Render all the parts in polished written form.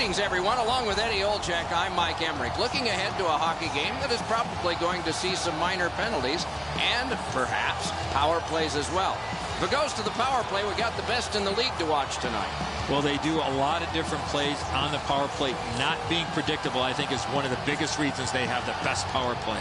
Greetings, everyone. Along with Eddie Olczyk, I'm Mike Emmerich. Looking ahead to a hockey game that is probably going to see some minor penalties and perhaps power plays as well. If it goes to the power play, we got the best in the league to watch tonight. Well, they do a lot of different plays on the power play. Not being predictable, I think, is one of the biggest reasons they have the best power play.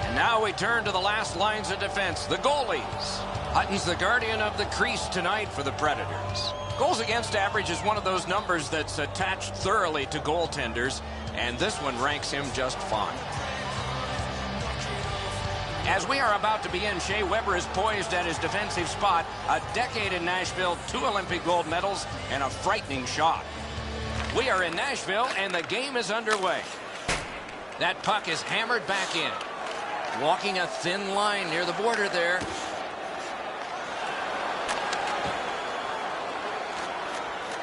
And now we turn to the last lines of defense, the goalies. Hutton's the guardian of the crease tonight for the Predators. Goals against average is one of those numbers that's attached thoroughly to goaltenders, and this one ranks him just fine. As we are about to begin, Shea Weber is poised at his defensive spot. A decade in Nashville, 2 Olympic gold medals, and a frightening shot. We are in Nashville, and the game is underway. That puck is hammered back in. Walking a thin line near the border there.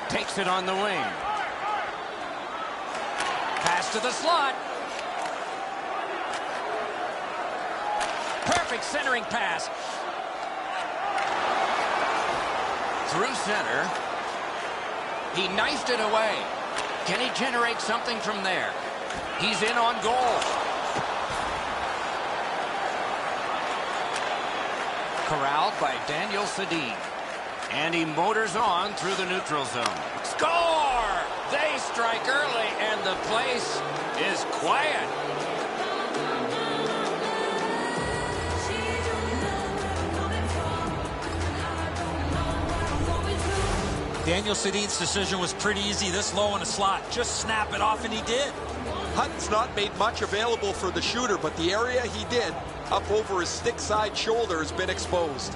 Takes it on the wing. Pass to the slot. Perfect centering pass. Through center. He knifed it away. Can he generate something from there? He's in on goal. Corralled by Daniel Sedin. And he motors on through the neutral zone. Score! They strike early, and the place is quiet. Daniel Sedin's decision was pretty easy this low in the slot. Just snap it off, and he did. Hutton's not made much available for the shooter, but the area he did, up over his stick side shoulder, has been exposed.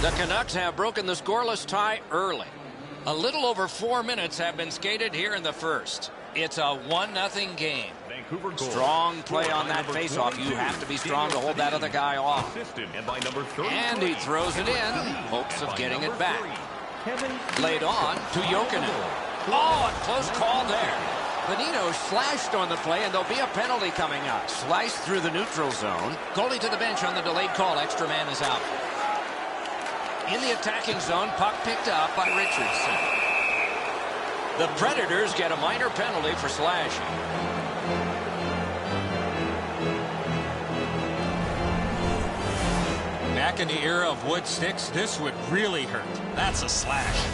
The Canucks have broken the scoreless tie early. A little over 4 minutes have been skated here in the first. It's a 1-0 game. Strong play on that faceoff. You have to be strong to hold that other guy off. And he throws it in, hopes of getting it back. Laid on to Jokinen. Oh, a close call there. Benito slashed on the play, and there'll be a penalty coming up. Sliced through the neutral zone. Goalie to the bench on the delayed call. Extra man is out. In the attacking zone, puck picked up by Richardson. The Predators get a minor penalty for slashing. Back in the era of wood sticks, this would really hurt. That's a slash.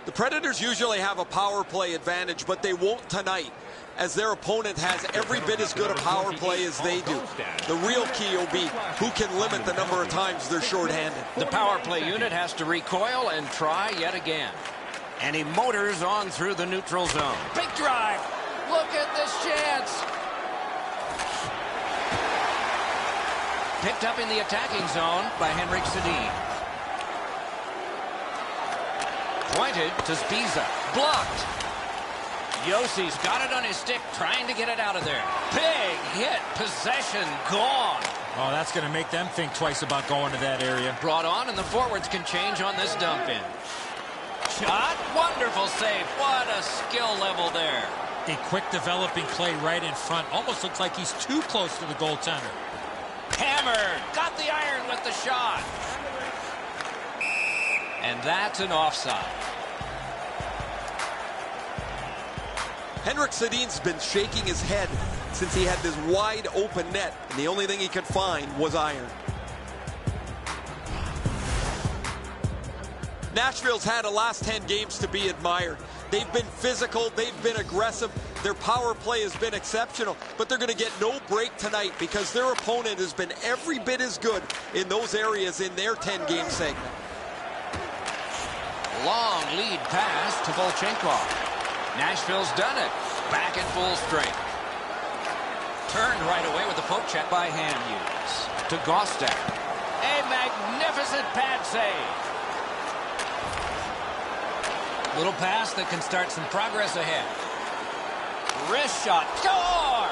The Predators usually have a power play advantage, but they won't tonight, as their opponent has every bit as good a power play as they do. The real key will be who can limit the number of times they're shorthanded. The power play unit has to recoil and try yet again. And he motors on through the neutral zone. Big drive. Look at this chance. Picked up in the attacking zone by Henrik Sedin. Pointed to Spiza. Blocked. Yossi's got it on his stick, trying to get it out of there. Big hit. Possession gone. Oh, that's going to make them think twice about going to that area. Brought on, and the forwards can change on this dump in. Shot. Wonderful save. What a skill level there. A quick developing play right in front. Almost looks like he's too close to the goaltender. Hammered. Got the iron with the shot. And that's an offside. Henrik Sedin's been shaking his head since he had this wide open net, and the only thing he could find was iron. Nashville's had the last 10 games to be admired. They've been physical, they've been aggressive, their power play has been exceptional, but they're going to get no break tonight because their opponent has been every bit as good in those areas in their 10-game segment. Long lead pass to Volchenkov. Nashville's done it. Back at full strength. Turned right away with the poke check by Hamhuis. To Gostek. A magnificent pad save. Little pass that can start some progress ahead. Wrist shot. Score!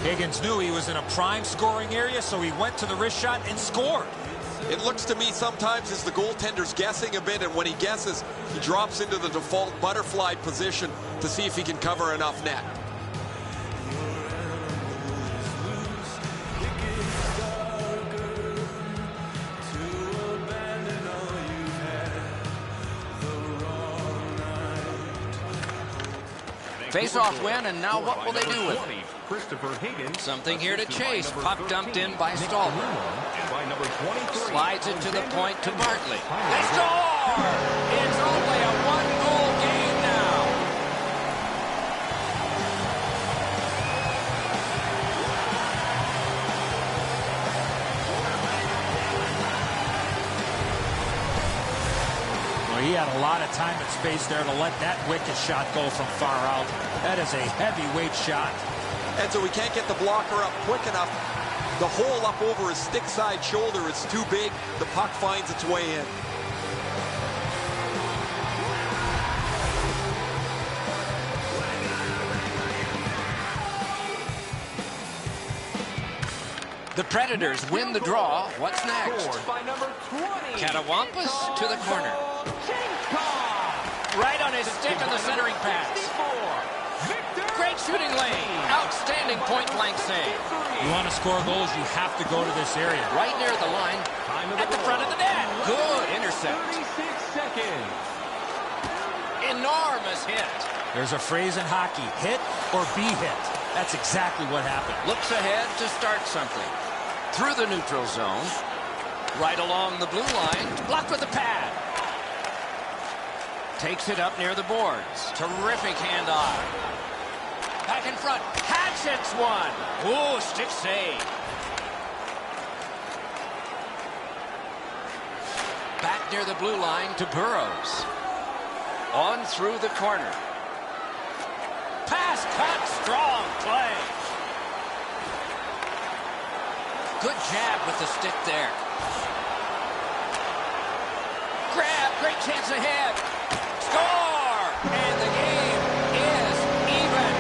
Higgins knew he was in a prime scoring area, so he went to the wrist shot and scored. It looks to me sometimes as the goaltender's guessing a bit, and when he guesses, he drops into the default butterfly position to see if he can cover enough net. Face-off win, and now what will they do with it? Something here to chase. Puck dumped in by Stallman. Slides it to the point to Bartley. They score! It's only a one-goal game now. Well, he had a lot of time and space there to let that wicked shot go from far out. That is a heavyweight shot. And so we can't get the blocker up quick enough. The hole up over his stick side shoulder is too big. The puck finds its way in. The Predators win the draw. What's next? Catawampus to the corner. Right on his stick on the centering pass. Great shooting lane. Outstanding point-blank save. You want to score goals, you have to go to this area. Right near the line. At the front of the net. Good intercept. 36 seconds. Enormous hit. There's a phrase in hockey, hit or be hit. That's exactly what happened. Looks ahead to start something. Through the neutral zone. Right along the blue line. Blocked with the pad. Takes it up near the boards. Terrific handoff. Back in front. Hatchets one. Ooh, stick save. Back near the blue line to Burrows. On through the corner. Pass cut. Strong play. Good jab with the stick there. Grab. Great chance ahead. Score! And the game is even.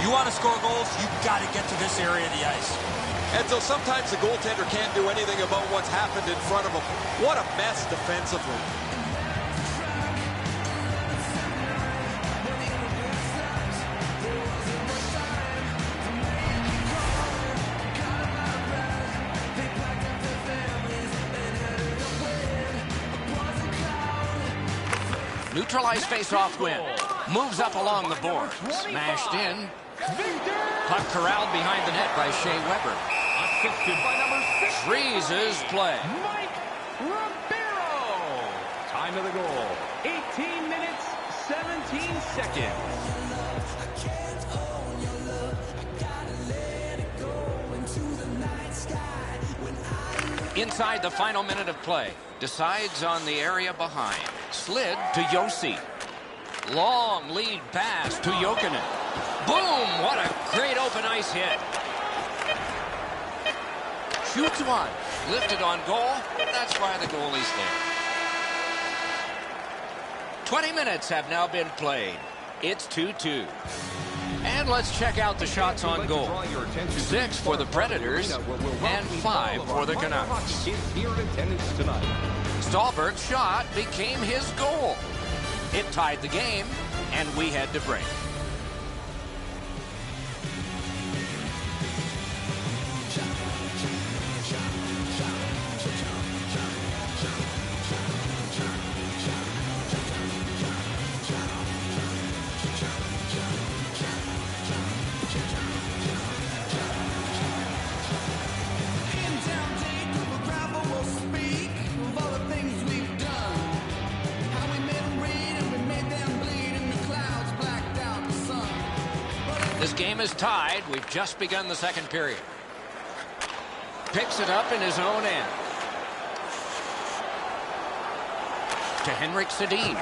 You want to score goals, you've got to get to this area of the ice. And so sometimes the goaltender can't do anything about what's happened in front of him. What a mess defensively. Neutralized face-off win. Moves up along the board. Smashed in. Puck corralled behind the net by Shea Weber. Assisted by number 6. Freezes play. Mike Ribeiro. Time of the goal. 18 minutes, 17 seconds. Inside the final minute of play. Decides on the area behind. Slid to Yossi. Long lead pass to Jokinen. Boom! What a great open ice hit. Shoots one. Lifted on goal. That's why the goalie's there. 20 minutes have now been played. It's 2-2. And let's check out the shots on goal. 6 for the Predators and 5 for the Canucks. Stahlberg's shot became his goal. It tied the game, and we had to break. This game is tied. We've just begun the second period. Picks it up in his own end. To Henrik Sedin.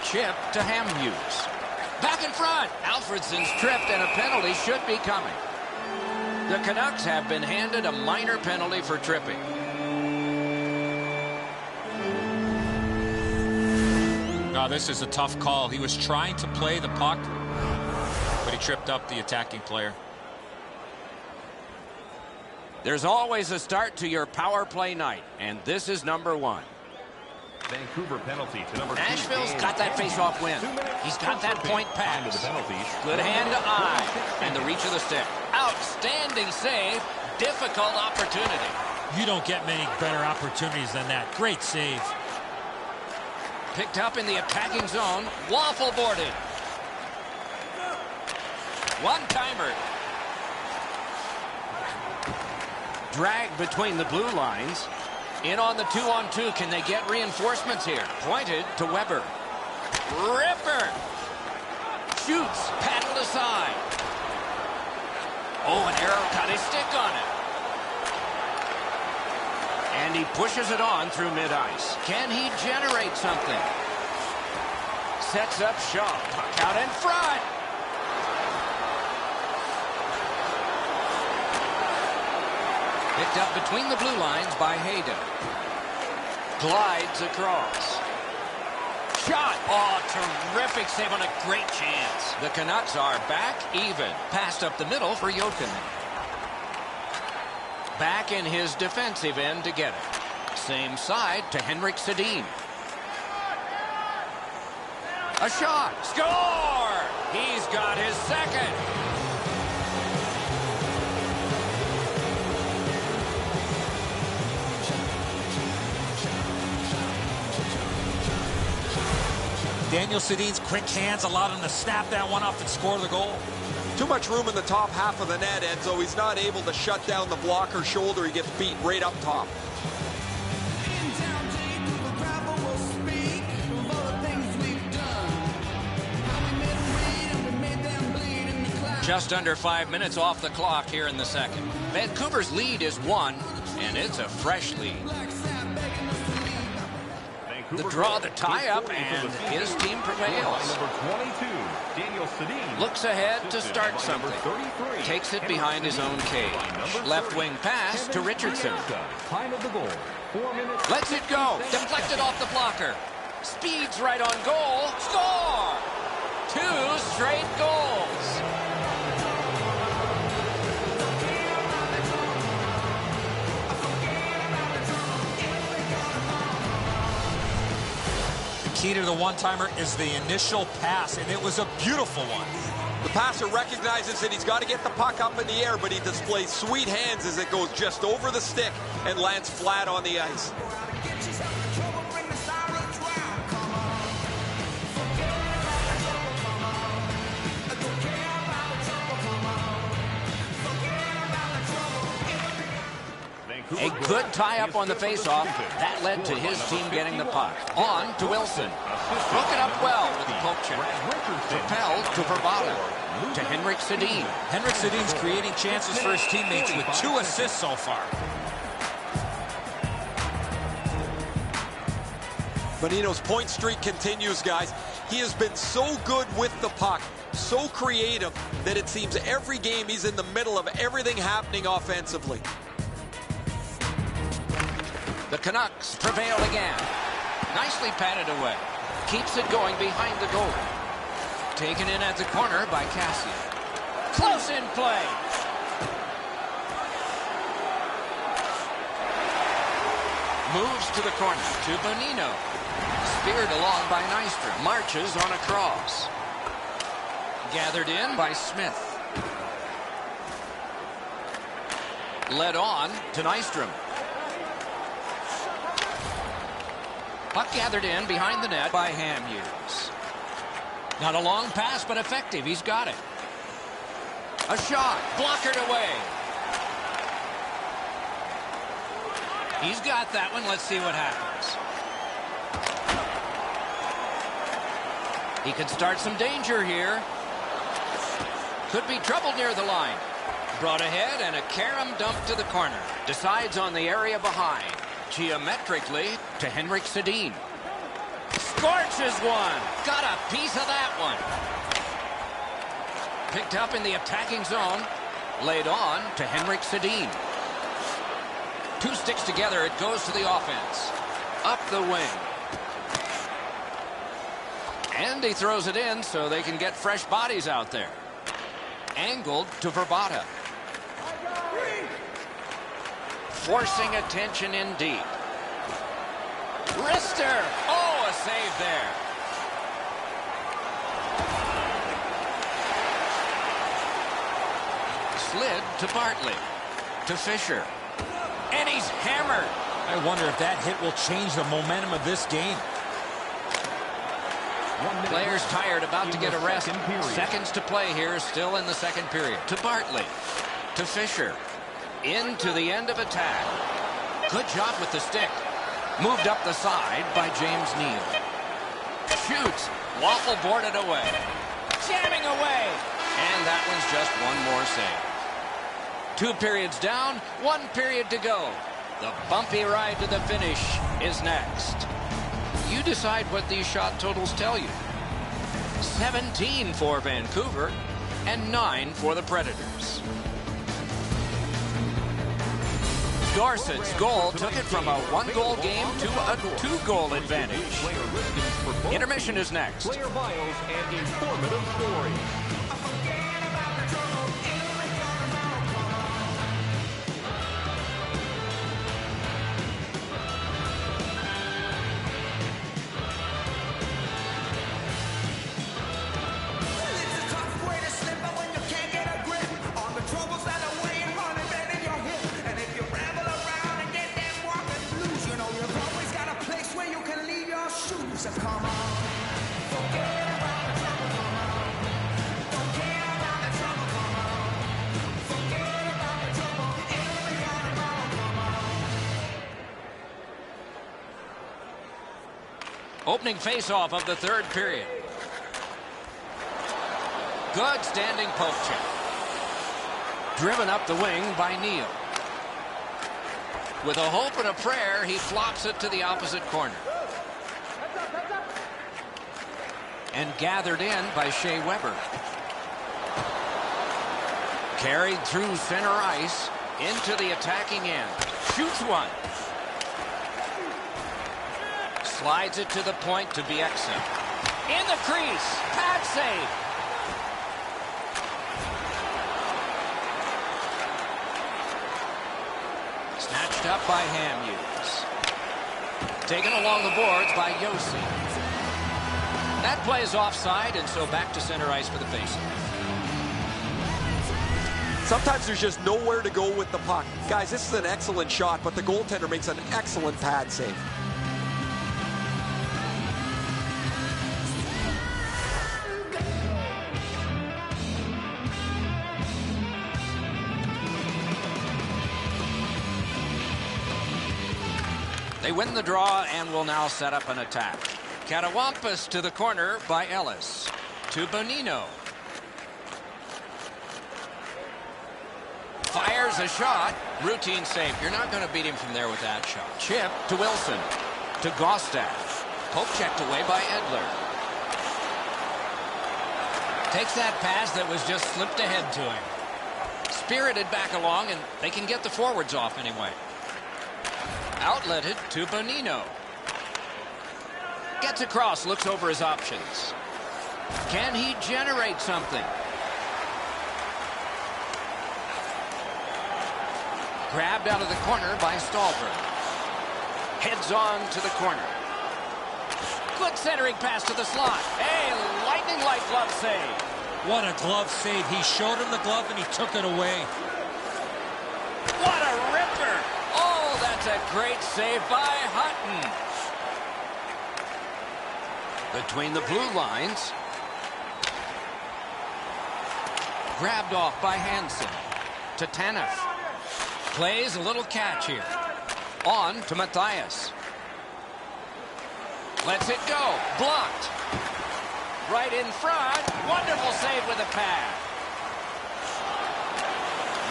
Chip to Hamhuis. Back in front. Alfredsson's tripped and a penalty should be coming. The Canucks have been handed a minor penalty for tripping. Oh, this is a tough call. He was trying to play the puck, but he tripped up the attacking player. There's always a start to your power play night, and this is number 1. Vancouver penalty to number 2. Nashville's got that face-off win. He's got that point pass. Good hand to eye, and the reach of the stick. Outstanding save. Difficult opportunity. You don't get many better opportunities than that. Great save. Picked up in the attacking zone. Waffle boarded. One-timer. Drag between the blue lines. In on the 2-on-2. Can they get reinforcements here? Pointed to Weber. Ripper. Shoots. Paddled aside. Oh, an arrow cut his stick on it. And he pushes it on through mid-ice. Can he generate something? Sets up Shaw. Puck out in front. Picked up between the blue lines by Hayden. Glides across. Shot. Oh, terrific save on a great chance. The Canucks are back even. Passed up the middle for Jokinen. Back in his defensive end to get it. Same side to Henrik Sedin. A shot. Score! He's got his second. Daniel Sedin's quick hands allowed him to snap that one up and score the goal. Too much room in the top half of the net, Enzo. He's not able to shut down the blocker shoulder. He gets beat right up top. Just under 5 minutes off the clock here in the second. Vancouver's lead is 1, and it's a fresh lead. The draw, the tie-up, and his team prevails. Looks ahead to start something. Takes it behind his own cage. Left wing pass to Richardson. Lets it go. Deflected off the blocker. Speeds right on goal. Score! 2 straight goals. Key to the one-timer is the initial pass, and it was a beautiful one. The passer recognizes that he's got to get the puck up in the air, but he displays sweet hands as it goes just over the stick and lands flat on the ice. A good tie-up on the face-off. That led to his team getting the puck. On to Wilson. Broken up well with the poke check. Propelled to Verbata. To Henrik Sedin. Henrik Sedin's creating chances for his teammates with 2 assists so far. Bonino's point streak continues, guys. He has been so good with the puck, so creative, that it seems every game he's in the middle of everything happening offensively. The Canucks prevail again. Nicely patted away. Keeps it going behind the goal. Taken in at the corner by Cassian. Close in play. Moves to the corner to Bonino. Speared along by Nystrom. Marches on a cross. Gathered in by Smith. Led on to Nystrom. Puck gathered in behind the net by Hamhuis. Not a long pass, but effective. He's got it. A shot. Blockered away. He's got that one. Let's see what happens. He could start some danger here. Could be trouble near the line. Brought ahead and a carom dump to the corner. Decides on the area behind. Geometrically to Henrik Sedin. Scorches one. Got a piece of that one. Picked up in the attacking zone. Laid on to Henrik Sedin. Two sticks together, it goes to the offense. Up the wing. And he throws it in so they can get fresh bodies out there. Angled to Verbata. Forcing attention indeed. Rister. Oh, a save there. Slid to Bartley. To Fisher. And he's hammered. I wonder if that hit will change the momentum of this game. Players tired, about to get a rest. Seconds to play here, still in the second period. To Bartley. To Fisher. Into the end of attack. Good job with the stick. Moved up the side by James Neal. Shoots. Waffle boarded away. Jamming away. And that one's just one more save. 2 periods down, 1 period to go. The bumpy ride to the finish is next. You decide what these shot totals tell you. 17 for Vancouver and 9 for the Predators. Dorsett's goal took it from a 1-goal game to a 2-goal advantage. Intermission is next. Player bios and informative stories. Opening face-off of the third period. Good standing poke check. Driven up the wing by Neal. With a hope and a prayer, he flops it to the opposite corner. And gathered in by Shea Weber. Carried through center ice into the attacking end. Shoots one. Slides it to the point to Bieksa. In the crease. Pad save. Snatched up by Hamhuis. Taken along the boards by Yossi. That play is offside, and so back to center ice for the faceoff. Sometimes there's just nowhere to go with the puck. Guys, this is an excellent shot, but the goaltender makes an excellent pad save. They win the draw and will now set up an attack. Katawampus to the corner by Ellis. To Bonino. Fires a shot. Routine save. You're not going to beat him from there with that shot. Chip to Wilson. To Gostaff. Poke checked away by Edler. Takes that pass that was just slipped ahead to him. Spirited back along, and they can get the forwards off anyway. Outletted to Bonino. Gets across, looks over his options. Can he generate something? Grabbed out of the corner by Stallberg. Heads on to the corner. Good centering pass to the slot. A lightning-like glove save. What a glove save. He showed him the glove and he took it away. What a ripper. Oh, that's a great save by Hutton. Between the blue lines. Grabbed off by Hansen. To Tanev. Plays a little catch here. On to Matthias. Lets it go. Blocked. Right in front. Wonderful save with a pad.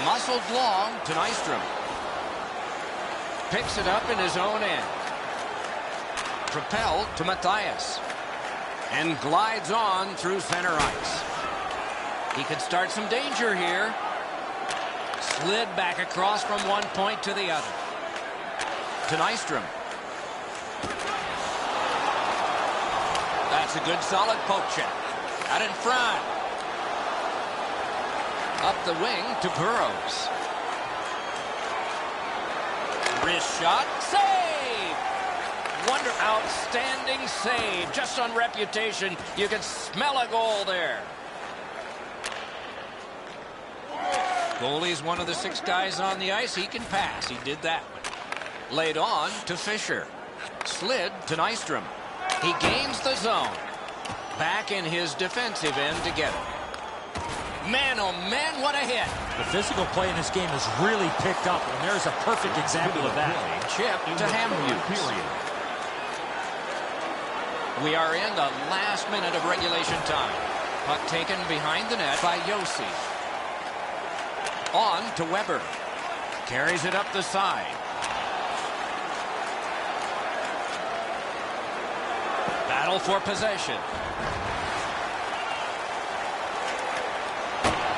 Muscled long to Nystrom. Picks it up in his own end. Propelled to Matthias. And glides on through center ice. He could start some danger here. Slid back across from one point to the other. To Nystrom. That's a good solid poke check. Out in front. Up the wing to Burrows. Wrist shot. Save! Outstanding save. Just on reputation, you can smell a goal there. Goalie's one of the 6 guys on the ice. He can pass. He did that one. Laid on to Fisher. Slid to Nystrom. He gains the zone. Back in his defensive end to get it. Man, oh man, what a hit. The physical play in this game has really picked up, and there's a perfect example of that. Chip to Hamhuis. We are in the last minute of regulation time. Puck taken behind the net by Yossi. On to Weber. Carries it up the side. Battle for possession.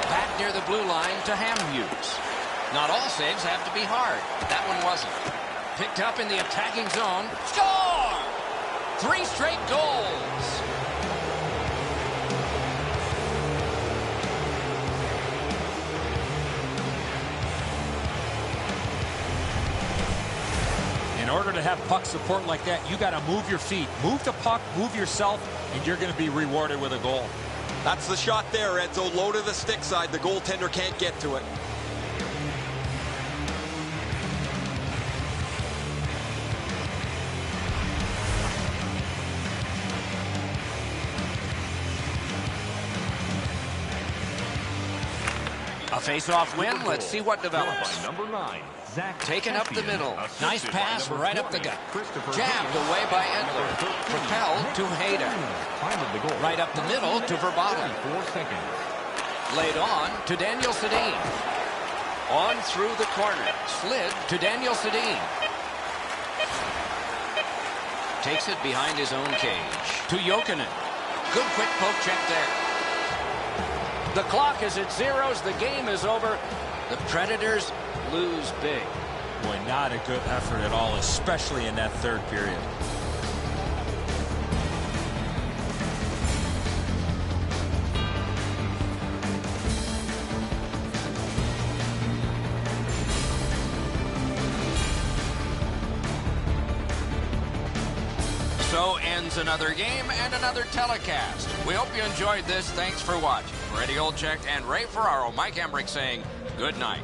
Back near the blue line to Hamhuis. Not all saves have to be hard. That one wasn't. Picked up in the attacking zone. Score! 3 straight goals. In order to have puck support like that, you got to move your feet. Move the puck, move yourself, and you're going to be rewarded with a goal. That's the shot there, Edzo. Low to the stick side. The goaltender can't get to it. A face-off win. Let's see what develops. Number 9. Taken up the middle. Nice pass right up the gut. Jabbed away by Edler. Propelled to Hayden. Right up the middle to Verbatim. Laid on to Daniel Sedin. On through the corner. Slid to Daniel Sedin. Takes it behind his own cage. To Jokinen. Good quick poke check there. The clock is at zeros. The game is over. The Predators lose big. Boy, not a good effort at all, especially in that third period. So ends another game and another telecast. We hope you enjoyed this. Thanks for watching. For Eddie Olczyk and Ray Ferraro, Mike Emmerich saying good night.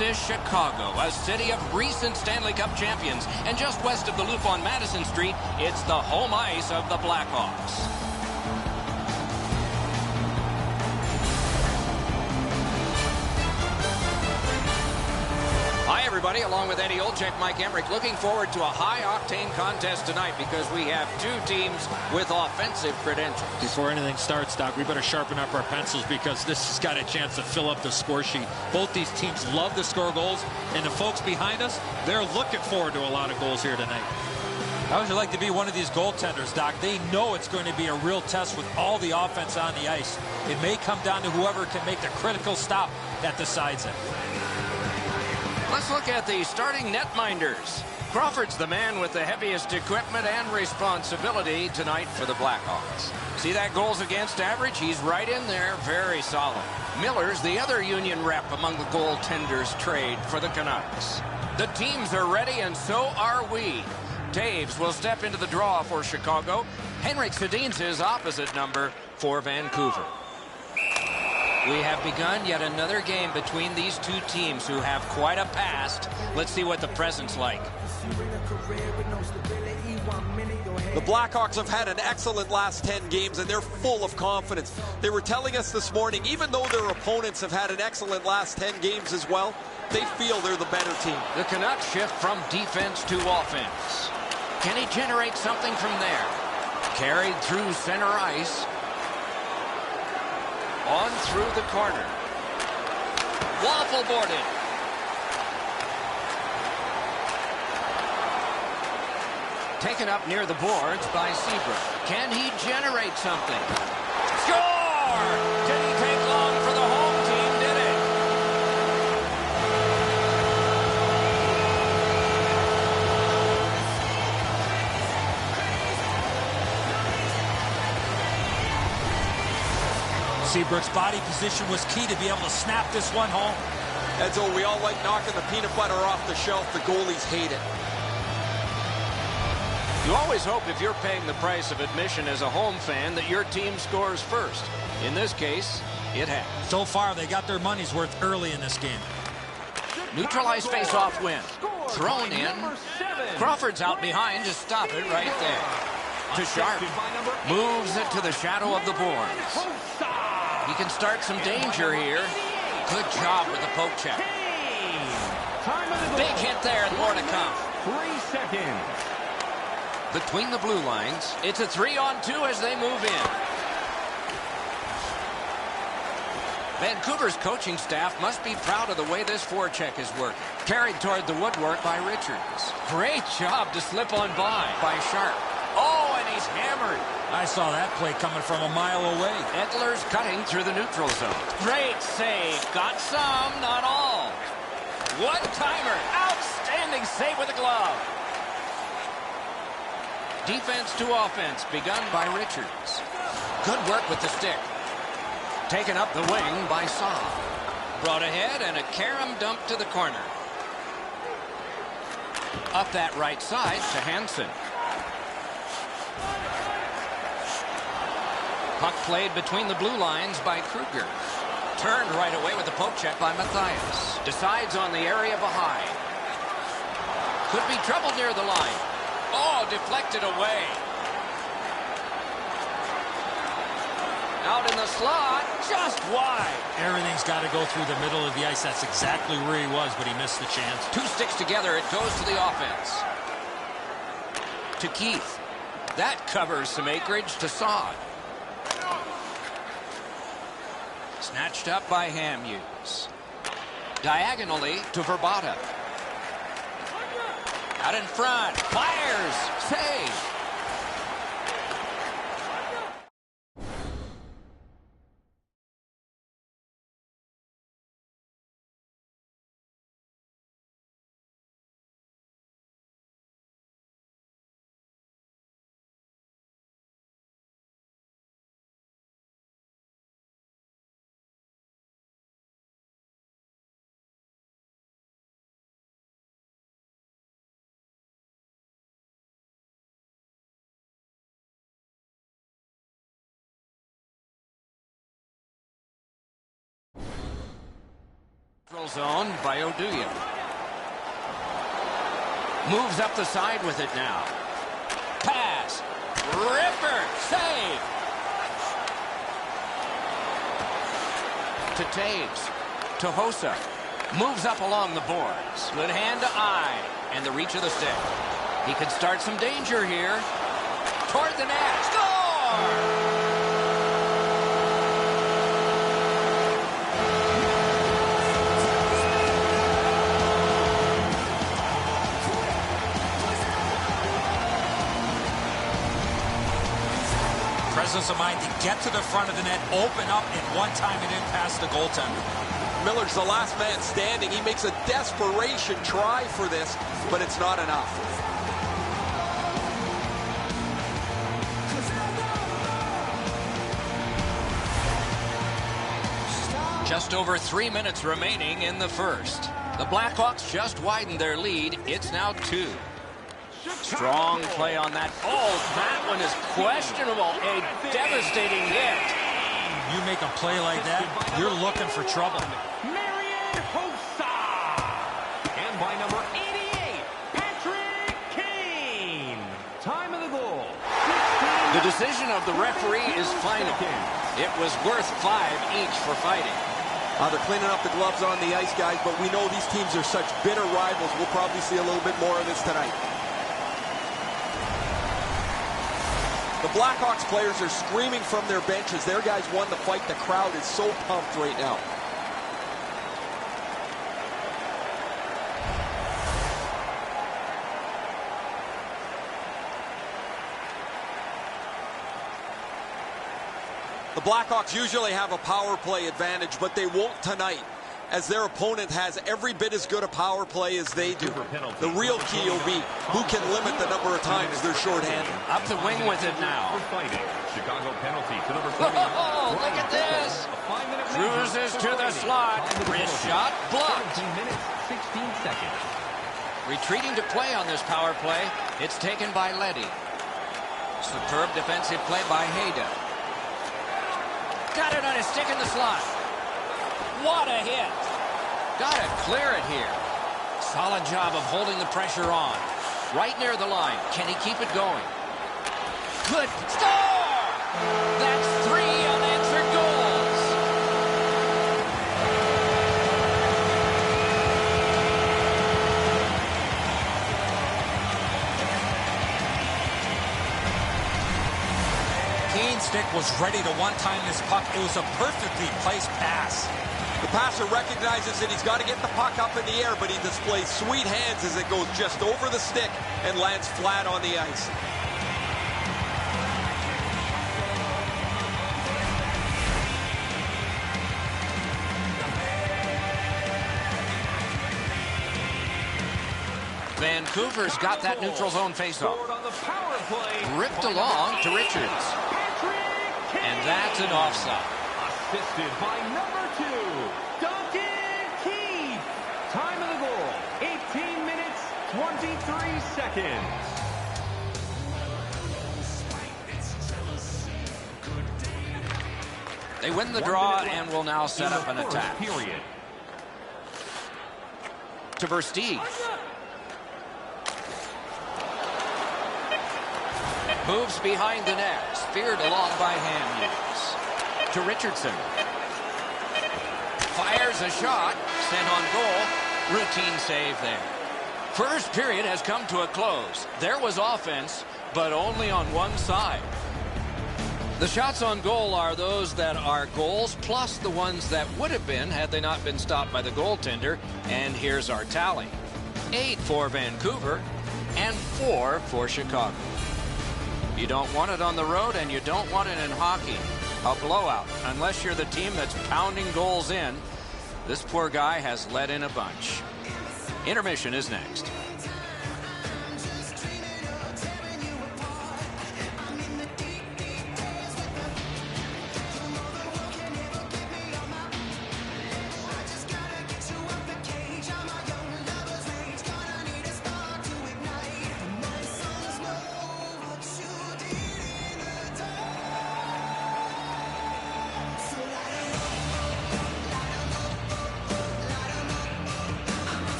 This is Chicago, a city of recent Stanley Cup champions. And just west of the loop on Madison Street, it's the home ice of the Blackhawks. Hi, everybody. Along with Eddie Olczyk, Mike Emmerich, looking forward to a high-octane contest tonight because we have two teams with offensive credentials. Before anything starts, Doc, we better sharpen up our pencils because this has got a chance to fill up the score sheet. Both these teams love to score goals, and the folks behind us, they're looking forward to a lot of goals here tonight. How would you like to be one of these goaltenders, Doc? They know it's going to be a real test with all the offense on the ice. It may come down to whoever can make the critical stop that decides it. Let's look at the starting netminders. Crawford's the man with the heaviest equipment and responsibility tonight for the Blackhawks. See that goals against average? He's right in there, very solid. Miller's the other Union rep among the goaltenders trade for the Canucks. The teams are ready, and so are we. Taves will step into the draw for Chicago. Henrik Sedin's his opposite number for Vancouver. We have begun yet another game between these two teams who have quite a past. Let's see what the present's like. The Blackhawks have had an excellent last 10 games, and they're full of confidence. They were telling us this morning, even though their opponents have had an excellent last 10 games as well, they feel they're the better team. The Canucks shift from defense to offense. Can he generate something from there? Carried through center ice. On through the corner. Waffle boarded. Taken up near the boards by Seabrook. Can he generate something? Score! Didn't take long for the home team, did it? Seabrook's body position was key to be able to snap this one home. Edzo, we all like knocking the peanut butter off the shelf. The goalies hate it. You always hope if you're paying the price of admission as a home fan that your team scores first. In this case, it has. So far, they got their money's worth early in this game. Neutralized face-off win. Thrown in. Crawford's out behind to stop it right there. To Sharp. Moves it to the shadow of the boards. He can start some danger here. Good job with the poke check. Big hit there and more to come. 3 seconds. Between the blue lines, it's a 3-on-2 as they move in. Vancouver's coaching staff must be proud of the way this forecheck is working. Carried toward the woodwork by Richards. Great job to slip on by Sharp. Oh, and he's hammered. I saw that play coming from a mile away. Edler's cutting through the neutral zone. Great save. Got some, not all. One-timer. Outstanding save with a glove. Defense to offense begun by Richards. Good work with the stick. Taken up the wing by Saab. Brought ahead and a carom dump to the corner. Up that right side to Hansen. Puck played between the blue lines by Kruger. Turned right away with the poke check by Matthias. Decides on the area behind. Could be trouble near the line. Oh, deflected away. Out in the slot, just wide. Everything's got to go through the middle of the ice. That's exactly where he was, but he missed the chance. Two sticks together, it goes to the offense. To Keith. That covers some acreage to Saad. Snatched up by Hamhuis. Diagonally to Verbata. Out in front. Fires. Save. Zone by Oduya. Moves up the side with it now. Pass. Ripper. Save. To Taves. To Hossa. Moves up along the boards. Good hand to eye. And the reach of the stick. He could start some danger here. Toward the net. Score! Presence of mind to get to the front of the net, open up, and one time it didn't pass the goaltender. Miller's the last man standing. He makes a desperation try for this, but it's not enough. Just over 3 minutes remaining in the first. The Blackhawks just widened their lead. It's now 2. Strong play on that. Oh, that one is questionable. A devastating hit. You make a play like that, you're looking for trouble. Marian Hossa. And by number 88, Patrick Kane. Time of the goal. The decision of the referee is final. It was worth 5 each for fighting. They're cleaning up the gloves on the ice, guys, but we know these teams are such bitter rivals. We'll probably see a little bit more of this tonight. The Blackhawks players are screaming from their benches. Their guys won the fight. The crowd is so pumped right now. The Blackhawks usually have a power play advantage, but they won't tonight, as their opponent has every bit as good a power play as they do. The real key will be who can limit the number of times they're shorthanded. Up the wing with it now. Chicago penalty to number 20. Oh, look at this. Cruises to the slot. Wrist shot blocked. 17 minutes, 16 seconds. Retreating to play on this power play. It's taken by Leddy. Superb defensive play by Hayda. Got it on his stick in the slot. What a hit. Got to clear it here. Solid job of holding the pressure on. Right near the line. Can he keep it going? Good. Score! That's 3 unanswered goals. Kane's stick was ready to one-time this puck. It was a perfectly placed pass. The passer recognizes that he's got to get the puck up in the air, but he displays sweet hands as it goes just over the stick and lands flat on the ice. Vancouver's got that neutral zone faceoff. Ripped along to Richards. And that's an offside. Assisted by number 2, Duncan Keith. Time of the goal, 18 minutes, 23 seconds. They win the draw and will now set up an attack. Period. To Versteeg. Moves behind the net. Speared along by Hamhuis. To Richardson. Fires a shot. Sent on goal. Routine save there. First period has come to a close. There was offense, but only on one side. The shots on goal are those that are goals, plus the ones that would have been had they not been stopped by the goaltender. And here's our tally. 8 for Vancouver and 4 for Chicago. You don't want it on the road, and you don't want it in hockey. A blowout, unless you're the team that's pounding goals in. This poor guy has let in a bunch. Intermission is next.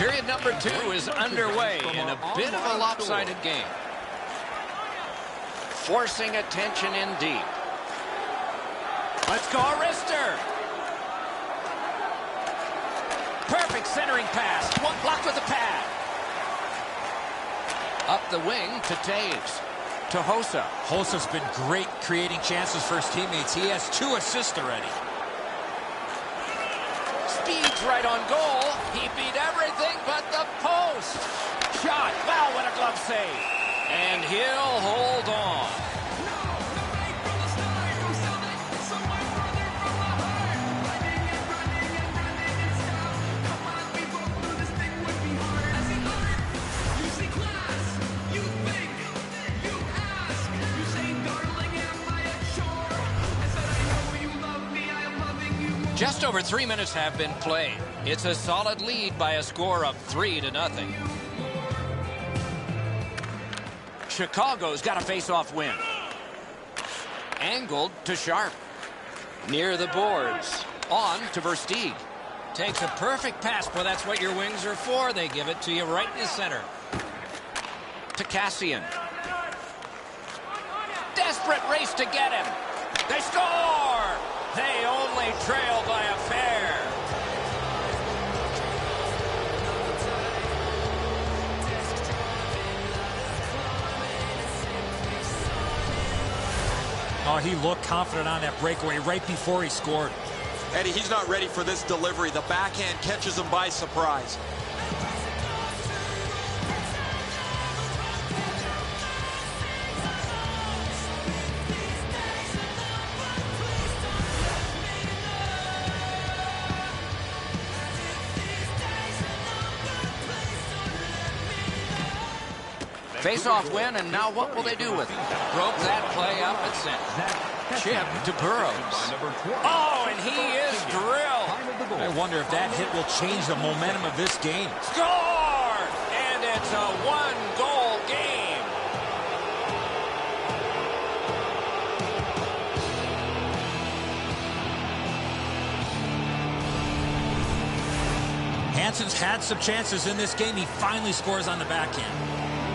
Period number 2 is underway in a bit of a lopsided game. Forcing attention in deep. Let's go, Arister. Perfect centering pass. One blocked with a pad. Up the wing to Taves. To Hossa. Hossa's been great creating chances for his teammates. He has 2 assists already. Speeds right on goal. He beat everything but the post. Shot. Wow, what a glove save. And he'll hold on. Just over 3 minutes have been played. It's a solid lead by a score of 3-0. Chicago's got a face-off win. Angled to Sharp. Near the boards. On to Versteeg. Takes a perfect pass. Well, that's what your wings are for. They give it to you right in the center. To Cassian. Desperate race to get him. They score! They only trail by a pair. Oh, he looked confident on that breakaway right before he scored. Eddie, he's not ready for this delivery. The backhand catches him by surprise. Face-off win, and now what will they do with it? Broke that play up at center. Chip to Burrows. Oh, and he is drilled. I wonder if that hit will change the momentum of this game. Score! And it's a one-goal game. Hansen's had some chances in this game. He finally scores on the backhand.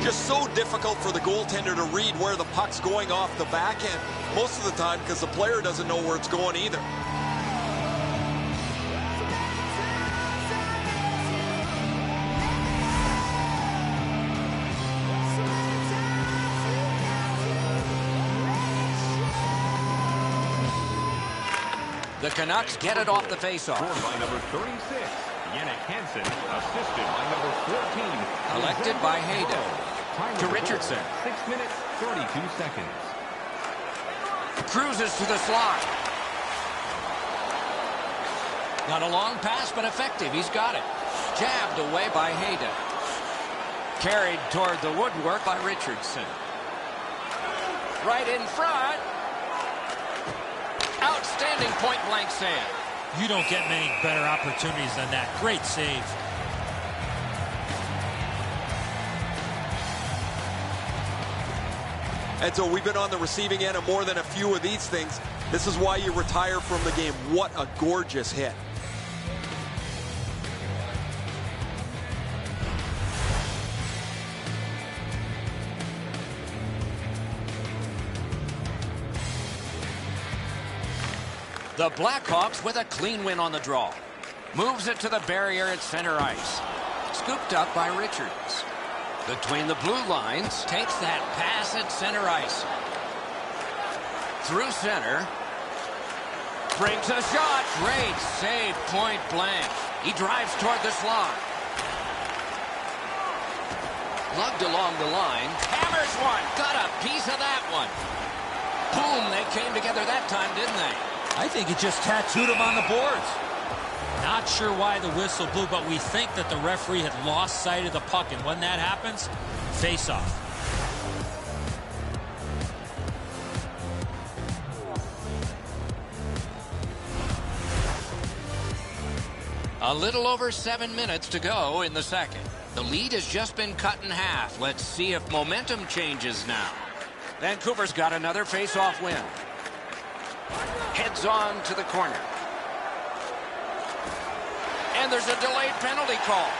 Just so difficult for the goaltender to read where the puck's going off the backhand most of the time because the player doesn't know where it's going either. The Canucks get it off the faceoff. Scored by number 36, Yannick Hansen, assisted by number 14. Collected by Hayden. To Richardson. 6 minutes, 32 seconds. Cruises to the slot. Not a long pass, but effective. He's got it. Jabbed away by Hayden. Carried toward the woodwork by Richardson. Right in front. Outstanding point-blank save. You don't get many better opportunities than that. Great save. And so we've been on the receiving end of more than a few of these things. This is why you retire from the game. What a gorgeous hit. The Blackhawks with a clean win on the draw. Moves it to the barrier at center ice. Scooped up by Richards. Between the blue lines, takes that pass at center ice. Through center. Brings a shot. Great save, point blank. He drives toward the slot. Lugged along the line. Hammers one. Got a piece of that one. Boom, they came together that time, didn't they? I think it just tattooed him on the boards. Not sure why the whistle blew, but we think that the referee had lost sight of the puck, and when that happens, face-off. A little over 7 minutes to go in the second. The lead has just been cut in half. Let's see if momentum changes now. Vancouver's got another face-off win. Heads on to the corner. And there's a delayed penalty call.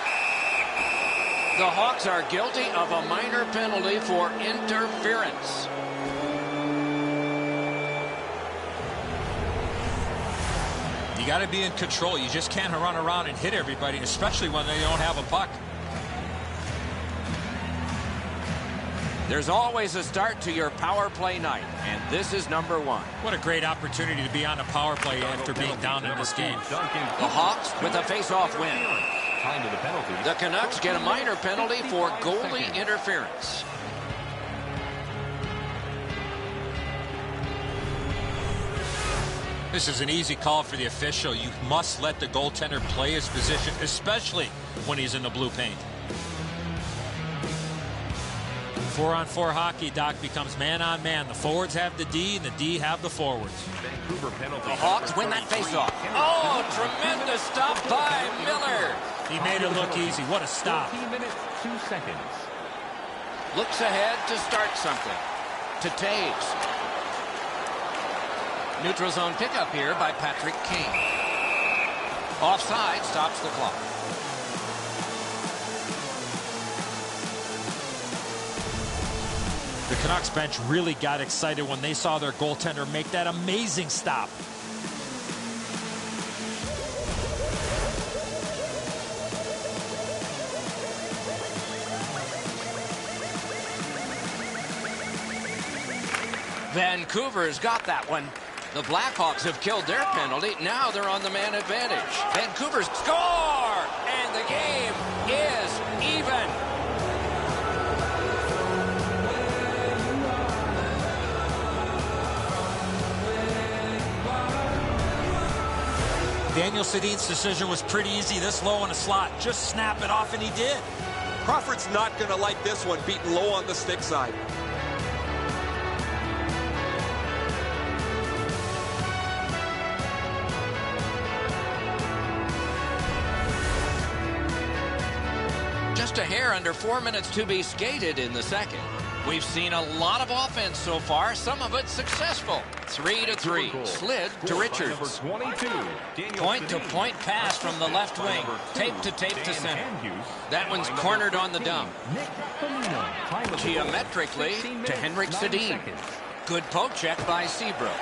The Hawks are guilty of a minor penalty for interference. You got to be in control. You just can't run around and hit everybody, especially when they don't have a puck. There's always a start to your power play night, and this is number 1. What a great opportunity to be on a power play after being down in this game. The Hawks with a face-off win. The Canucks get a minor penalty for goalie interference. This is an easy call for the official. You must let the goaltender play his position, especially when he's in the blue paint. 4-on-4 hockey, Doc, becomes man-on-man. The forwards have the D, and the D have the forwards. The Hawks win that faceoff. Oh, tremendous stop by Miller. He made it look easy. What a stop. 14 minutes, 2 seconds. Looks ahead to start something. To Taves. Neutral zone pickup here by Patrick King. Offside stops the clock. The Canucks bench really got excited when they saw their goaltender make that amazing stop. Vancouver's got that one. The Blackhawks have killed their penalty. Now they're on the man advantage. Vancouver's score! And the game is even. Daniel Sedin's decision was pretty easy. This low in a slot. Just snap it off, and he did. Crawford's not going to like this one, beaten low on the stick side. Just a hair under 4 minutes to be skated in the second. We've seen a lot of offense so far, some of it successful. 3-3. Slid to Richards. Point-to-point pass from the left wing. Tape to center. That one's cornered on the dump. Geometrically to Henrik Sedin. Good poke check by Seabrook.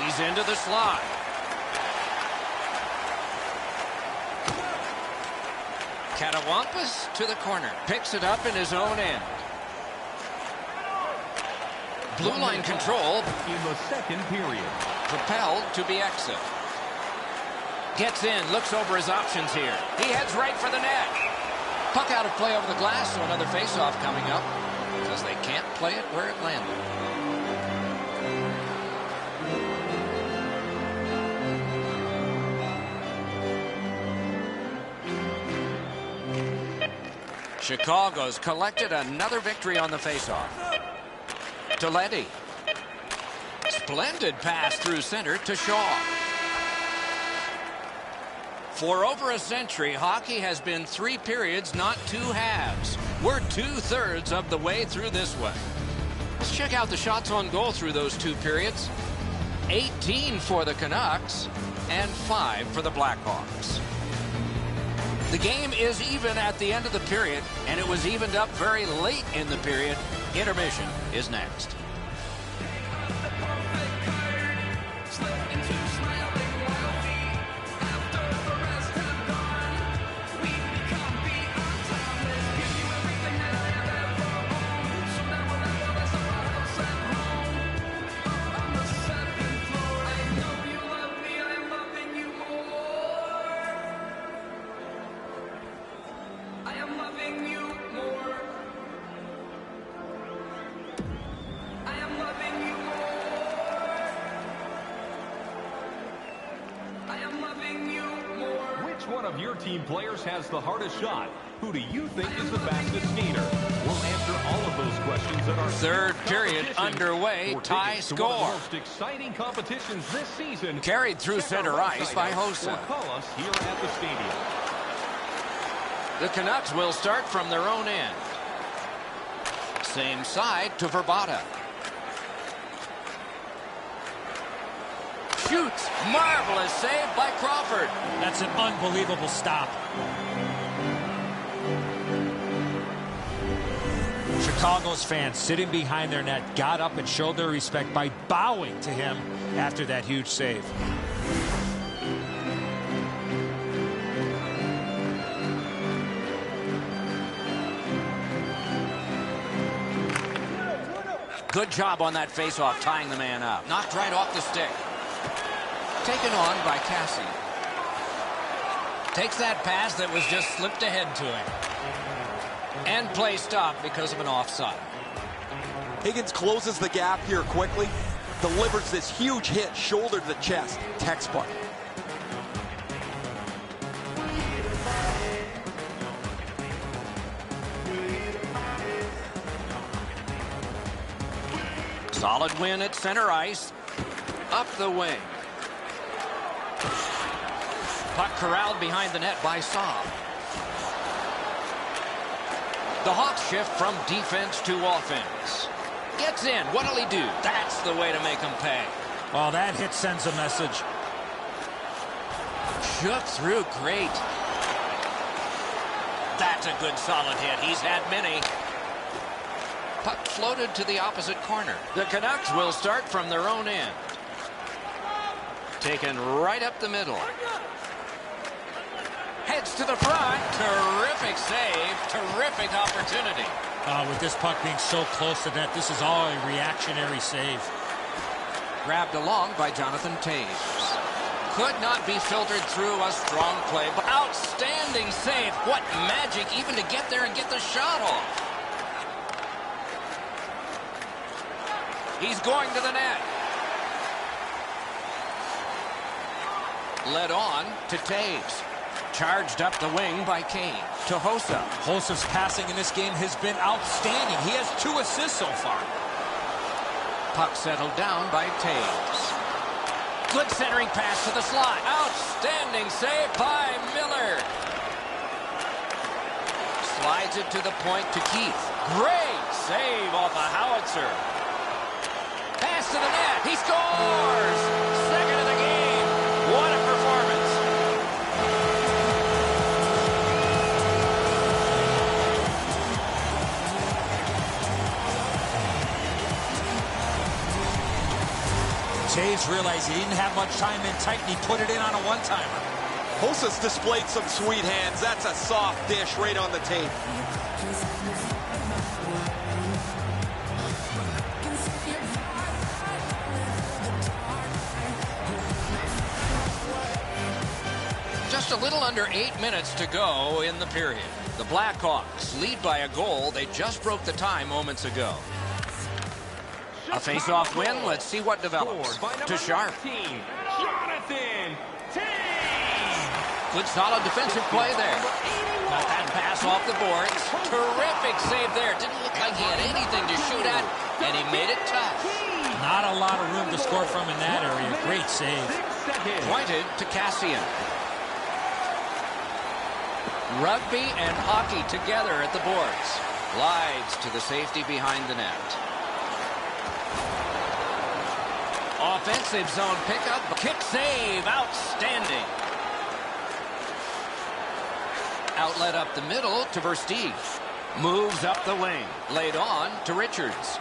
He's into the slot. Catawampas to the corner. Picks it up in his own end. Blue line control in the second period. Propelled to Bieksa. Gets in, looks over his options here. He heads right for the net. Puck out of play over the glass, so another faceoff coming up because they can't play it where it landed. Chicago's collected another victory on the faceoff. To Leddy. Splendid pass through center to Shaw. For over a century, hockey has been 3 periods, not 2 halves. We're 2/3 of the way through this one. Let's check out the shots on goal through those 2 periods. 18 for the Canucks and 5 for the Blackhawks. The game is even at the end of the period, and it was evened up very late in the period. Intermission is next. One of your team players has the hardest shot? Who do you think is the fastest skater? We'll answer all of those questions at our third period underway. Tie score. One of the most exciting competitions this season. Carried through center ice by Hossa. Or call us here at the stadium. The Canucks will start from their own end. Same side to Verbata. Shoots. Marvelous save by Crawford. That's an unbelievable stop. Chicago's fans sitting behind their net got up and showed their respect by bowing to him after that huge save. Good job on that faceoff, tying the man up. Knocked right off the stick. Taken on by Cassie. Takes that pass that was just slipped ahead to him. And play stopped because of an offside. Higgins closes the gap here quickly. Delivers this huge hit, shoulder to the chest. Textbook. Solid win at center ice. Up the wing. Puck corralled behind the net by Saab. The Hawks shift from defense to offense. Gets in. What'll he do? That's the way to make him pay. Well, that hit sends a message. Shook through great. That's a good solid hit. He's had many. Puck floated to the opposite corner. The Canucks will start from their own end. Taken right up the middle. Heads to the front. Terrific save. Terrific opportunity. With this puck being so close to net, this is all a reactionary save. Grabbed along by Jonathan Toews. Could not be filtered through a strong play. But outstanding save. What magic even to get there and get the shot off. He's going to the net. Led on to Toews. Charged up the wing by Kane. To Hossa. Hossa's passing in this game has been outstanding. He has 2 assists so far. Puck settled down by Toews. Good centering pass to the slot. Outstanding save by Miller. Slides it to the point to Keith. Great save off a howitzer. Pass to the net. He scores! Second of the game. What a performance. Toews realized he didn't have much time in tight, and he put it in on a one-timer. Hossa's displayed some sweet hands. That's a soft dish right on the tape. Just a little under 8 minutes to go in the period. The Blackhawks lead by a goal. They just broke the tie moments ago. A face-off win. Let's see what develops. To Sharp. Jonathan Toews. Good solid defensive play there. Got that pass off the boards. Terrific save there. Didn't look like he had anything to shoot at, and he made it tough. Not a lot of room to score from in that area. Great save. Pointed to Cassian. Rugby and hockey together at the boards. Glides to the safety behind the net. Offensive zone pickup. Kick save. Outstanding. Outlet up the middle to Versteeg. Moves up the wing. Laid on to Richards.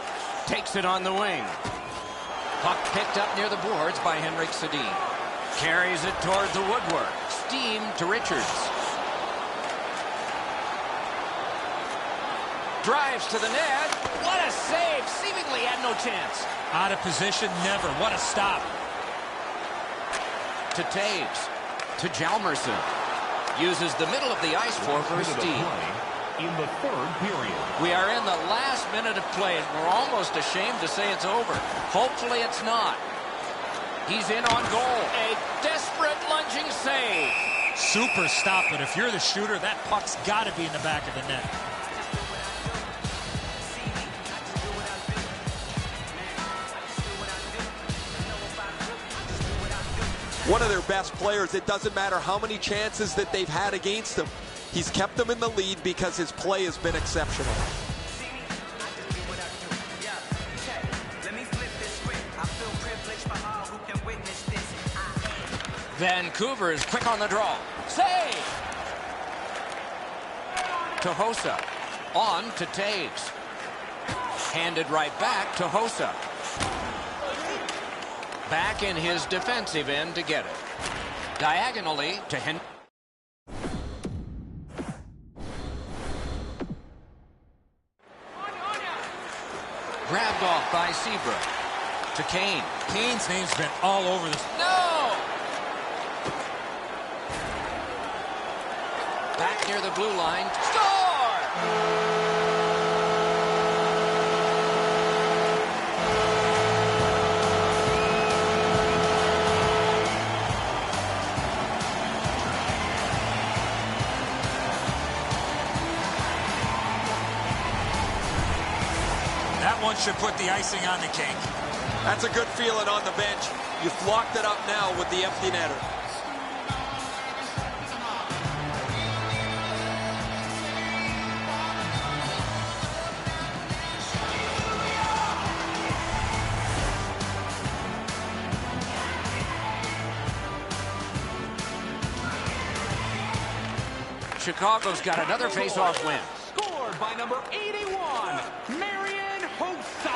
Takes it on the wing. Puck picked up near the boards by Henrik Sedin. Carries it toward the woodwork. Steam to Richards. Drives to the net. What a save. Seemingly had no chance. Out of position, never. What a stop. To Toews. To Hjalmarsson. Uses the middle of the ice for Versteeg. In the third period. We are in the last minute of play, and we're almost ashamed to say it's over. Hopefully it's not. He's in on goal. A desperate lunging save. Super stop, but if you're the shooter, that puck's got to be in the back of the net. One of their best players. It doesn't matter how many chances that they've had against him. He's kept them in the lead because his play has been exceptional. Vancouver is quick on the draw. Save! To Hossa. On to Toews. handed right back to Hossa. Back in his defensive end to get it. Diagonally to grabbed off by Seabrook. To Kane. Kane's name's been all over this. No! Back near the blue line. Score! That one should put the icing on the cake. That's a good feeling on the bench. You've locked it up now with the empty netter. Chicago's got another face-off win. Scored by number 81, Marian Hossa.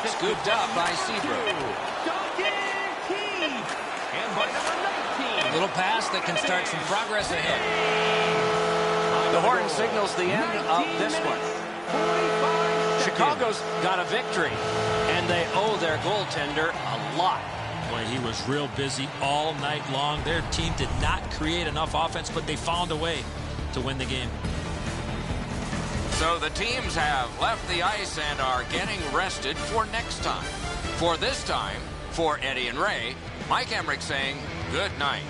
Scooped up by Seabrook. And by number 19. A little pass that can start some progress ahead. The horn signals the end of this one. Chicago's got a victory, and they owe their goaltender a lot. Boy, he was real busy all night long. Their team did not create enough offense, but they found a way to win the game. So the teams have left the ice and are getting rested for next time. For this time, for Eddie and Ray, Mike Emmerich saying good night.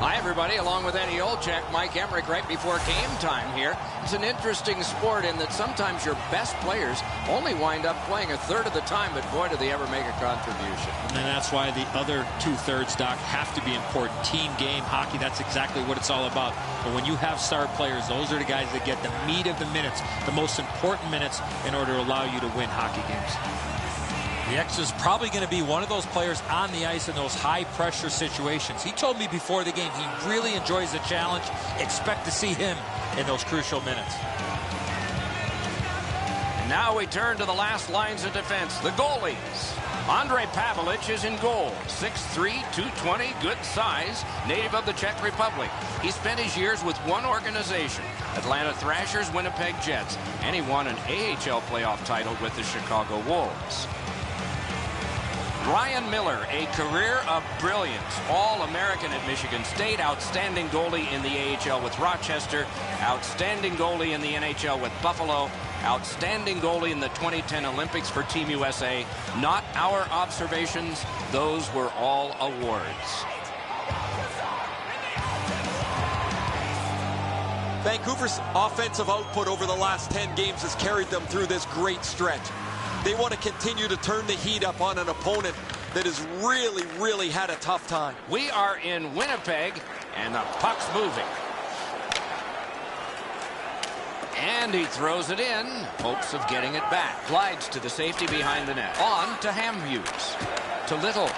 Hi, everybody. Along with Eddie Olczyk, Mike Emmerich right before game time here. It's an interesting sport in that sometimes your best players only wind up playing a third of the time, but boy, do they ever make a contribution. And that's why the other two-thirds, Doc, have to be important. Team game, hockey, that's exactly what it's all about. But when you have star players, those are the guys that get the meat of the minutes, the most important minutes in order to allow you to win hockey games. The X is probably going to be one of those players on the ice in those high-pressure situations. He told me before the game he really enjoys the challenge. Expect to see him in those crucial minutes. And now we turn to the last lines of defense, the goalies. Andrei Pavelich is in goal, 6'3", 220, good size, native of the Czech Republic. He spent his years with one organization, Atlanta Thrashers, Winnipeg Jets, and he won an AHL playoff title with the Chicago Wolves. Ryan Miller, a career of brilliance, All-American at Michigan State, outstanding goalie in the AHL with Rochester, outstanding goalie in the NHL with Buffalo, Outstanding goalie in the 2010 Olympics for Team USA. Not our observations. Those were all awards. Vancouver's offensive output over the last 10 games has carried them through this great stretch. They want to continue to turn the heat up on an opponent that has really had a tough time. We are in Winnipeg, and the puck's moving. And he throws it in, hopes of getting it back. Glides to the safety behind the net. On to Hamhughes. To Little.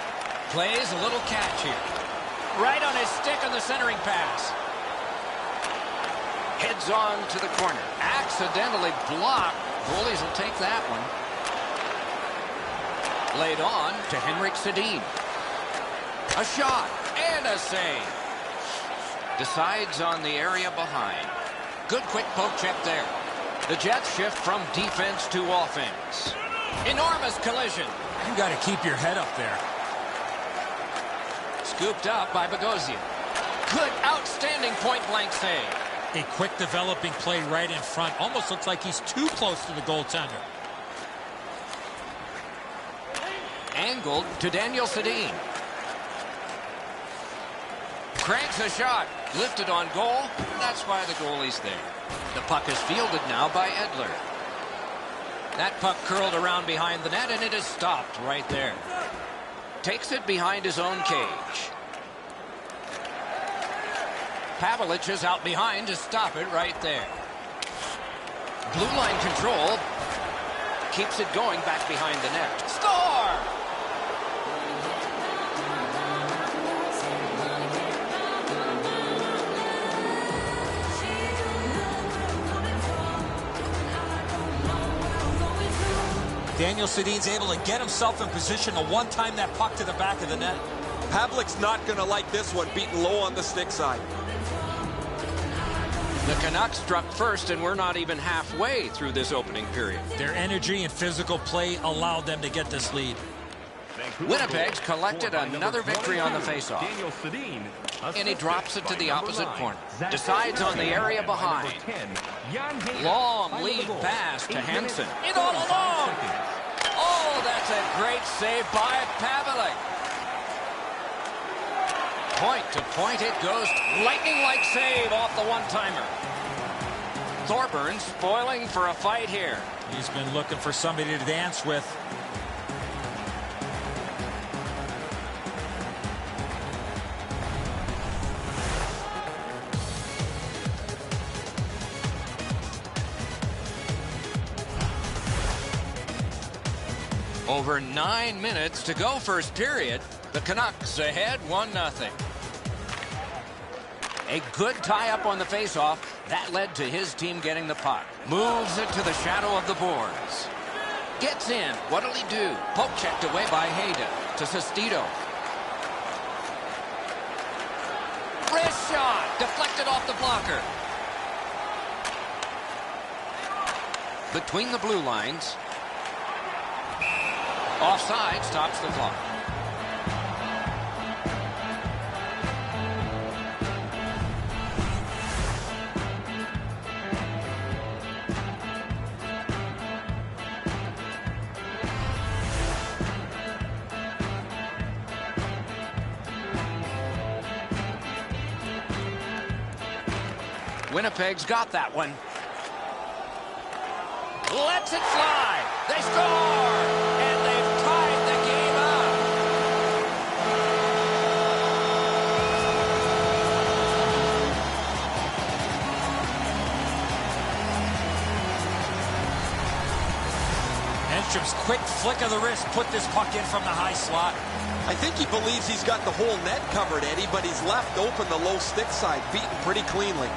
Plays a little catch here. Right on his stick on the centering pass. Heads on to the corner. Accidentally blocked. Goalies will take that one. Laid on to Henrik Sedin. A shot and a save. Decides on the area behind. Good quick poke check there. The Jets shift from defense to offense. Enormous collision. You got to keep your head up there. Scooped up by Bogosian. Good, outstanding point-blank save. A quick developing play right in front. Almost looks like he's too close to the goaltender. Angled to Daniel Sedin. Cranks a shot. Lifted on goal. That's why the goalie's there. The puck is fielded now by Edler. That puck curled around behind the net, and it is stopped right there. Takes it behind his own cage. Pavelich is out behind to stop it right there. Blue line control. Keeps it going back behind the net. Score! Daniel Sedin's able to get himself in position to one-time that puck to the back of the net. Pavlik's not going to like this one, beaten low on the stick side. The Canucks struck first, and we're not even halfway through this opening period. Their energy and physical play allowed them to get this lead. Winnipeg's collected another victory on the faceoff. And he drops it to the opposite corner. Decides on the area behind. Long lead pass to Hansen. In all alone! Oh, that's a great save by Pavelich. Point to point it goes. Lightning-like save off the one-timer. Thorburn spoiling for a fight here. He's been looking for somebody to dance with. Over 9 minutes to go first period. The Canucks ahead 1-0. A good tie-up on the faceoff. That led to his team getting the puck. Moves it to the shadow of the boards. Gets in. What'll he do? Poke checked away by Hayden to Sestito. Wrist shot. Deflected off the blocker. Between the blue lines. Offside stops the clock. Winnipeg's got that one. Lets it fly. They score! And they've tied the game up. Enstrom's quick flick of the wrist put this puck in from the high slot. I think he believes he's got the whole net covered, Eddie, but he's left open the low stick side, beaten pretty cleanly.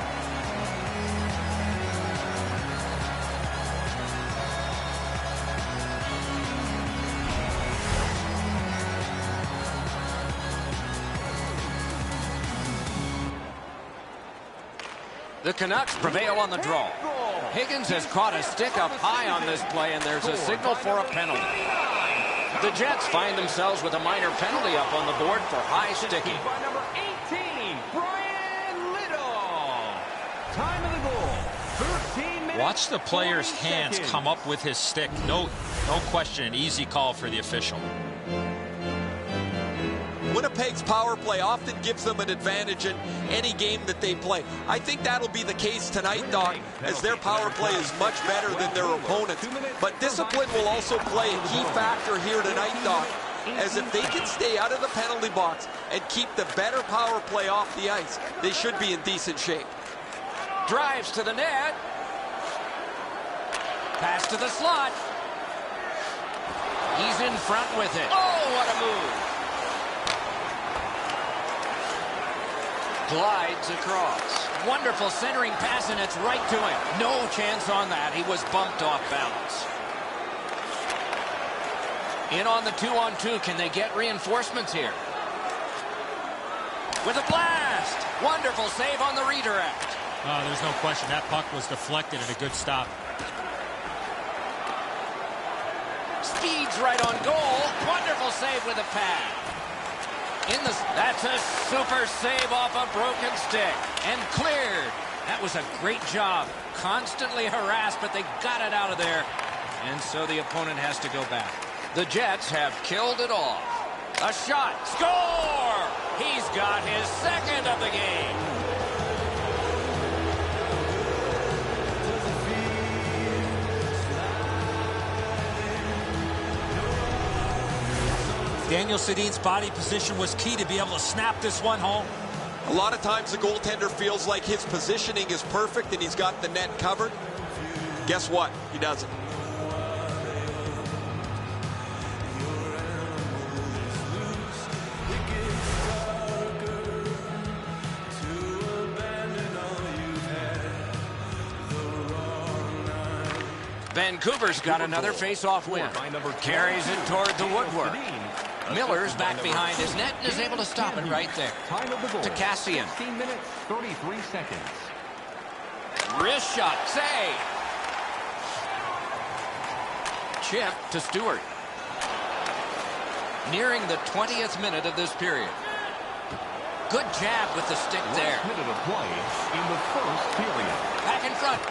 The Canucks prevail on the draw. Higgins has caught a stick up high on this play, and there's a signal for a penalty. The Jets find themselves with a minor penalty up on the board for high sticking. By number 18, Brian Little. Time of the goal, 13 minutes. Watch the player's hands come up with his stick. No question, an easy call for the official. Winnipeg's power play often gives them an advantage in any game that they play. I think that'll be the case tonight, Doc, as their power play is much better than their opponents. But discipline will also play a key factor here tonight, Doc, as if they can stay out of the penalty box and keep the better power play off the ice, they should be in decent shape. Drives to the net. Pass to the slot. He's in front with it. Oh, what a move. Glides across. Wonderful centering pass, and it's right to him. No chance on that. He was bumped off balance. In on the 2-on-2. Can they get reinforcements here? With a blast. Wonderful save on the redirect. There's no question. That puck was deflected and a good stop. Speeds right on goal. Wonderful save with a pad. That's a super save off a broken stick. And cleared. That was a great job. Constantly harassed, but they got it out of there. And so the opponent has to go back. The Jets have killed it off. A shot. Score! He's got his second of the game. Daniel Sedin's body position was key to be able to snap this one home. A lot of times the goaltender feels like his positioning is perfect and he's got the net covered. Guess what? He doesn't. Vancouver's got another face-off win. Carries it toward the woodwork. Miller's back behind his net and is able to stop it right there. To Cassian. 16 minutes, 33 seconds. Wrist shot. Save. Chip to Stewart. Nearing the 20th minute of this period. Good jab with the stick there. Last minute of play in the first period. Back in front.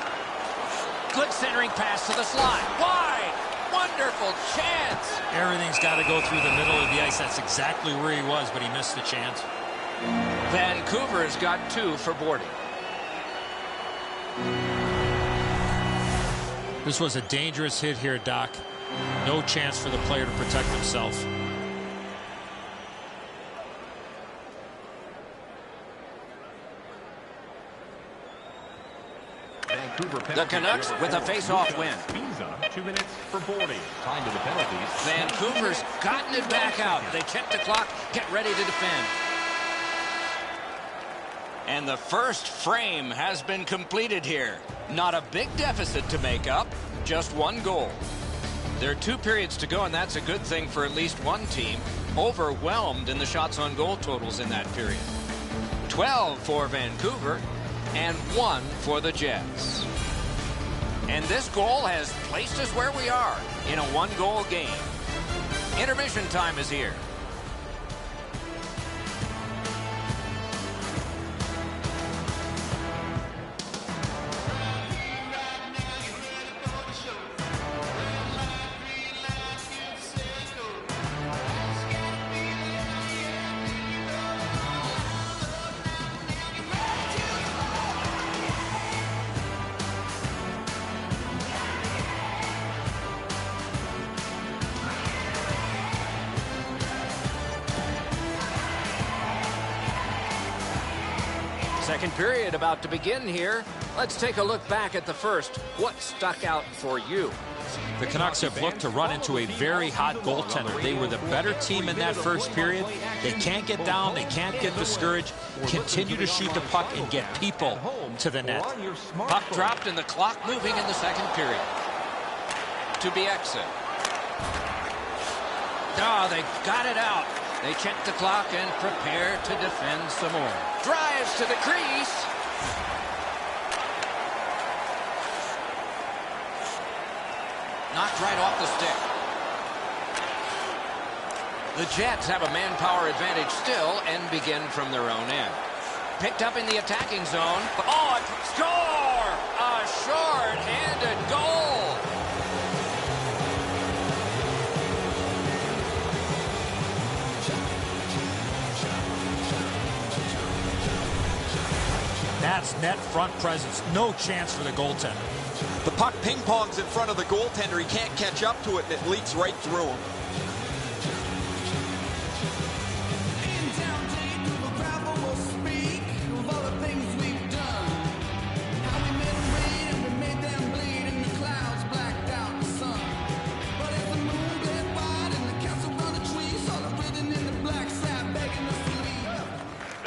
Good centering pass to the slot. Wide. Wonderful chance. Everything's got to go through the middle of the ice. That's exactly where he was, but he missed the chance. Vancouver's got 2 for boarding. This was a dangerous hit here, Doc. No chance for the player to protect himself. The Canucks with a face-off win. 2 minutes for boarding. Time to the penalties. Vancouver's gotten it back out. They check the clock, get ready to defend. And the first frame has been completed here. Not a big deficit to make up, just 1 goal. There are 2 periods to go, and that's a good thing for at least one team. Overwhelmed in the shots on goal totals in that period. 12 for Vancouver and 1 for the Jets. And this goal has placed us where we are in a 1-goal game. Intermission time is here. Second period about to begin here. Let's take a look back at the first. What stuck out for you? The Canucks have looked to run into a very hot goaltender. They were the better team in that first period. They can't get down. They can't get discouraged. Continue to shoot the puck and get people to the net. Puck dropped and the clock moving in the second period. To be exit. Oh, they got it out. They check the clock and prepare to defend some more. Drives to the crease. Knocked right off the stick. The Jets have a manpower advantage still and begin from their own end. Picked up in the attacking zone. Oh, a score! A short-handed That's net front presence. No chance for the goaltender. The puck ping-pongs in front of the goaltender. He can't catch up to it, and it leaks right through him.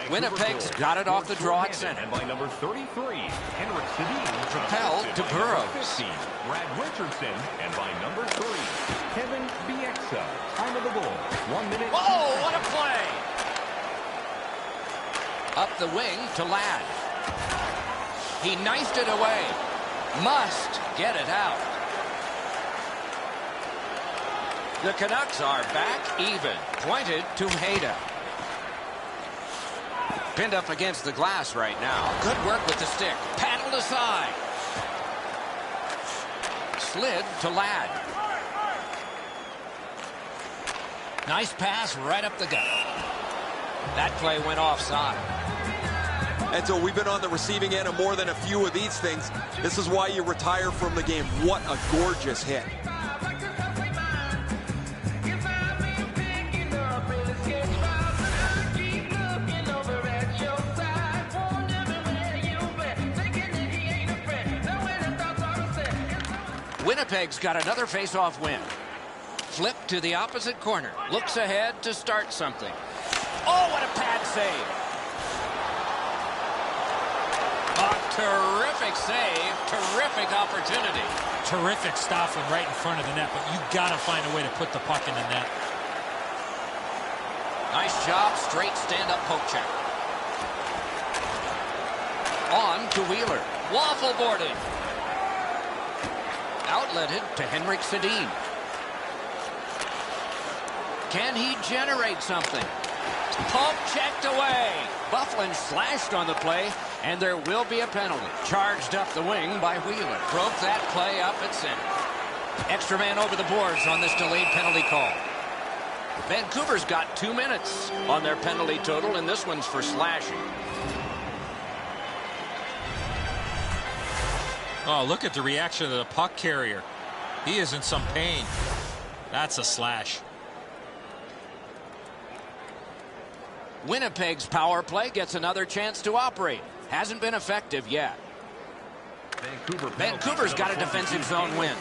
Winnipeg's got it off the draw at center. And by number 33, Henrik Sedin. Propelled to Burrows. Brad Richardson. And by number 3, Kevin Bieksa. Time of the goal, 1 minute. Whoa, what a play! Up the wing to Ladd. He knifed it away. Must get it out. The Canucks are back even. Pointed to Hayda. Pinned up against the glass right now. Good work with the stick. Paddled aside. Slid to Ladd. Nice pass right up the gut. That play went offside. And so we've been on the receiving end of more than a few of these things. This is why you retire from the game. What a gorgeous hit. Winnipeg's got another face-off win. Flip to the opposite corner. Looks ahead to start something. Oh, what a pad save. A terrific save. Terrific opportunity. Terrific stopping right in front of the net, but you got to find a way to put the puck in the net. Nice job. Straight stand-up poke check. On to Wheeler. Waffle boarding. Outletted to Henrik Sedin. Can he generate something? Pump checked away. Bufflin slashed on the play, and there will be a penalty. Charged up the wing by Wheeler. Broke that play up at center. Extra man over the boards on this delayed penalty call. Vancouver's got 2 minutes on their penalty total, and this one's for slashing. Oh, look at the reaction of the puck carrier. He is in some pain. That's a slash. Winnipeg's power play gets another chance to operate. Hasn't been effective yet. Vancouver's got a defensive zone win.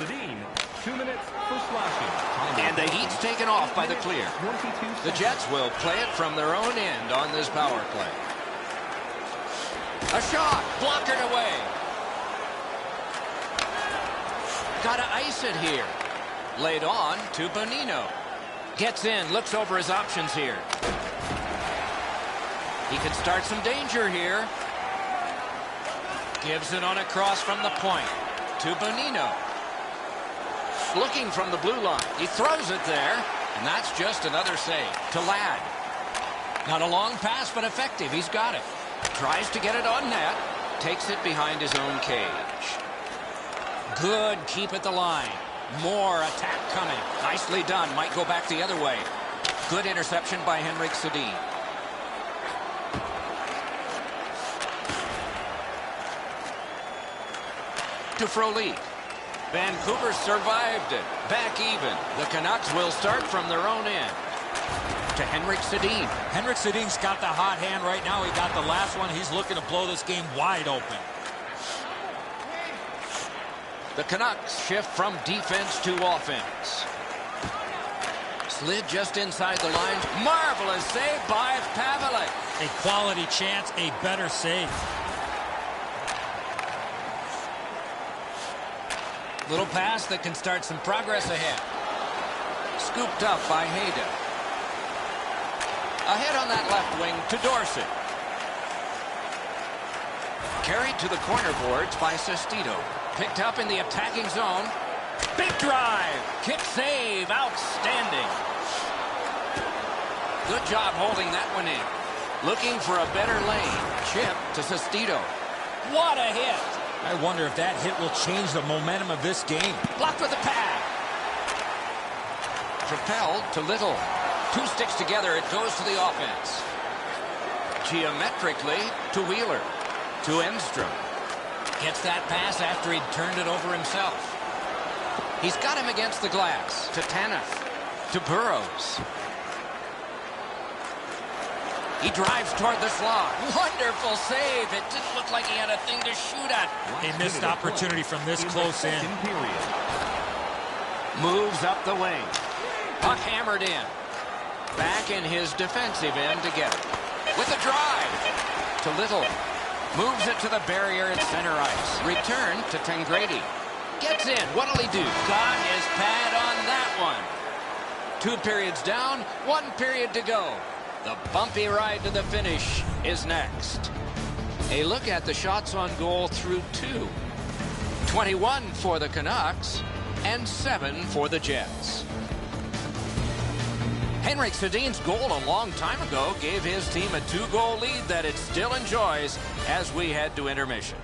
2 minutes for slashing. And the heat's taken off by the clear. The Jets will play it from their own end on this power play. A shot. Blockered away. Got to ice it here. Laid on to Bonino. Gets in, looks over his options here. He could start some danger here. Gives it on a cross from the point to Bonino. Looking from the blue line. He throws it there, and that's just another save to Ladd. Not a long pass, but effective. He's got it. Tries to get it on net. Takes it behind his own cage. Good keep at the line. More attack coming. Nicely done. Might go back the other way. Good interception by Henrik Sedin. To Frolik. Vancouver survived it. Back even. The Canucks will start from their own end. To Henrik Sedin. Henrik Sedin's got the hot hand right now. He got the last one. He's looking to blow this game wide open. The Canucks shift from defense to offense. Slid just inside the lines. Marvelous save by Pavelec. A quality chance, a better save. Little pass that can start some progress ahead. Scooped up by Hayda. Ahead on that left wing to Dorsett. Carried to the corner boards by Sestito. Picked up in the attacking zone. Big drive. Kick save. Outstanding. Good job holding that one in. Looking for a better lane. Chip to Sestito. What a hit. I wonder if that hit will change the momentum of this game. Blocked with the pad. Propelled to Little. Two sticks together. It goes to the offense. Geometrically to Wheeler. To Enstrom. Gets that pass after he'd turned it over himself. He's got him against the glass. To Tanev. To Burrows. He drives toward the slot. Wonderful save. It didn't look like he had a thing to shoot at. A missed opportunity from this close in. Moves up the wing. Puck hammered in. Back in his defensive end to get it. With a drive. To Little. Moves it to the barrier at center ice. Return to Tangradi. Gets in. What'll he do? Got his pad on that one. 2 periods down, 1 period to go. The bumpy ride to the finish is next. A look at the shots on goal through 2. 21 for the Canucks and 7 for the Jets. Henrik Sedin's goal a long time ago gave his team a 2-goal lead that it still enjoys as we head to intermission.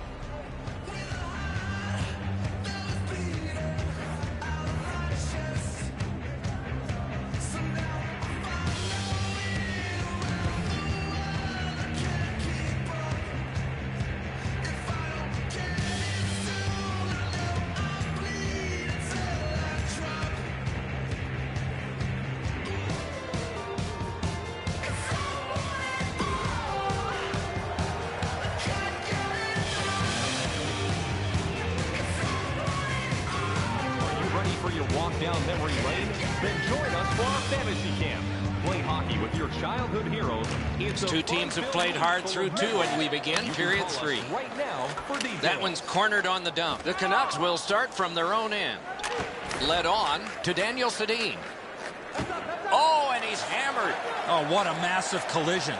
Down memory lane, then join us for our fantasy camp. Play hockey with your childhood heroes. These 2 teams have played hard through 2, and we begin period 3. Right now for that one's cornered on the dump. The Canucks will start from their own end. Led on to Daniel Sedin. Oh, and he's hammered. Oh, what a massive collision.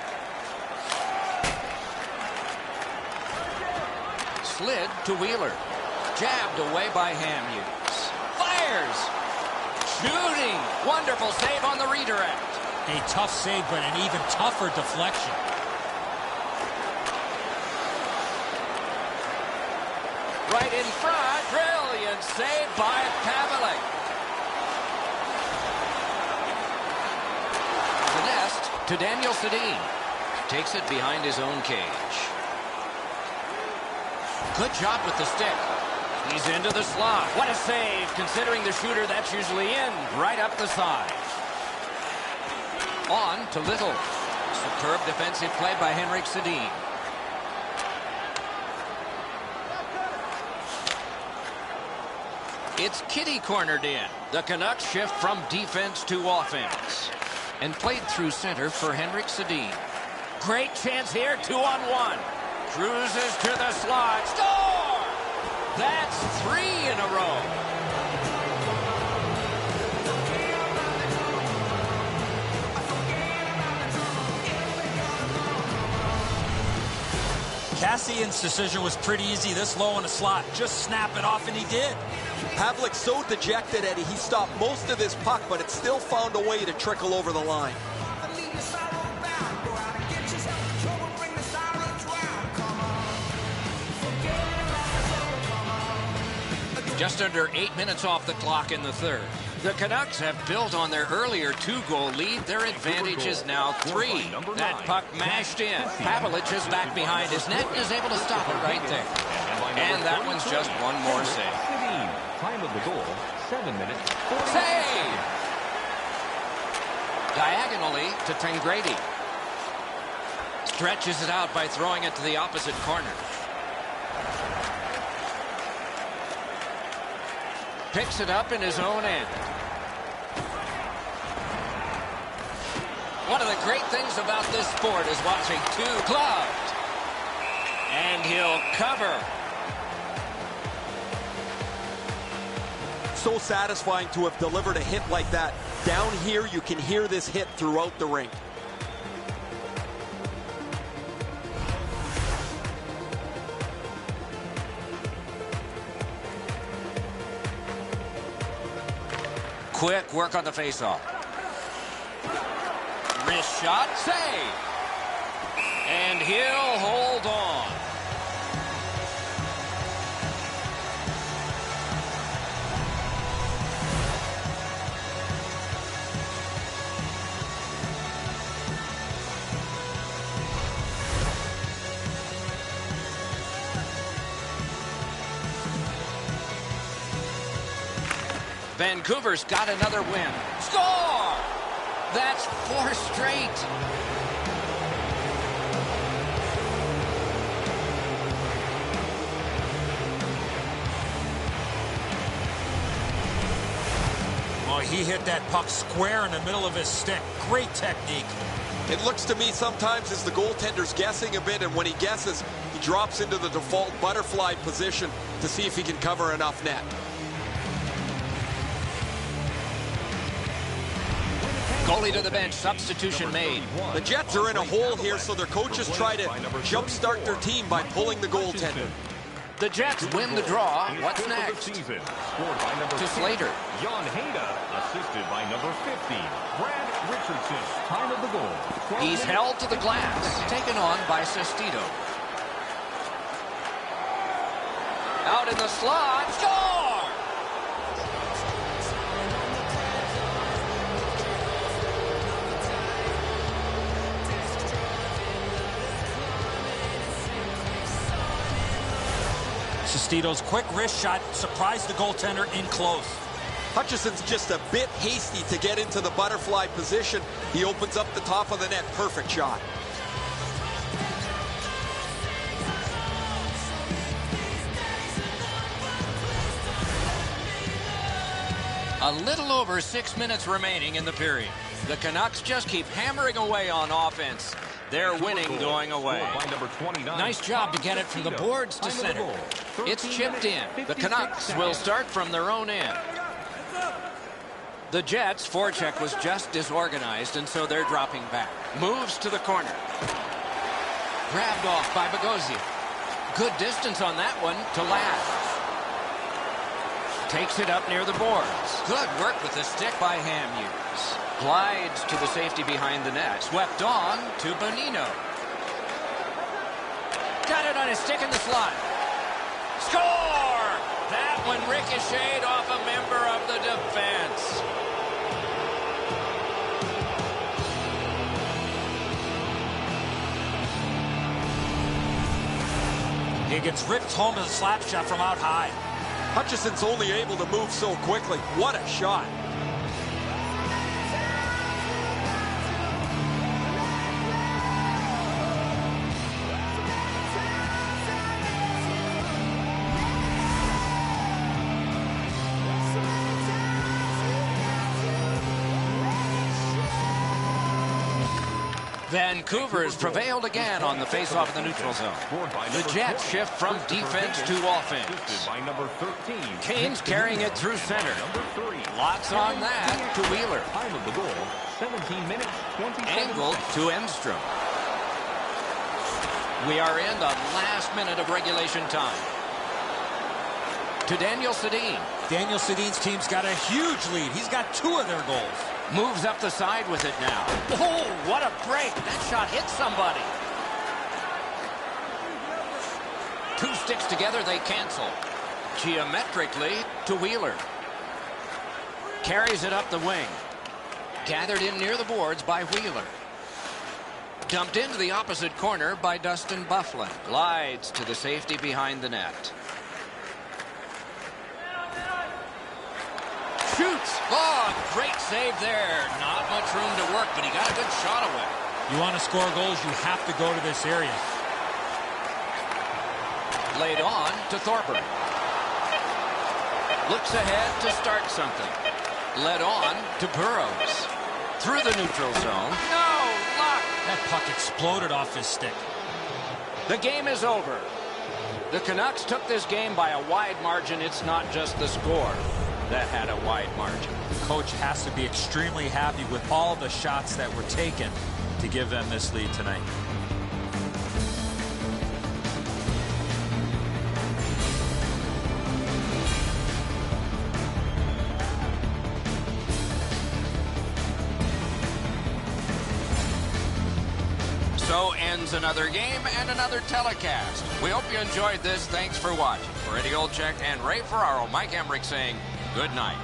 Slid to Wheeler. Jabbed away by Hamhuis. Fires. Shooting. Wonderful save on the redirect. A tough save, but an even tougher deflection. Right in front. Brilliant save by Pavelec. Finessed to Daniel Sedin. Takes it behind his own cage. Good job with the stick. He's into the slot. What a save, considering the shooter that's usually in. Right up the side. On to Little. Superb defensive play by Henrik Sedin. It's Kitty cornered in. The Canucks shift from defense to offense. And played through center for Henrik Sedin. Great chance here, 2-on-1. Cruises to the slot. Score! That's 3 in a row. Cassian's decision was pretty easy. This low in the slot. Just snap it off, and he did. Pavelec so dejected, Eddie. He stopped most of this puck, but it still found a way to trickle over the line. Just under 8 minutes off the clock in the third. The Canucks have built on their earlier 2-goal lead. Their advantage is now 3. That puck mashed in. Pavelec is back behind his net and is able to stop it right there. And that one's just one more save. Time of the goal, 7 minutes. Save! Diagonally to Tangradi. Stretches it out by throwing it to the opposite corner. Picks it up in his own end. One of the great things about this sport is watching 2 gloved. And he'll cover. So satisfying to have delivered a hit like that. Down here, you can hear this hit throughout the rink. Quick work on the faceoff. Wrist shot, save. And he'll hold on. Vancouver's got another win. Score! That's 4 straight. Oh, he hit that puck square in the middle of his stick. Great technique. It looks to me sometimes as the goaltender's guessing a bit, and when he guesses, he drops into the default butterfly position to see if he can cover enough net. Goalie to the bench, substitution made. The Jets are in a hole here, so their coaches try to jumpstart their team by pulling the goaltender. The Jets win the draw. What's next? To Slater. Jan Heda, assisted by number 50, Brad Richardson. Time of the goal. He's held to the glass. Taken on by Sestito. Out in the slot. Score! Sestito's quick wrist shot surprised the goaltender in close. Hutchison's just a bit hasty to get into the butterfly position. He opens up the top of the net. Perfect shot. A little over 6 minutes remaining in the period. The Canucks just keep hammering away on offense. They're winning going away. Nice job to get it from the boards to center. It's chipped in. The Canucks will start from their own end. The Jets' forecheck was just disorganized, and so they're dropping back. Moves to the corner. Grabbed off by Bogosian. Good distance on that one to Ladd. Takes it up near the boards. Good work with the stick by Hamhuis. Glides to the safety behind the net. Swept on to Bonino. Got it on his stick in the slot. Score! That one ricocheted off a member of the defense. He gets ripped home as a slap shot from out high. Hutchison's only able to move so quickly. What a shot. Vancouver has prevailed again on the face-off in the neutral zone. The Jets shift from defense to offense. Kane's carrying it through center. Lots on that to Wheeler. Angled to Enstrom. We are in the last minute of regulation time. To Daniel Sedin. Daniel Sedin's team's got a huge lead. He's got 2 of their goals. Moves up the side with it now. Oh, what a break. That shot hit somebody. 2 sticks together, they cancel. Geometrically to Wheeler. Carries it up the wing. Gathered in near the boards by Wheeler. Dumped into the opposite corner by Dustin Byfuglien. Glides to the safety behind the net. Shoots. Oh, great save there. Not much room to work, but he got a good shot away. You want to score goals, you have to go to this area. Laid on to Thorburn. Looks ahead to start something. Led on to Burrows. Through the neutral zone. No luck. That puck exploded off his stick. The game is over. The Canucks took this game by a wide margin. It's not just the score that had a wide margin. The coach has to be extremely happy with all the shots that were taken to give them this lead tonight. So ends another game and another telecast. We hope you enjoyed this. Thanks for watching. For Eddie Olczyk and Ray Ferraro, Mike Emmerich saying good night.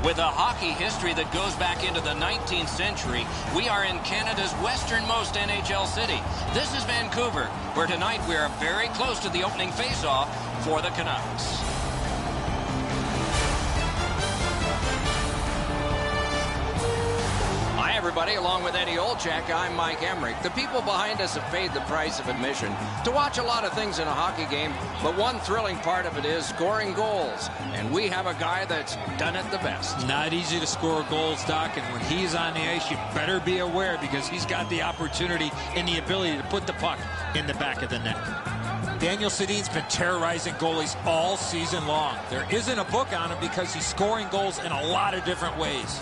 With a hockey history that goes back into the 19th century, we are in Canada's westernmost NHL city. This is Vancouver, where tonight we are very close to the opening face-off for the Canucks. Hi, everybody. Along with Eddie Olchak, I'm Mike Emmerich. The people behind us have paid the price of admission to watch a lot of things in a hockey game, but one thrilling part of it is scoring goals. And we have a guy that's done it the best. Not easy to score goals, Doc, and when he's on the ice, you better be aware because he's got the opportunity and the ability to put the puck in the back of the net. Daniel Sedin's been terrorizing goalies all season long. There isn't a book on him because he's scoring goals in a lot of different ways.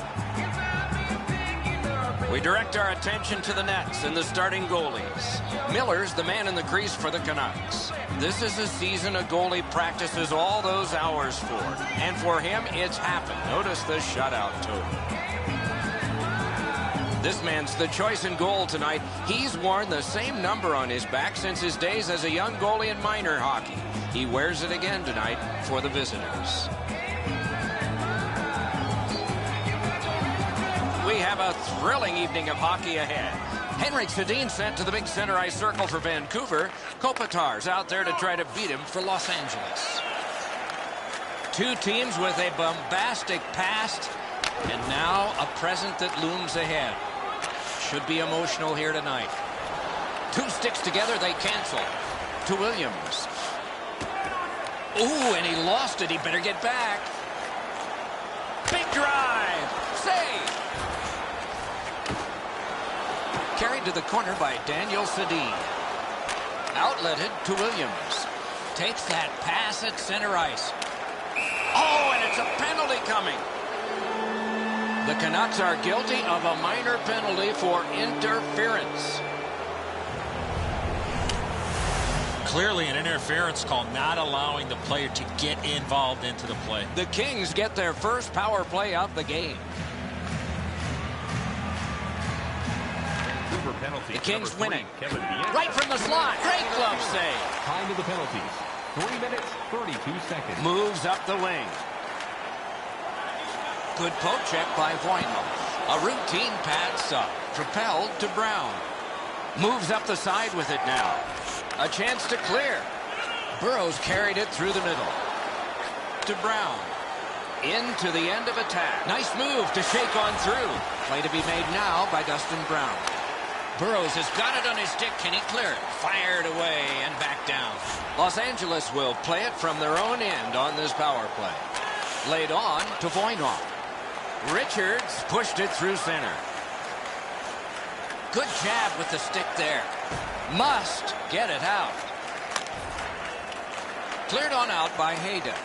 We direct our attention to the nets and the starting goalies. Miller's the man in the crease for the Canucks. This is a season a goalie practices all those hours for. And for him, it's happened. Notice the shutout total. This man's the choice in goal tonight. He's worn the same number on his back since his days as a young goalie in minor hockey. He wears it again tonight for the visitors. We have a thrilling evening of hockey ahead. Henrik Sedin sent to the big center ice circle for Vancouver. Kopitar's out there to try to beat him for Los Angeles. Two teams with a bombastic past and now a present that looms ahead. Should be emotional here tonight. Two sticks together, they cancel. To Williams. Ooh, and he lost it. He better get back. Big drive. Save. Carried to the corner by Daniel Sedin. Outletted to Williams. Takes that pass at center ice. Oh, and it's a penalty coming. The Canucks are guilty of a minor penalty for interference. Clearly an interference call, not allowing the player to get involved into the play. The Kings get their first power play of the game. The Kings winning. Right from the slot. Great glove save. Time to the penalties. 3 minutes, 32 seconds. Moves up the wing. Good poke check by Voino. A routine pass up. Propelled to Brown. Moves up the side with it now. A chance to clear. Burrows carried it through the middle. To Brown. Into the end of attack. Nice move to shake on through. Play to be made now by Dustin Brown. Burrows has got it on his stick. Can he clear it? Fired away and back down. Los Angeles will play it from their own end on this power play. Laid on to Voinov. Richards pushed it through center. Good jab with the stick there. Must get it out. Cleared on out by Hayden.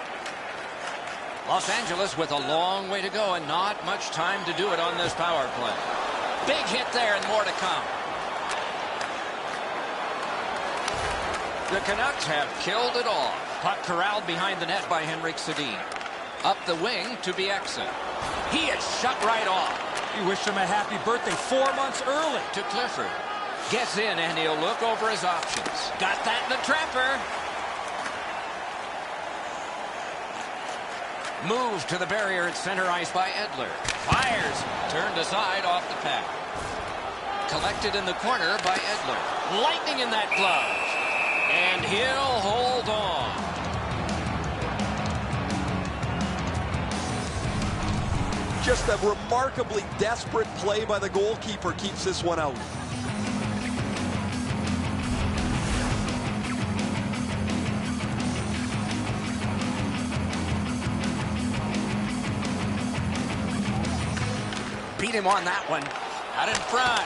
Los Angeles with a long way to go and not much time to do it on this power play. Big hit there and more to come. The Canucks have killed it all. Puck corralled behind the net by Henrik Sedin. Up the wing to Bieksa. He is shut right off. You wish him a happy birthday 4 months early. To Clifford. Gets in and he'll look over his options. Got that in the trapper. Moved to the barrier at center ice by Edler. Fires. Turned aside off the pad. Collected in the corner by Edler. Lightning in that glove. And he'll hold on. Just a remarkably desperate play by the goalkeeper keeps this one out. Beat him on that one. Out in front.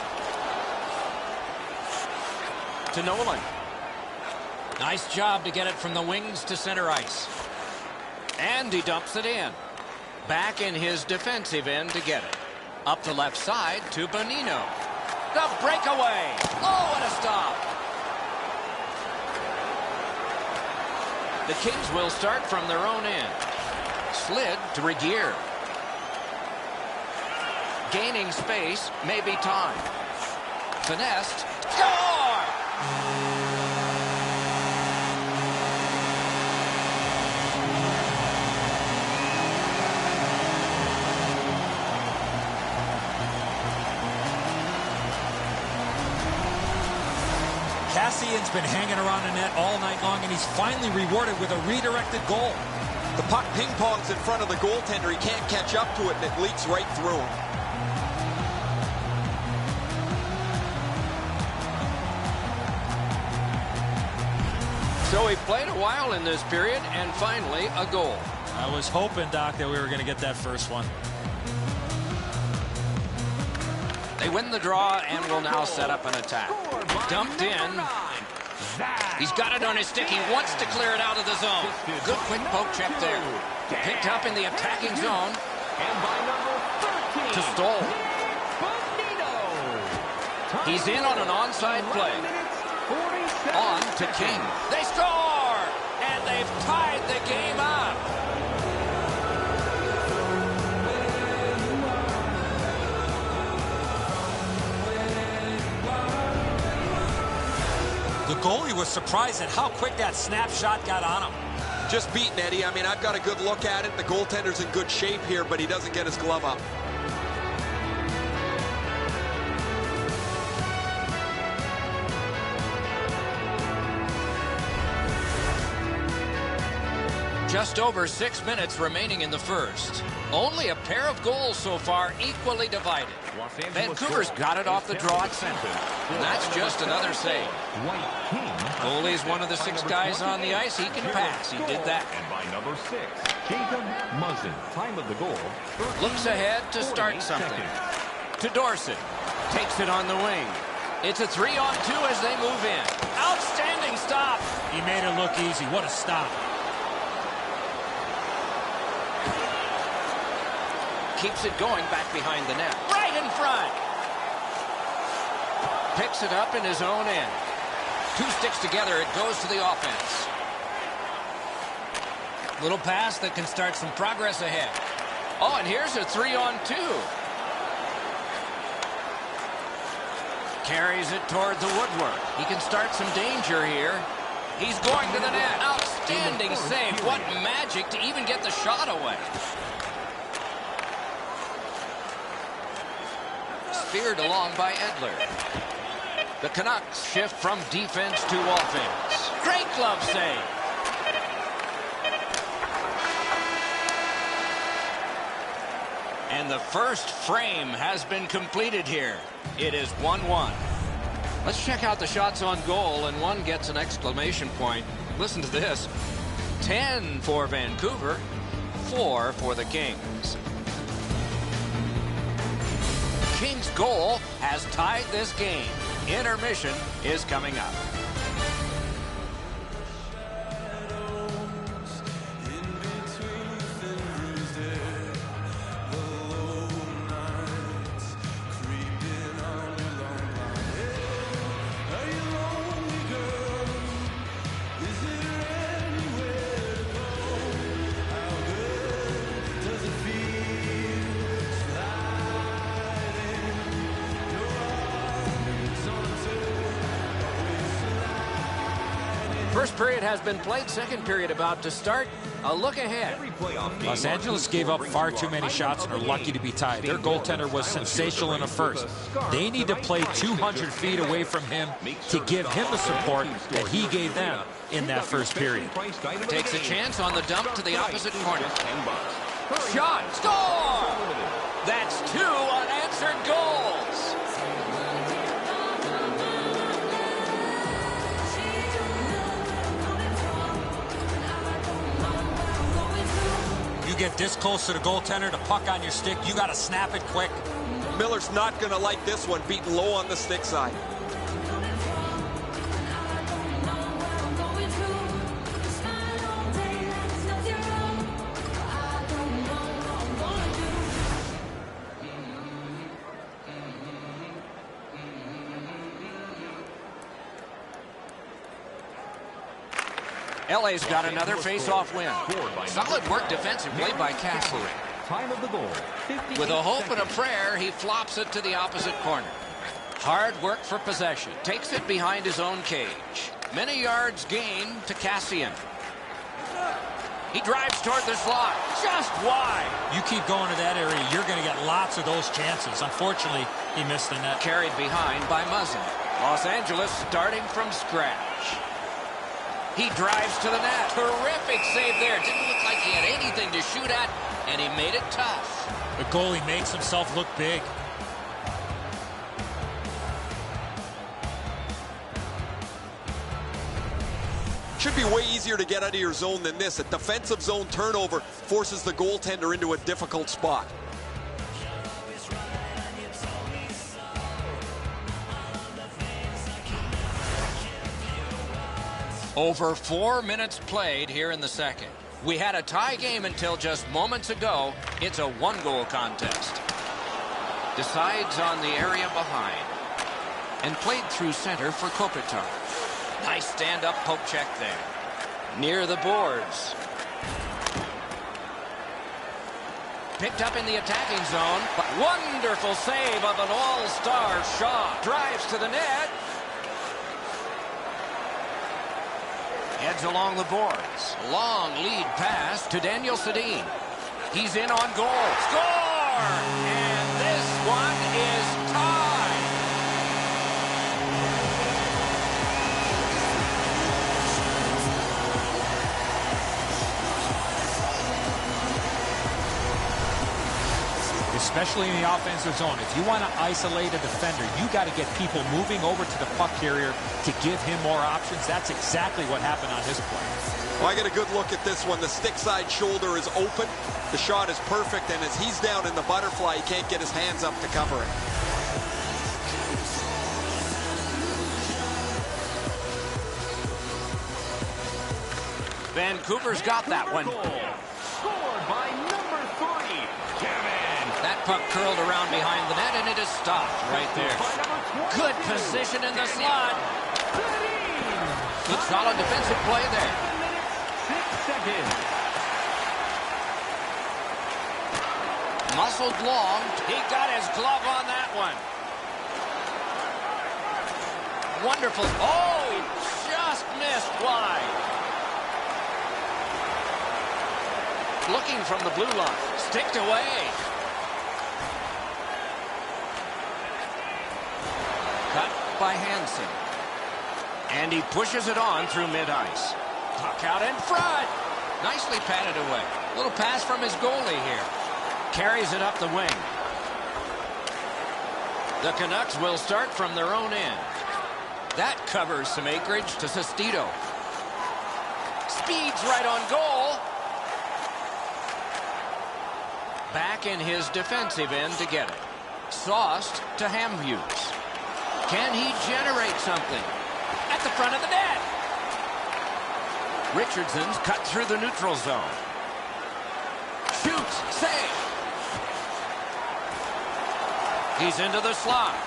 To Nolan. Nice job to get it from the wings to center ice. And he dumps it in. Back in his defensive end to get it. Up the left side to Bonino. The breakaway. Oh, what a stop. The Kings will start from their own end. Slid to Regier. Gaining space, maybe time. Finessed. Score! Cassian's been hanging around the net all night long, and he's finally rewarded with a redirected goal. The puck ping-pongs in front of the goaltender. He can't catch up to it, and it leaks right through him. So he played a while in this period, and finally a goal. I was hoping, Doc, that we were going to get that first one. They win the draw and will now set up an attack. Dumped in. He's got it on his stick. He wants to clear it out of the zone. Good quick poke check there. Picked up in the attacking zone. To Stoll. He's in on an onside play. On to King. They score! And they've tied the game up. The goalie was surprised at how quick that snapshot got on him. Just beaten, Eddie. I mean, I've got a good look at it. The goaltender's in good shape here, but he doesn't get his glove up. Just over 6 minutes remaining in the first. Only a pair of goals so far, equally divided. Vancouver's got it off the draw at center. And that's just another save. Goalie's one of the 6 guys on the ice. He can pass. He did that. And by number 6, Jacob Muzzin. Time of the goal. Looks ahead to start something. To Dorsett. Takes it on the wing. It's a 3-on-2 as they move in. Outstanding stop. He made it look easy. What a stop. Keeps it going back behind the net. Right in front. Picks it up in his own end. 2 sticks together. It goes to the offense. Little pass that can start some progress ahead. Oh, and here's a 3-on-2. Carries it toward the woodwork. He can start some danger here. He's going to the net. Outstanding save. What magic to even get the shot away. Speared along by Edler. The Canucks shift from defense to offense. Great glove save. And the first frame has been completed here. It is 1-1. Let's check out the shots on goal, and one gets an exclamation point. Listen to this. 10 for Vancouver, 4 for the Kings. Kings' goal has tied this game. Intermission is coming up. First period has been played. Second period about to start. A look ahead. Los Angeles gave up far too many shots and are lucky to be tied. Their goaltender was sensational in the first. They need to play 200 feet away from him to give him the support that he gave them in that first period. Takes a chance on the dump to the opposite corner. Shot. Score! That's 2 unanswered goals. Get this close to the goaltender, the puck on your stick, you got to snap it quick. Miller's not going to like this one, beaten low on the stick side. LA's got another face-off win. Solid work defensively by Cassian. Time of the goal. With a hope and a prayer, he flops it to the opposite corner. Hard work for possession. Takes it behind his own cage. Many yards gained to Cassian. He drives toward the slot. Just wide. You keep going to that area, you're going to get lots of those chances. Unfortunately, he missed the net. Carried behind by Muzzin. Los Angeles starting from scratch. He drives to the net. Terrific save there. Didn't look like he had anything to shoot at, and he made it tough. The goalie makes himself look big. Should be way easier to get out of your zone than this. A defensive zone turnover forces the goaltender into a difficult spot. Over 4 minutes played here in the second. We had a tie game until just moments ago. It's a one-goal contest. Decides on the area behind. And played through center for Kopitar. Nice stand-up poke check there. Near the boards. Picked up in the attacking zone. Wonderful save of an all-star Shaw. Drives to the net. Heads along the boards. Long lead pass to Daniel Sedin. He's in on goal. Score! And this one is tied. Especially in the offensive zone. If you want to isolate a defender, you got to get people moving over to the puck carrier to give him more options. That's exactly what happened on this play. Well, I get a good look at this one. The stick side shoulder is open. The shot is perfect, and as he's down in the butterfly, he can't get his hands up to cover it. Vancouver's got that one. Scored by number 3, Kevin. That puck curled around behind the net, and it is stopped right there. Good position in the slot. Good solid defensive play there. 7 minutes, 6 seconds. Muscled long. He got his glove on that one. Wonderful. Oh, he just missed wide. Looking from the blue line. Sticked away. Cut by Hansen. And he pushes it on through mid-ice. Puck out in front. Nicely patted away. Little pass from his goalie here. Carries it up the wing. The Canucks will start from their own end. That covers some acreage to Sestito. Speeds right on goal. Back in his defensive end to get it. Sauced to Hamhuis. Can he generate something? At the front of the net. Richardson's cut through the neutral zone. Shoots. Save. He's into the slot.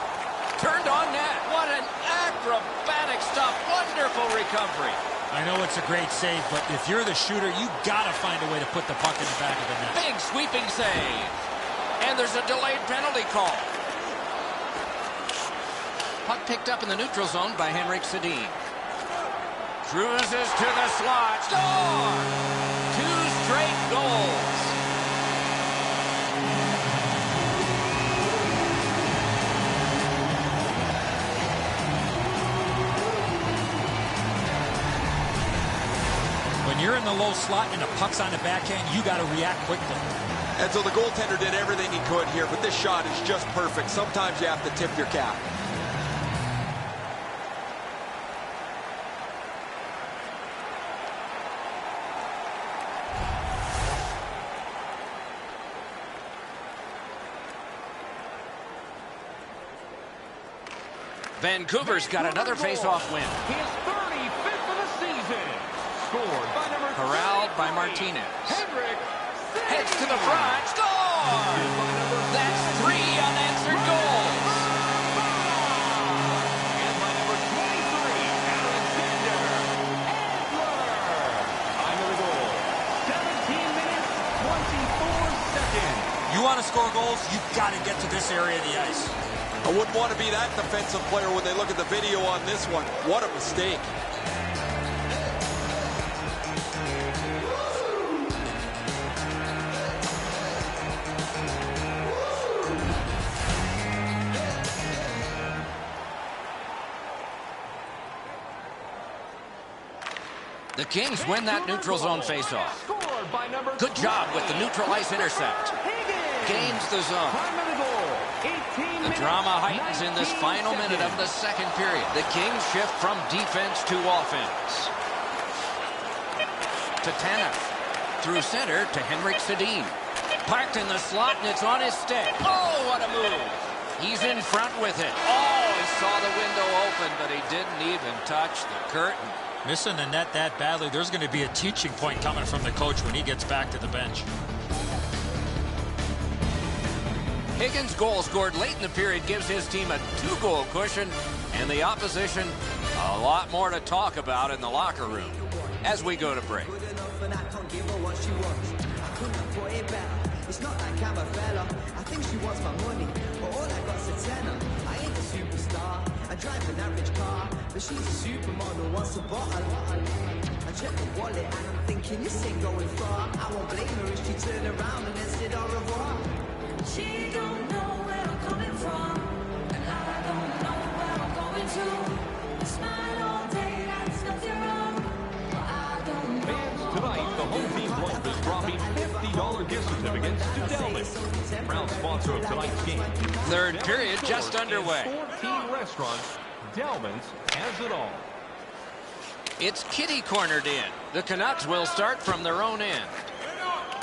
Turned on net. What an acrobatic stop. Wonderful recovery. I know it's a great save, but if you're the shooter, you got to find a way to put the puck in the back of the net. Big sweeping save. And there's a delayed penalty call. Puck picked up in the neutral zone by Henrik Sedin. Cruises to the slot. Score! 2 straight goals. When you're in the low slot and the puck's on the backhand, you got to react quickly. And so the goaltender did everything he could here, but this shot is just perfect. Sometimes you have to tip your cap. Vancouver's got another face-off win. His 35th of the season. Scored by number 3. Corralled by Martinez. Henrik Heads to the front. Score! That's 3 unanswered goals. And by number 23, Alexander Edler. Time of the goal. 17 minutes, 24 seconds. You want to score goals, you've got to get to this area of the ice. I wouldn't want to be that defensive player when they look at the video on this one. What a mistake. The Kings win that neutral zone faceoff. Good job with the neutral ice intercept. Gains the zone. The drama heightens in this final minute of the second period. The Kings shift from defense to offense. To Tanev. Through center to Henrik Sedin. Parked in the slot, and it's on his stick. Oh, what a move. He's in front with it. Oh, he saw the window open, but he didn't even touch the curtain. Missing the net that badly, there's going to be a teaching point coming from the coach when he gets back to the bench. Higgins' goal scored late in the period gives his team a 2-goal cushion, and the opposition a lot more to talk about in the locker room as we go to break. It's not like I'm a fella. I think she wants my money, but all I got's a tenner. I ain't a superstar. I drive an average car, but she's a supermodel. Wants a bottle. I check the wallet and I'm thinking this ain't going far. I won't blame her if she turned around and then said au revoir. She don't know where I'm coming from, and I don't know where I'm going to. I smile all day, that's nothing wrong, but I don't know. Fans, tonight, the home team club is dropping $50 gift certificates to Delman, proud sponsor of tonight's game. Third period just underway. 14 restaurants, Delman's has it all. It's kitty cornered in. The Canucks will start from their own end.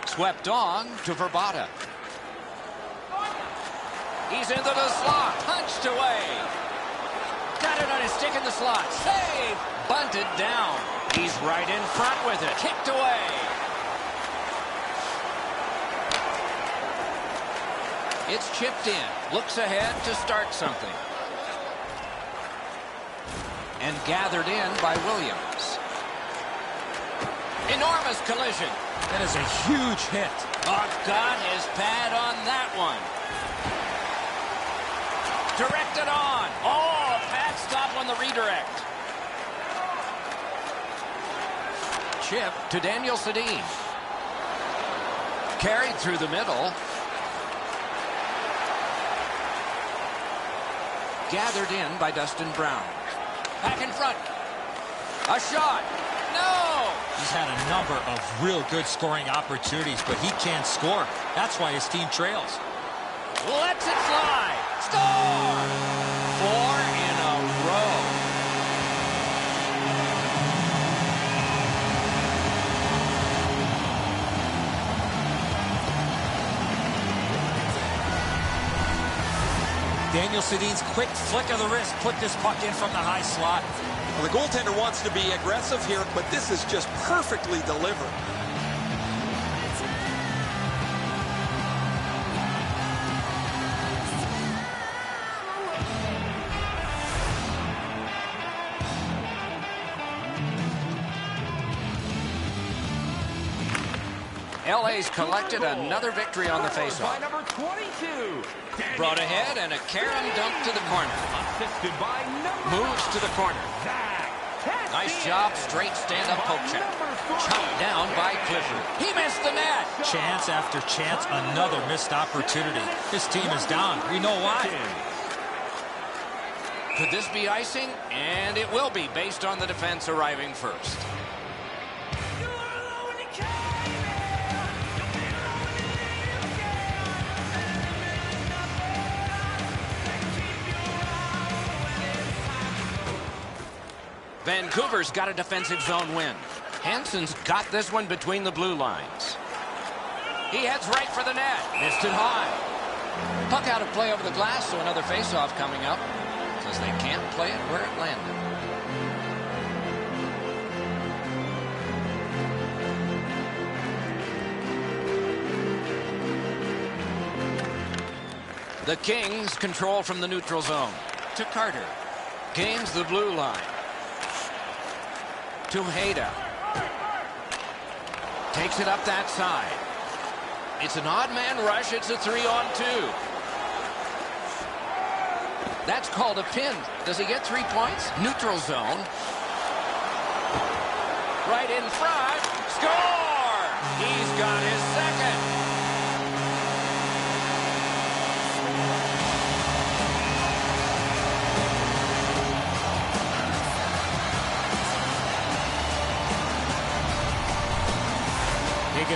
Swept on to Verbata. He's into the slot. Punched away. Got it on his stick in the slot. Save. Bunted down. He's right in front with it. Kicked away. It's chipped in. Looks ahead to start something. And gathered in by Williams. Enormous collision. That is a huge hit. Got his pad on that one. Directed on. Oh, pad stop on the redirect. Chip to Daniel Sedin. Carried through the middle. Gathered in by Dustin Brown. Back in front. A shot. No! He's had a number of real good scoring opportunities, but he can't score. That's why his team trails. Lets it fly. Score! 4 in a row. Daniel Sedin's quick flick of the wrist put this puck in from the high slot. Well, the goaltender wants to be aggressive here, but this is just perfectly delivered. LA's collected another victory on the faceoff. Number 22. Brought ahead and a carom dump to the corner. Assisted by Moves to the corner. Nice job, straight stand-up poke check. Chopped down by Clifford. He missed the net. Chance after chance, another missed opportunity. His team is down. We know why. Could this be icing? And it will be, based on the defense arriving first. Vancouver's got a defensive zone win. Hansen's got this one between the blue lines. He heads right for the net. Missed it high. Puck out of play over the glass, so another faceoff coming up because they can't play it where it landed. The Kings control from the neutral zone. To Carter. Gains the blue line. To Hayda. Takes it up that side. It's an odd man rush. It's a 3-on-2. That's called a pin. Does he get 3 points? Neutral zone. Right in front. Score! He's got his second.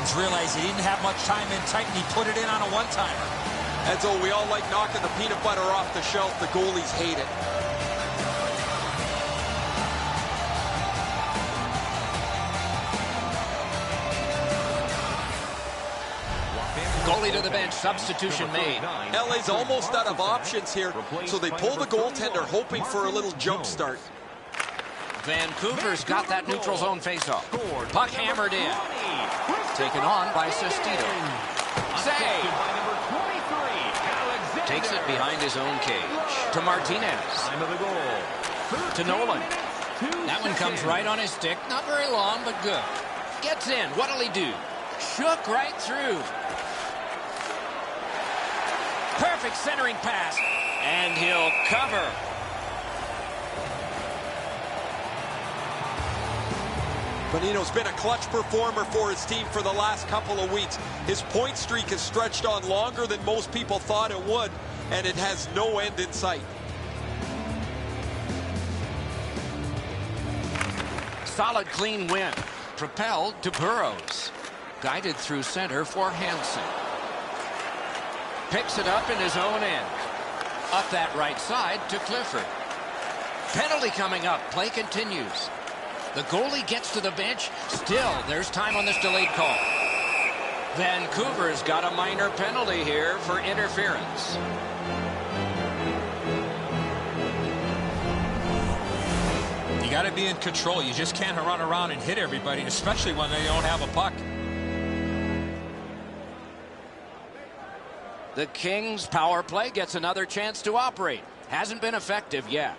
Williams realized he didn't have much time in tight, and he put it in on a one-timer. And so we all like knocking the peanut butter off the shelf. The goalies hate it. Goalie to the bench, substitution made. LA's almost out of options here, so they pull the goaltender, hoping for a little jump start. Vancouver's got that neutral zone faceoff. Puck hammered in. Taken on by Sestito. Save! Takes it behind his own cage. To Martinez. To Nolan. That one comes right on his stick. Not very long, but good. Gets in. What'll he do? Shook right through. Perfect centering pass. And he'll cover. Bonino's been a clutch performer for his team for the last couple of weeks. His point streak has stretched on longer than most people thought it would, and it has no end in sight. Solid, clean win. Propelled to Burrows. Guided through center for Hansen. Picks it up in his own end. Up that right side to Clifford. Penalty coming up. Play continues. The goalie gets to the bench. Still, there's time on this delayed call. Vancouver's got a minor penalty here for interference. You got to be in control. You just can't run around and hit everybody, especially when they don't have a puck. The Kings' power play gets another chance to operate. Hasn't been effective yet.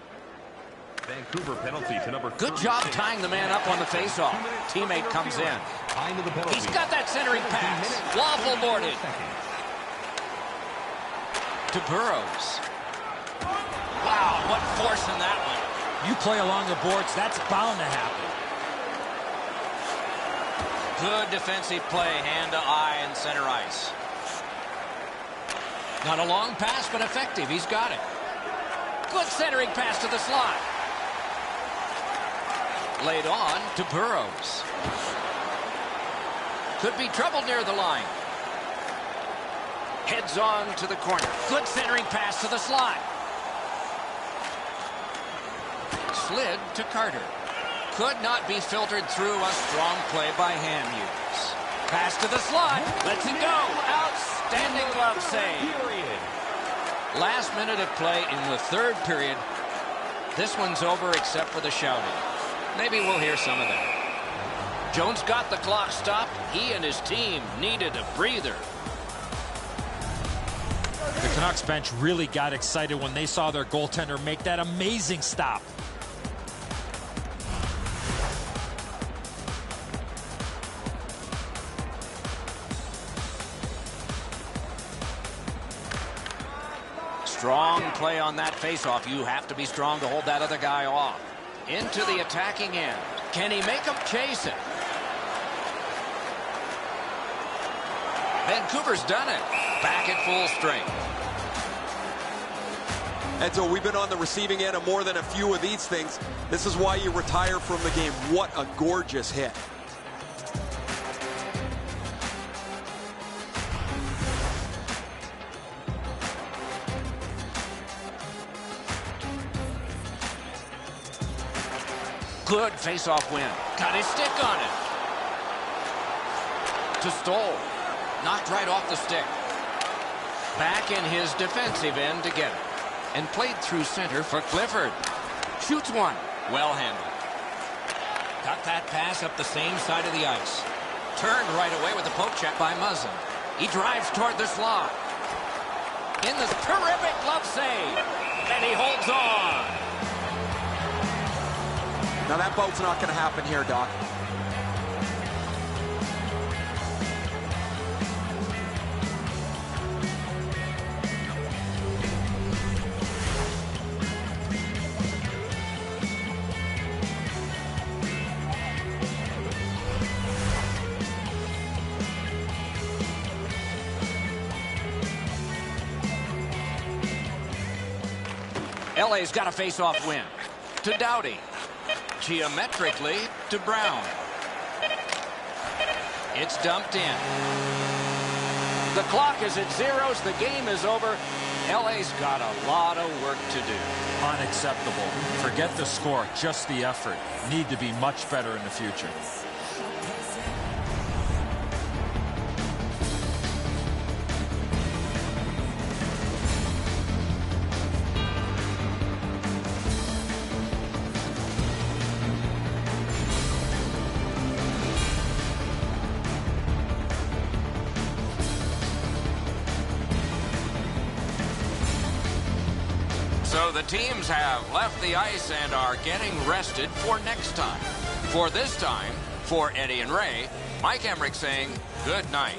Vancouver penalty to number. Good job tying the man up on the faceoff. Teammate comes in. He's got that centering pass. Waffle boarded. To Burrows. Wow, what force in that one. You play along the boards, that's bound to happen. Good defensive play, hand to eye and center ice. Not a long pass, but effective. He's got it. Good centering pass to the slot. Laid on to Burrows. Could be trouble near the line. Heads on to the corner. Good centering pass to the slot. Slid to Carter. Could not be filtered through. A strong play by Hamhuis. Pass to the slot. Lets it go. Outstanding glove save. Last minute of play in the third period. This one's over except for the shouting. Maybe we'll hear some of that. Jones got the clock stopped. He and his team needed a breather. The Canucks bench really got excited when they saw their goaltender make that amazing stop. Strong play on that faceoff. You have to be strong to hold that other guy off. Into the attacking end. Can he make him chase it? Vancouver's done it. Back at full strength. And so we've been on the receiving end of more than a few of these things. This is why you retire from the game. What a gorgeous hit. Good face-off win. Got his stick on it. To Stoll. Knocked right off the stick. Back in his defensive end to get it. And played through center for Clifford. Shoots one. Well handled. Got that pass up the same side of the ice. Turned right away with a poke check by Muzzin. He drives toward the slot. In the terrific glove save. And he holds on. Now that boat's not going to happen here, Doc. LA's got a face-off win. To Doughty. Geometrically to Brown. It's dumped in. The clock is at zeros. The game is over. LA's got a lot of work to do. Unacceptable. Forget the score, just the effort. Need to be much better in the future. So the teams have left the ice and are getting rested for next time. For this time, for Eddie and Ray, Mike Emmerich saying good night.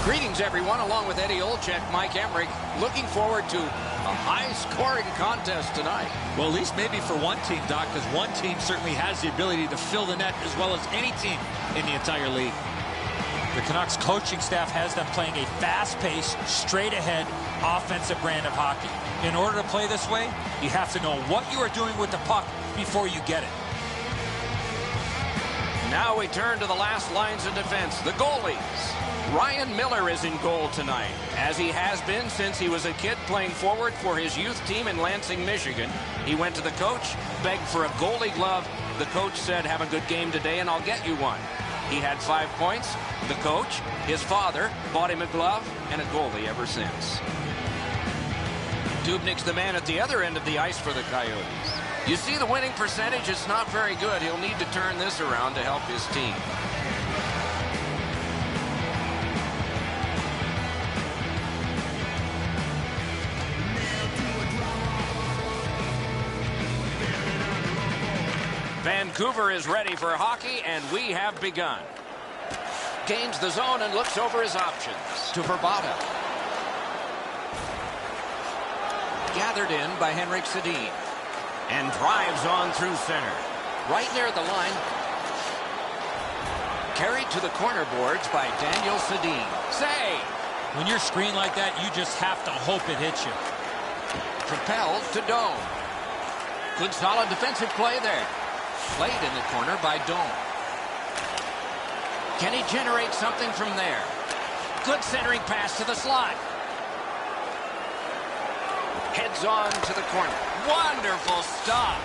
Greetings, everyone. Along with Eddie Olczyk, Mike Emmerich, looking forward to a high-scoring contest tonight. Well, at least maybe for one team, Doc, because one team certainly has the ability to fill the net as well as any team in the entire league. The Canucks coaching staff has them playing a fast-paced, straight-ahead, offensive brand of hockey. In order to play this way, you have to know what you are doing with the puck before you get it. Now we turn to the last lines of defense, the goalies. Ryan Miller is in goal tonight, as he has been since he was a kid playing forward for his youth team in Lansing, Michigan. He went to the coach, begged for a goalie glove. The coach said, have a good game today and I'll get you one. He had 5 points. The coach, his father, bought him a glove and a goalie ever since. Dubnyk's the man at the other end of the ice for the Coyotes. You see the winning percentage, it's not very good. He'll need to turn this around to help his team. Vancouver is ready for hockey, and we have begun. Gains the zone and looks over his options to Verbata. Gathered in by Henrik Sedin. And drives on through center. Right near the line. Carried to the corner boards by Daniel Sedin. Save! When you're screened like that, you just have to hope it hits you. Propelled to Dome. Good solid defensive play there. Played in the corner by Dome. Can he generate something from there? Good centering pass to the slot. Heads on to the corner. Wonderful stop.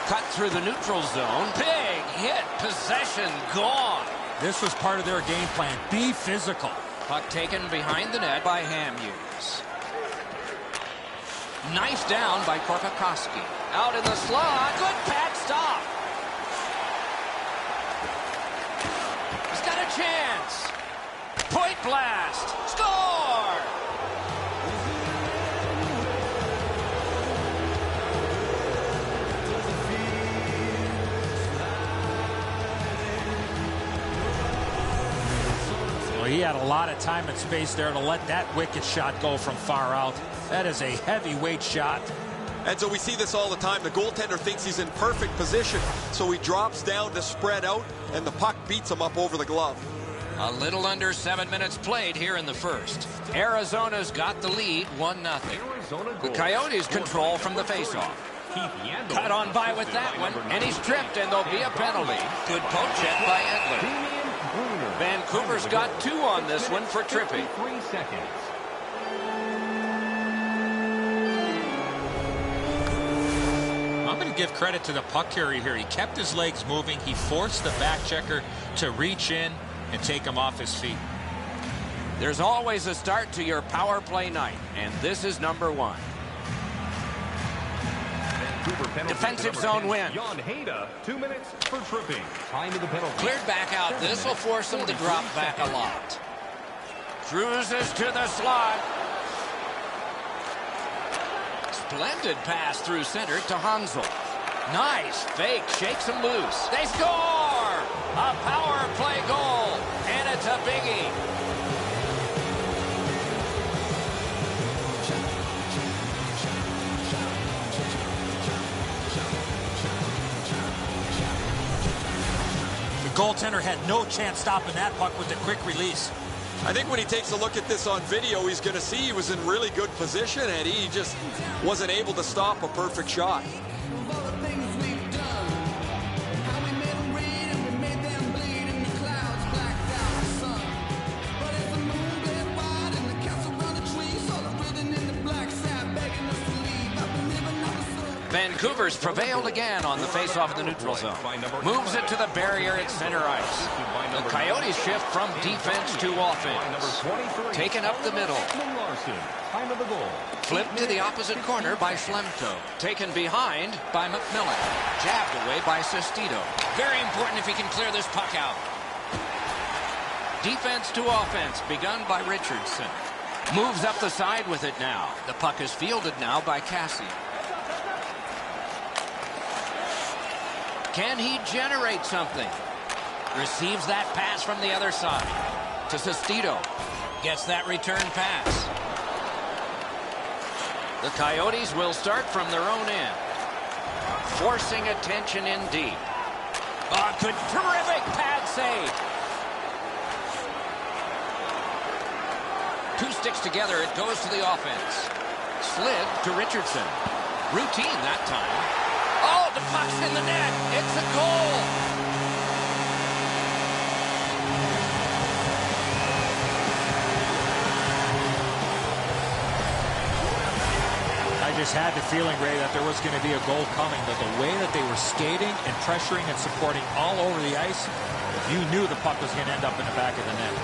Cut through the neutral zone. Big hit. Possession gone. This was part of their game plan. Be physical. Puck taken behind the net by Hamhuis. Knifed down by Korpikoski. Out in the slot. Good pad stop. He's got a chance. Point blast. Score! Well, he had a lot of time and space there to let that wicked shot go from far out. That is a heavyweight shot. And so we see this all the time. The goaltender thinks he's in perfect position, so he drops down to spread out, and the puck beats him up over the glove. A little under 7 minutes played here in the first. Arizona's got the lead, 1-0. The Coyotes control from the faceoff. Cut on by with that one, and he's tripped, and there'll be a penalty. Good poke check by Edler. Vancouver's got 2 on this one for tripping. 3 seconds. I'm going to give credit to the puck carrier here. He kept his legs moving. He forced the back checker to reach in and take him off his feet. There's always a start to your power play night, and this is number 1. Defensive zone win. 2 minutes for tripping. Time of the penalty. Cleared back out. This will force him to drop back a lot. Cruises to the slot. Splendid pass through center to Hansel. Nice fake. Shakes him loose. They score! A power play goal. And it's a biggie. The goaltender had no chance stopping that puck with the quick release. I think when he takes a look at this on video, he's going to see he was in really good position, and he just wasn't able to stop a perfect shot. Vancouver's prevailed again on the faceoff in the neutral zone. Moves it to the barrier at center ice. The Coyotes shift from defense to offense. Taken up the middle. Flipped to the opposite corner by Schlemko. Taken behind by McMillan. Jabbed away by Sestito. Very important if he can clear this puck out. Defense to offense begun by Richardson. Moves up the side with it now. The puck is fielded now by Cassie. Can he generate something? Receives that pass from the other side. To Sestito. Gets that return pass. The Coyotes will start from their own end. Forcing attention in deep. Oh, good, terrific pad save. 2 sticks together, it goes to the offense. Slid to Richardson. Routine that time. Oh, the puck's in the net. It's a goal. I just had the feeling, Ray, that there was going to be a goal coming, but the way that they were skating and pressuring and supporting all over the ice, you knew the puck was going to end up in the back of the net.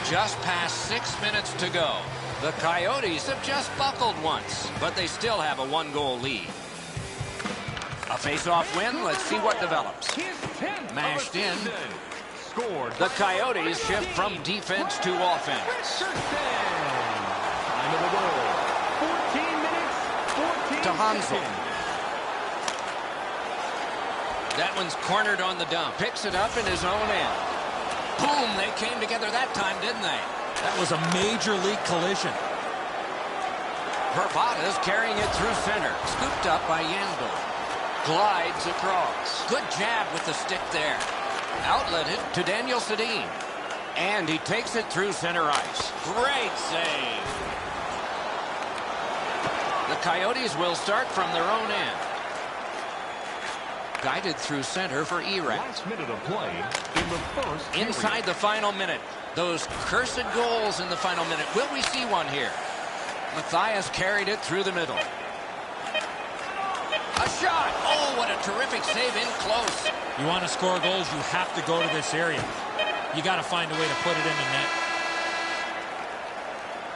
Just past 6 minutes to go. The Coyotes have just buckled once, but they still have a 1-goal lead. A face-off win. Let's see what develops. Mashed in. The Coyotes shift from defense to offense. Time of the goal. 14 minutes, 14 To Hansel. seconds. That one's cornered on the dump. Picks it up in his own end. Boom, they came together that time, didn't they? That was a major league collision. Verbata's carrying it through center. Scooped up by Yandel. Glides across. Good jab with the stick there. Outletted to Daniel Sedin. And he takes it through center ice. Great save. The Coyotes will start from their own end. Guided through center for Erat. Last minute of play in the first period. Inside the final minute. Those cursed goals in the final minute. Will we see one here? Matthias carried it through the middle. A shot. Oh, what a terrific save in close. You want to score goals, you have to go to this area. You got to find a way to put it in the net.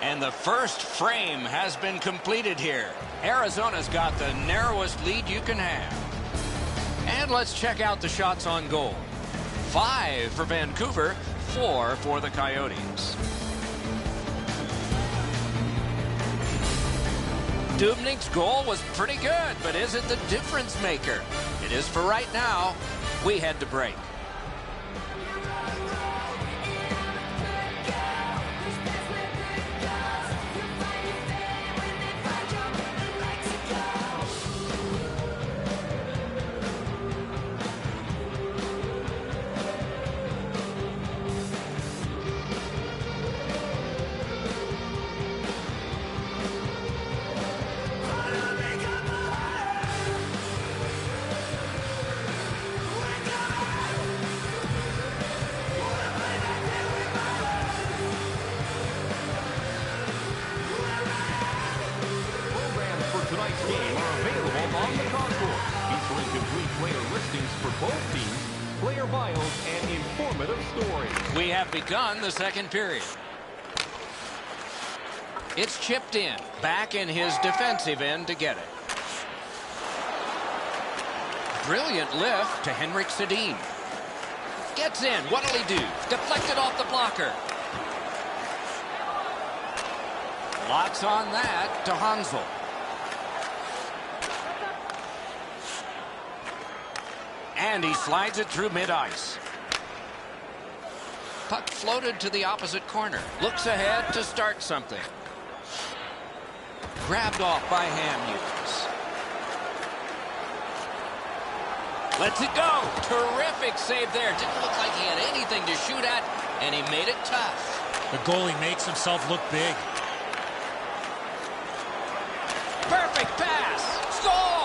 And the first frame has been completed here. Arizona's got the narrowest lead you can have. And let's check out the shots on goal. 5 for Vancouver, 4 for the Coyotes. Dubnyk's goal was pretty good, but is it the difference maker? It is for right now. We head to break. We have begun the second period. It's chipped in, back in his defensive end to get it. Brilliant lift to Henrik Sedin. Gets in, what'll he do? Deflected off the blocker. Lots on that to Hansel. And he slides it through mid-ice. Puck floated to the opposite corner. Looks ahead to start something. Grabbed off by Hamhuis. Lets it go. Terrific save there. Didn't look like he had anything to shoot at, and he made it tough. The goalie makes himself look big. Perfect pass. Score!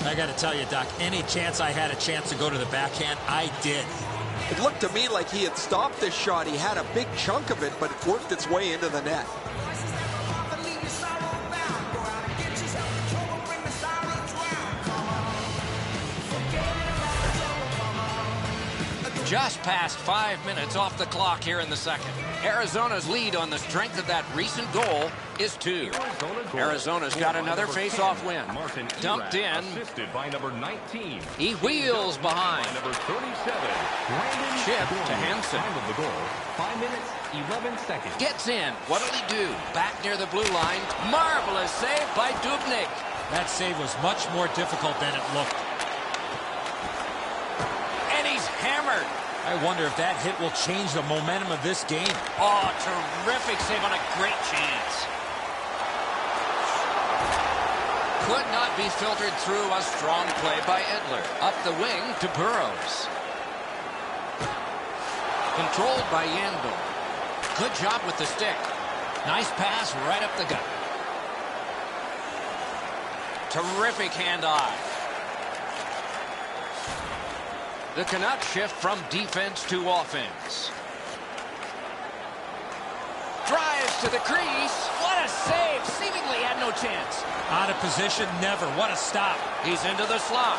I got to tell you, Doc, any chance I had a chance to go to the backhand, I did. It looked to me like he had stopped this shot. He had a big chunk of it, but it worked its way into the net. Just past 5 minutes off the clock here in the second. Arizona's lead on the strength of that recent goal is 2. Arizona's got another face-off win. Dumped in. By number 19. He wheels behind. By number 37. Chip to Hansen. Time of the goal, 5 minutes, 11 seconds. Gets in. What'll he do? Back near the blue line. Marvelous save by Dubnyk. That save was much more difficult than it looked. And he's hammered. I wonder if that hit will change the momentum of this game. Oh, terrific save on a great chance. Could not be filtered through. A strong play by Edler. Up the wing to Burrows. Controlled by Yandel. Good job with the stick. Nice pass right up the gut. Terrific hand-eye. The Canucks shift from defense to offense. Drives to the crease. What a save. Seemingly had no chance. Out of position, never. What a stop. He's into the slot.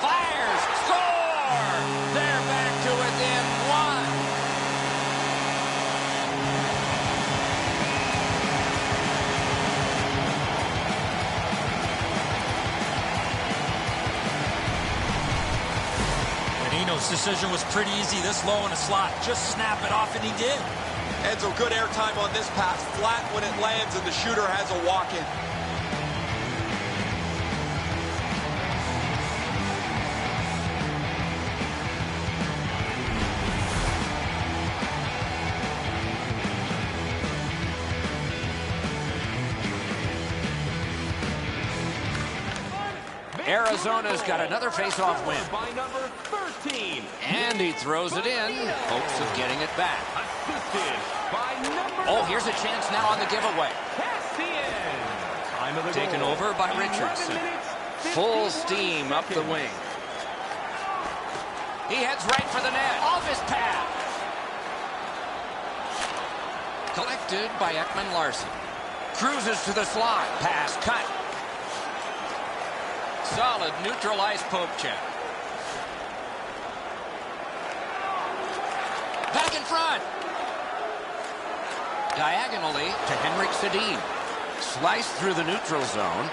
Fires. Score! They're back to within 1. His decision was pretty easy this low in the slot. Just snap it off, and he did. Enzo, good airtime on this pass. Flat when it lands, and the shooter has a walk-in. Arizona's got another face-off win. By number 13. And he throws it in, hopes of getting it back. Assisted by number Oh, here's a chance now on the giveaway. Time of the Taken goal, over by 11 Richardson. minutes, Full 51 steam up the seconds. wing. He heads right for the net. Off his pad. Collected by Ekman Larson. Cruises to the slot. Pass cut. Solid neutral ice poke check. Back in front. Diagonally to Henrik Sedin. Sliced through the neutral zone.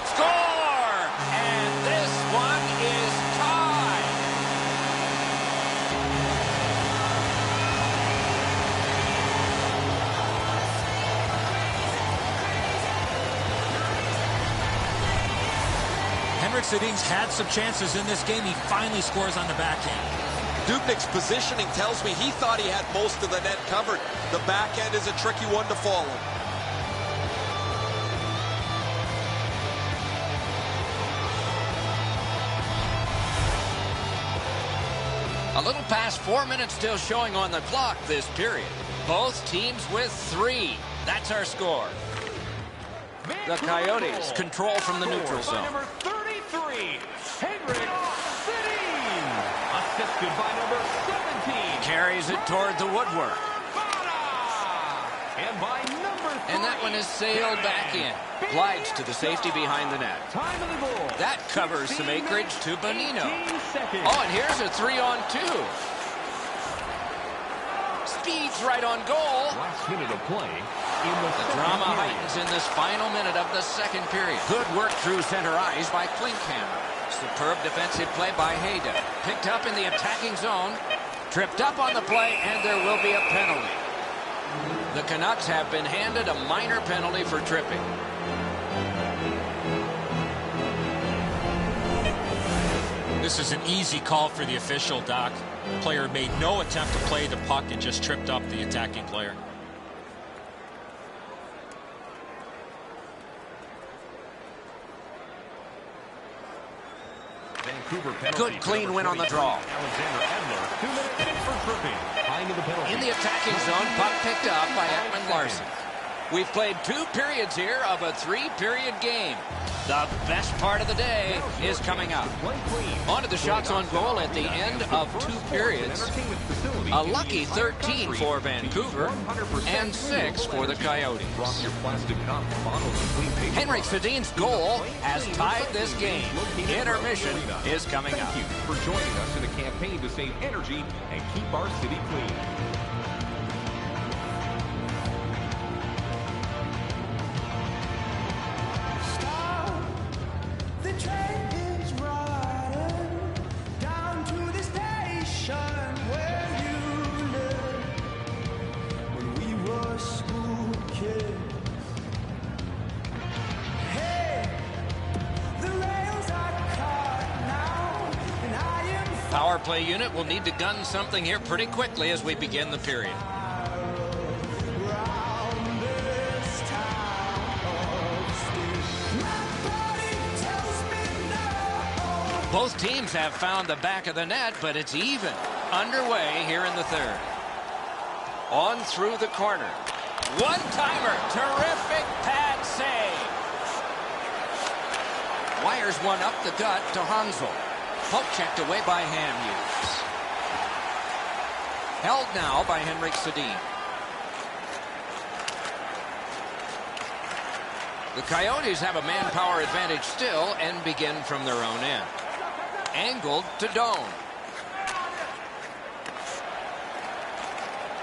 Score! And this one is tied. Henrik Sedin's had some chances in this game. He finally scores on the backhand. Dubnik's positioning tells me he thought he had most of the net covered. The backhand is a tricky one to follow. A little past 4 minutes still showing on the clock this period. Both teams with 3. That's our score. The Coyotes control from the neutral zone. Number 33, Henrik Sedin. Assisted by number 17. Carries it toward the woodwork. And by number 3. And that one is sailed back in. Glides to the safety behind the net. Time of the goal. That covers some acreage to Bonino. 18 seconds. Oh, and here's a 3-on-2. Speeds right on goal. Last minute of play. The drama heightens in this final minute of the second period. Good work through center ice by Klinkhammer. Superb defensive play by Hayda. Picked up in the attacking zone. Tripped up on the play, and there will be a penalty. The Canucks have been handed a minor penalty for tripping. This is an easy call for the official, Doc. Player made no attempt to play the puck and just tripped up the attacking player. Good clean win on the draw. In the attacking zone, puck picked up by Ekman Larson. We've played 2 periods here of a 3-period game. The best part of the day is coming up. On to the shots on goal at the end of 2 periods. A lucky 13 for Vancouver and 6 for the Coyotes. Henrik Sedin's goal has tied this game. Intermission is coming up. Thank you for joining us in a campaign to save energy and keep our city clean. Power play unit will need to gun something here pretty quickly as we begin the period. Both teams have found the back of the net, but it's even. Underway here in the third. On through the corner. One-timer. Terrific pad save. Wires one up the gut to Hansel. Poke checked away by Hamhughes. Held now by Henrik Sedin. The Coyotes have a manpower advantage still and begin from their own end. Angled to Doan.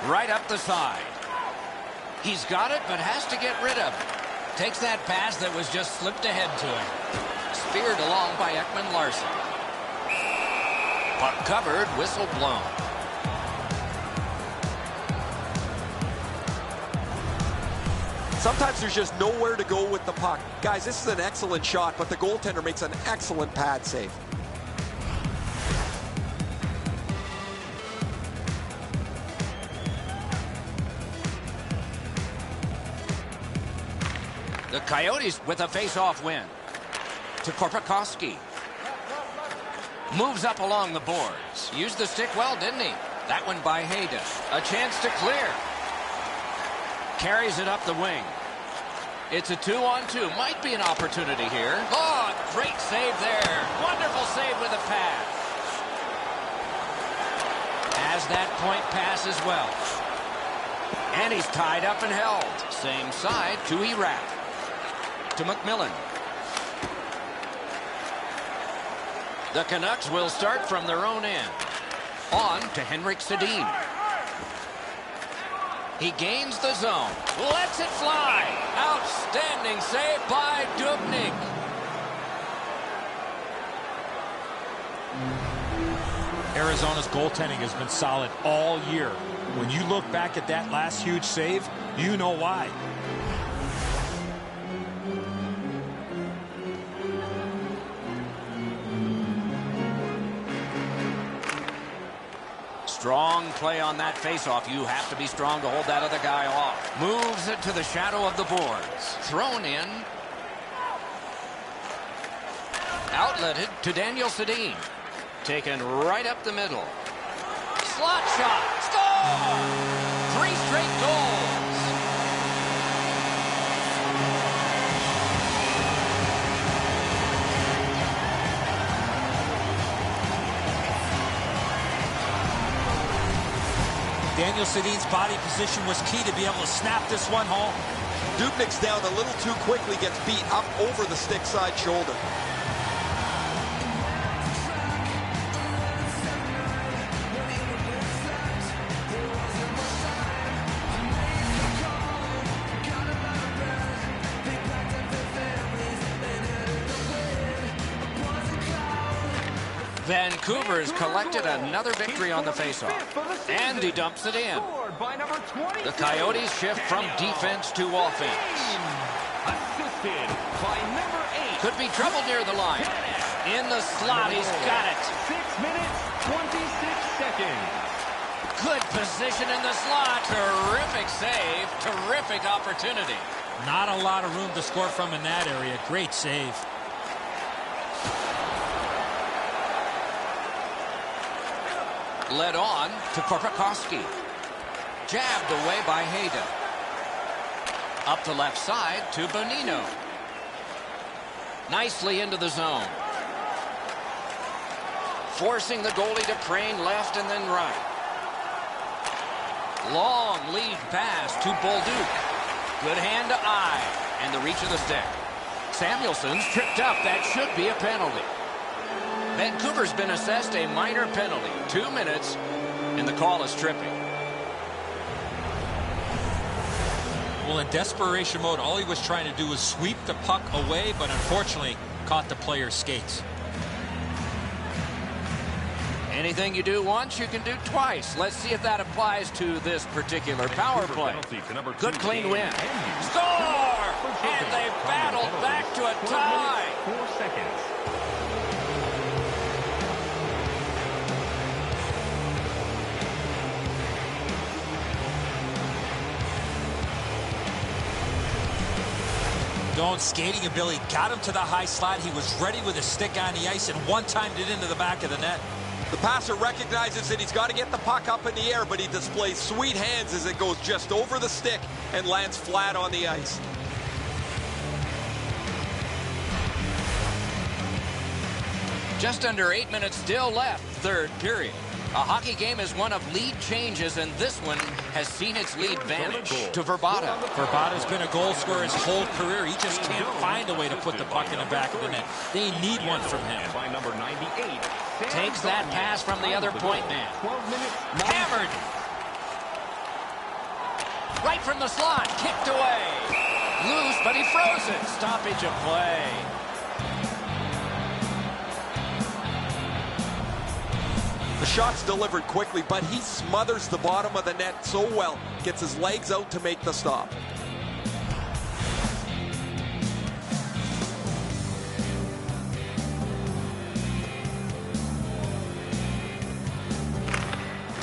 Right up the side. He's got it, but has to get rid of it. Takes that pass that was just slipped ahead to him. Speared along by Ekman Larson. Puck covered, whistle blown. Sometimes there's just nowhere to go with the puck. Guys, this is an excellent shot, but the goaltender makes an excellent pad save. The Coyotes with a face-off win. To Korpikoski. Moves up along the boards. Used the stick well, didn't he? That one by Hayda. A chance to clear. Carries it up the wing. It's a 2-on-2. Might be an opportunity here. Oh, great save there. Wonderful save with a pass. Has that point pass as well. And he's tied up and held. Same side to Erath. To McMillan. The Canucks will start from their own end. On to Henrik Sedin. He gains the zone. Lets it fly. Outstanding save by Dubnyk. Arizona's goaltending has been solid all year. When you look back at that last huge save, you know why. Strong play on that faceoff. You have to be strong to hold that other guy off. Moves it to the shadow of the boards. Thrown in. Outletted to Daniel Sedin. Taken right up the middle. Slot shot. Score! 3 straight goals. Daniel Sedin's body position was key to be able to snap this one home. Dubnyk's down a little too quickly, gets beat up over the stick side shoulder. Vancouver's collected another victory on the faceoff. And he dumps it in. The Coyotes shift from defense to offense. Assisted by number 8. Could be trouble near the line. In the slot, he's got it. 6 minutes, 26 seconds. Good position in the slot. Terrific save. Terrific opportunity. Not a lot of room to score from in that area. Great save. Led on to Korpikoski. Jabbed away by Hayda. Up the left side to Bonino. Nicely into the zone. Forcing the goalie to crane left and then right. Long lead pass to Bolduc. Good hand to eye. And the reach of the stick. Samuelson's tripped up. That should be a penalty. Vancouver's been assessed a minor penalty. 2 minutes, and the call is tripping. Well, in desperation mode, all he was trying to do was sweep the puck away, but unfortunately caught the player's skates. Anything you do once, you can do twice. Let's see if that applies to this particular power play. Good clean win. Score! And they battled back to a tie. 4 seconds. Doan's skating ability got him to the high slot. He was ready with his stick on the ice and one-timed it into the back of the net. The passer recognizes that he's got to get the puck up in the air, but he displays sweet hands as it goes just over the stick and lands flat on the ice. Just under 8 minutes still left, third period. A hockey game is one of lead changes, and this one has seen its lead vanish to Verbata. Verbata's been a goal scorer his whole career. He just can't find a way to put the puck in the back of the net. They need one from him. By number 98. Takes that pass from the other point man. 12 minutes. Hammered. Right from the slot. Kicked away. Loose, but he froze it. Stoppage of play. The shot's delivered quickly, but he smothers the bottom of the net so well. Gets his legs out to make the stop.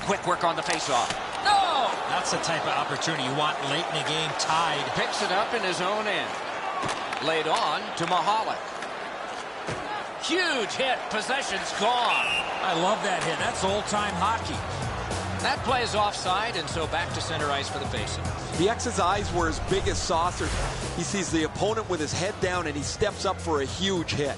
Quick work on the faceoff. No! That's the type of opportunity you want late in the game, tied. Picks it up in his own end. Laid on to Mahalik. Huge hit. Possession's gone. I love that hit. That's old-time hockey. That play is offside, and so back to center ice for the faceoff. The X's eyes were as big as saucers. He sees the opponent with his head down, and he steps up for a huge hit.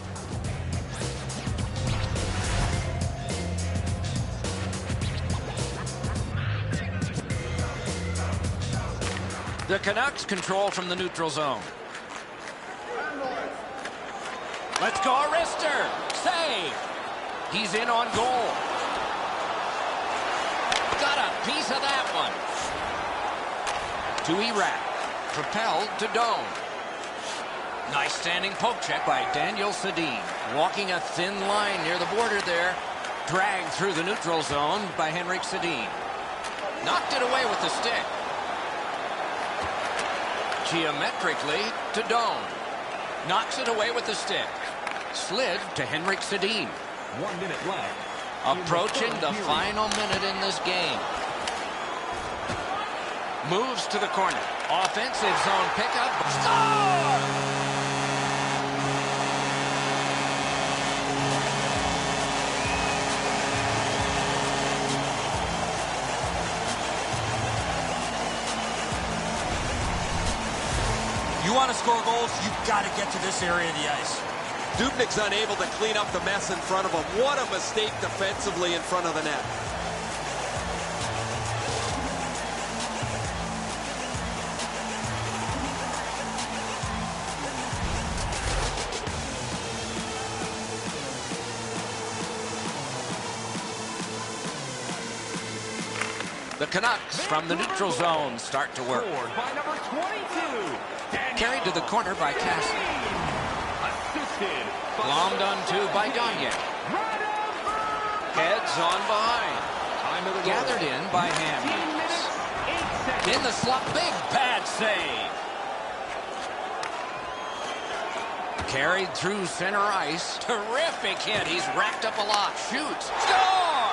The Canucks control from the neutral zone. Let's go, Arister. Save. He's in on goal. Got a piece of that one. To Iraq. Propelled to Doan. Nice standing poke check by Daniel Sedin. Walking a thin line near the border there. Dragged through the neutral zone by Henrik Sedin. Knocked it away with the stick. Geometrically to Doan. Knocks it away with the stick. Slid to Henrik Sedin. 1 minute left. Approaching the final minute in this game. Moves to the corner. Offensive zone pickup. Score! You want to score goals, you've got to get to this area of the ice. Dubnyk's unable to clean up the mess in front of him. What a mistake defensively in front of the net. The Canucks from the neutral zone start to work. Scored by number 22. Carried to the corner by Cassidy. Assisted by Glommed onto by Gagne. Heads on behind. Time of the goal. Gathered in by 10 Hammonds. minutes, 8 seconds. In the slot, big pad save. Carried through center ice. Terrific hit. He's racked up a lot. Shoots. Score!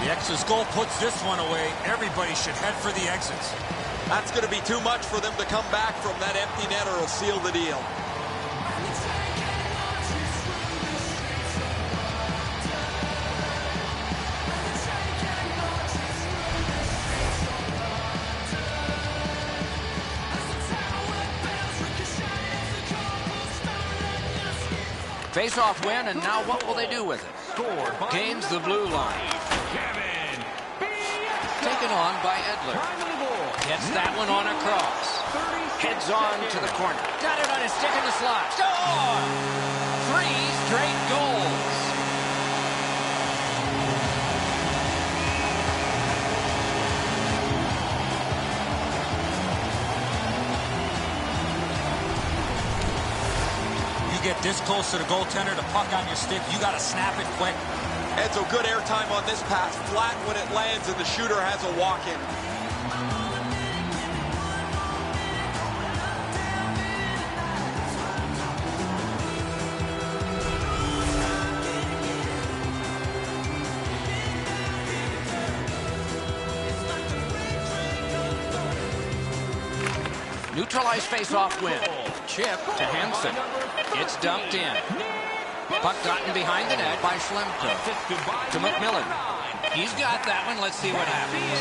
The X's goal puts this one away. Everybody should head for the exits. That's going to be too much for them to come back from. That empty net or will seal the deal. Face-off win, and now what will they do with it? Scored by Gains the blue line. Kevin. Taken on by Edler. Time of the goal. Gets that one on across. 36 Heads on to the corner. Got it on his stick in the slot. Score! 3 straight goals. Get this close to the goaltender, the puck on your stick, you got to snap it quick. Edzo, good airtime on this pass. Flat when it lands, and the shooter has a walk-in. Neutralized face-off win. Chip to Hansen. It's dumped in. Puck gotten behind the net by Schlemko. To McMillan. He's got that one. Let's see what happens.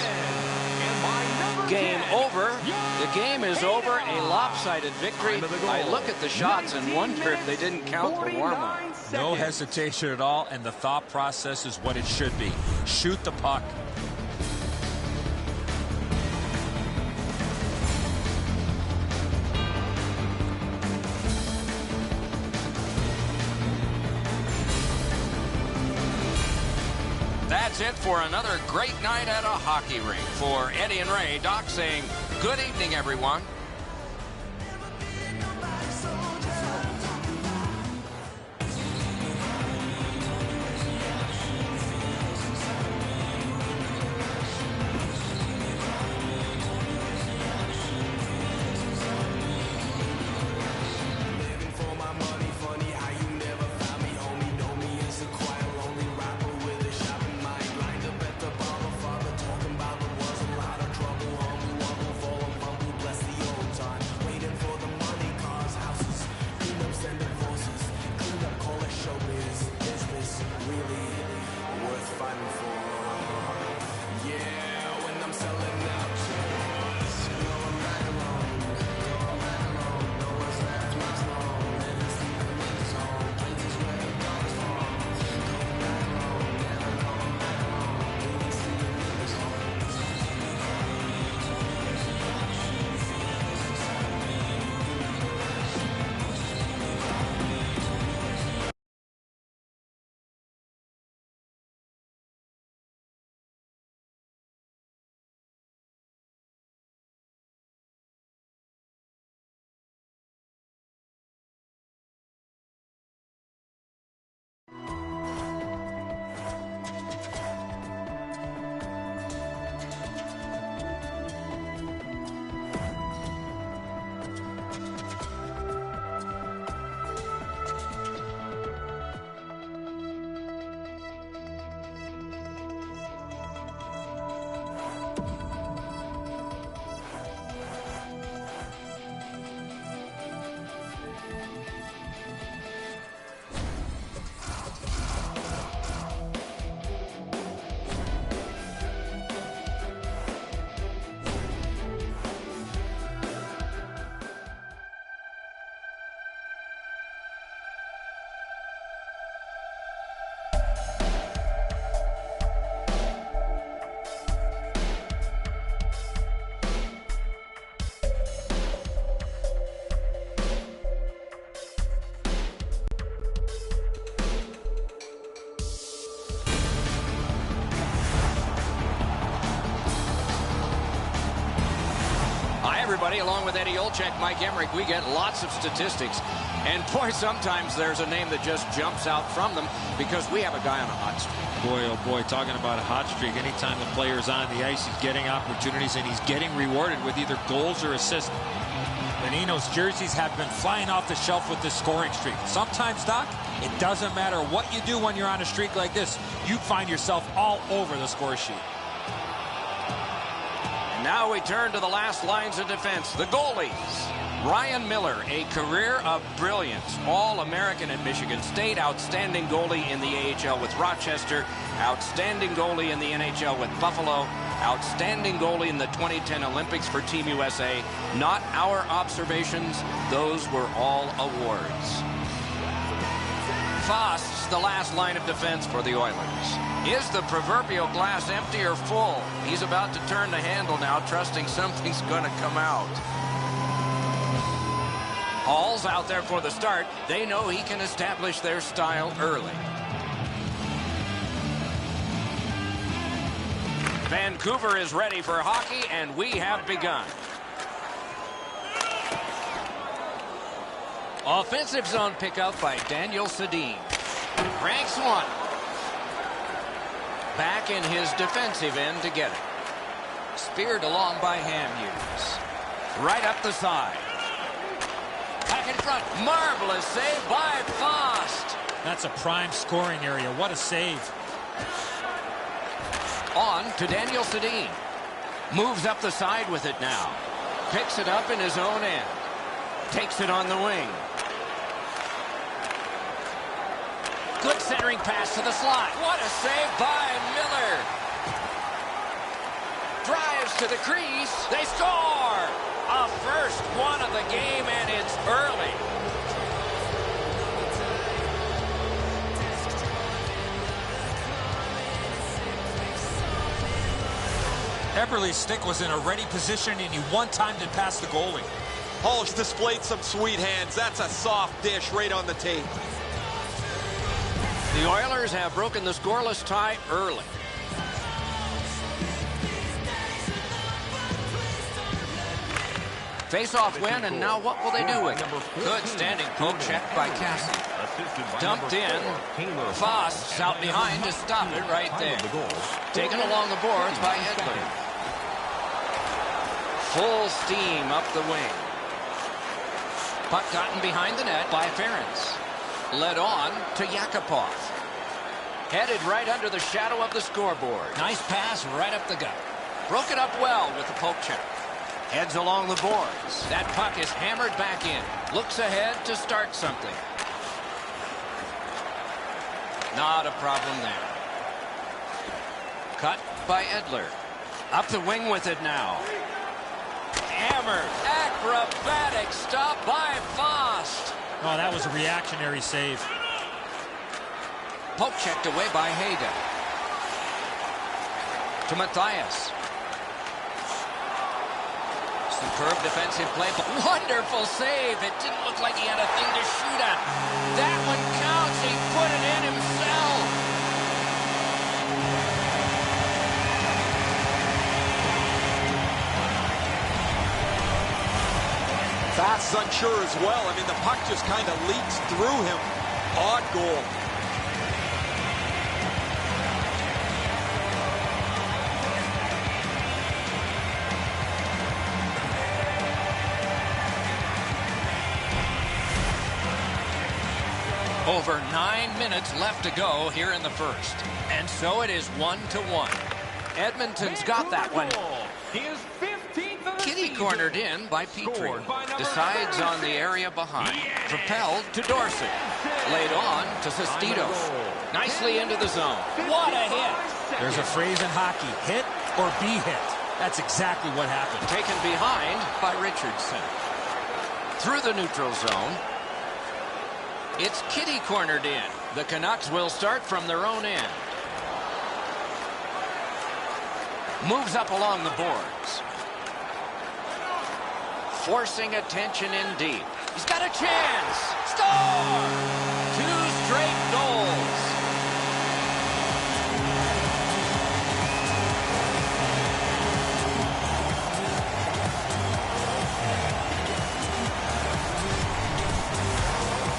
Game over. The game is over. A lopsided victory. I look at the shots and wonder if they didn't count the warm-up. No hesitation at all, and the thought process is what it should be. Shoot the puck. That's it for another great night at a hockey rink. For Eddie and Ray, Doc saying, good evening, everyone. Bless the everybody. Along with Eddie Olczyk, Mike Emmerich, we get lots of statistics. And boy, sometimes there's a name that just jumps out from them because we have a guy on a hot streak. Boy, oh boy, talking about a hot streak. Anytime the player's on the ice, he's getting opportunities, and he's getting rewarded with either goals or assists. Bonino's jerseys have been flying off the shelf with this scoring streak. Sometimes, Doc, it doesn't matter what you do when you're on a streak like this. You find yourself all over the score sheet. And now we turn to the last lines of defense, the goalies. Ryan Miller, a career of brilliance, All-American at Michigan State, outstanding goalie in the AHL with Rochester, outstanding goalie in the NHL with Buffalo, outstanding goalie in the 2010 Olympics for Team USA. Not our observations, those were all awards. Fost's the last line of defense for the Oilers. Is the proverbial glass empty or full? He's about to turn the handle now, trusting something's going to come out. Hall's out there for the start. They know he can establish their style early. Vancouver is ready for hockey, and we have begun. Offensive zone pickup by Daniel Sedin. Ranks one. Back in his defensive end to get it. Speared along by Hamhuis. Right up the side. Back in front. Marvelous save by Fost. That's a prime scoring area. What a save. On to Daniel Sedin. Moves up the side with it now. Picks it up in his own end. Takes it on the wing. Good centering pass to the slot. What a save by Miller. Drives to the crease. They score. A first one of the game, and it's early. Eberle's stick was in a ready position, and he one-timed it past the goalie. Hall's displayed some sweet hands. That's a soft dish right on the tape. The Oilers have broken the scoreless tie early. Face-off win, and now what will they do with it? Good standing poke check by Cassie. Dumped in. Fost's out behind to stop it right there. Taken along the boards by Edler. Full steam up the wing. Puck gotten behind the net by Ferentz. Led on to Yakupov. Headed right under the shadow of the scoreboard. Nice pass right up the gut. Broke it up well with the poke check. Heads along the boards. That puck is hammered back in. Looks ahead to start something. Not a problem there. Cut by Edler. Up the wing with it now. Hammered. Acrobatic stop by Fost. Oh, that was a reactionary save. Poke checked away by Hayden. To Matthias. Superb defensive play. Wonderful save. It didn't look like he had a thing to shoot at. That one counts. He put it in himself. Fast's unsure as well. I mean, the puck just kind of leaks through him. Odd goal. Over 9 minutes left to go here in the first. And so it is 1-1. Edmonton's got that one. His 15th of the Kitty season. cornered in by Petrie. Decides on the area behind. Propelled to Dorsey. Laid on to Sestito. Nicely into the zone. What a hit. There's a phrase in hockey, hit or be hit. That's exactly what happened. Taken behind by Richardson. Through the neutral zone. It's Kitty cornered in. The Canucks will start from their own end. Moves up along the boards. Forcing attention in deep. He's got a chance. Score! 2 straight goals.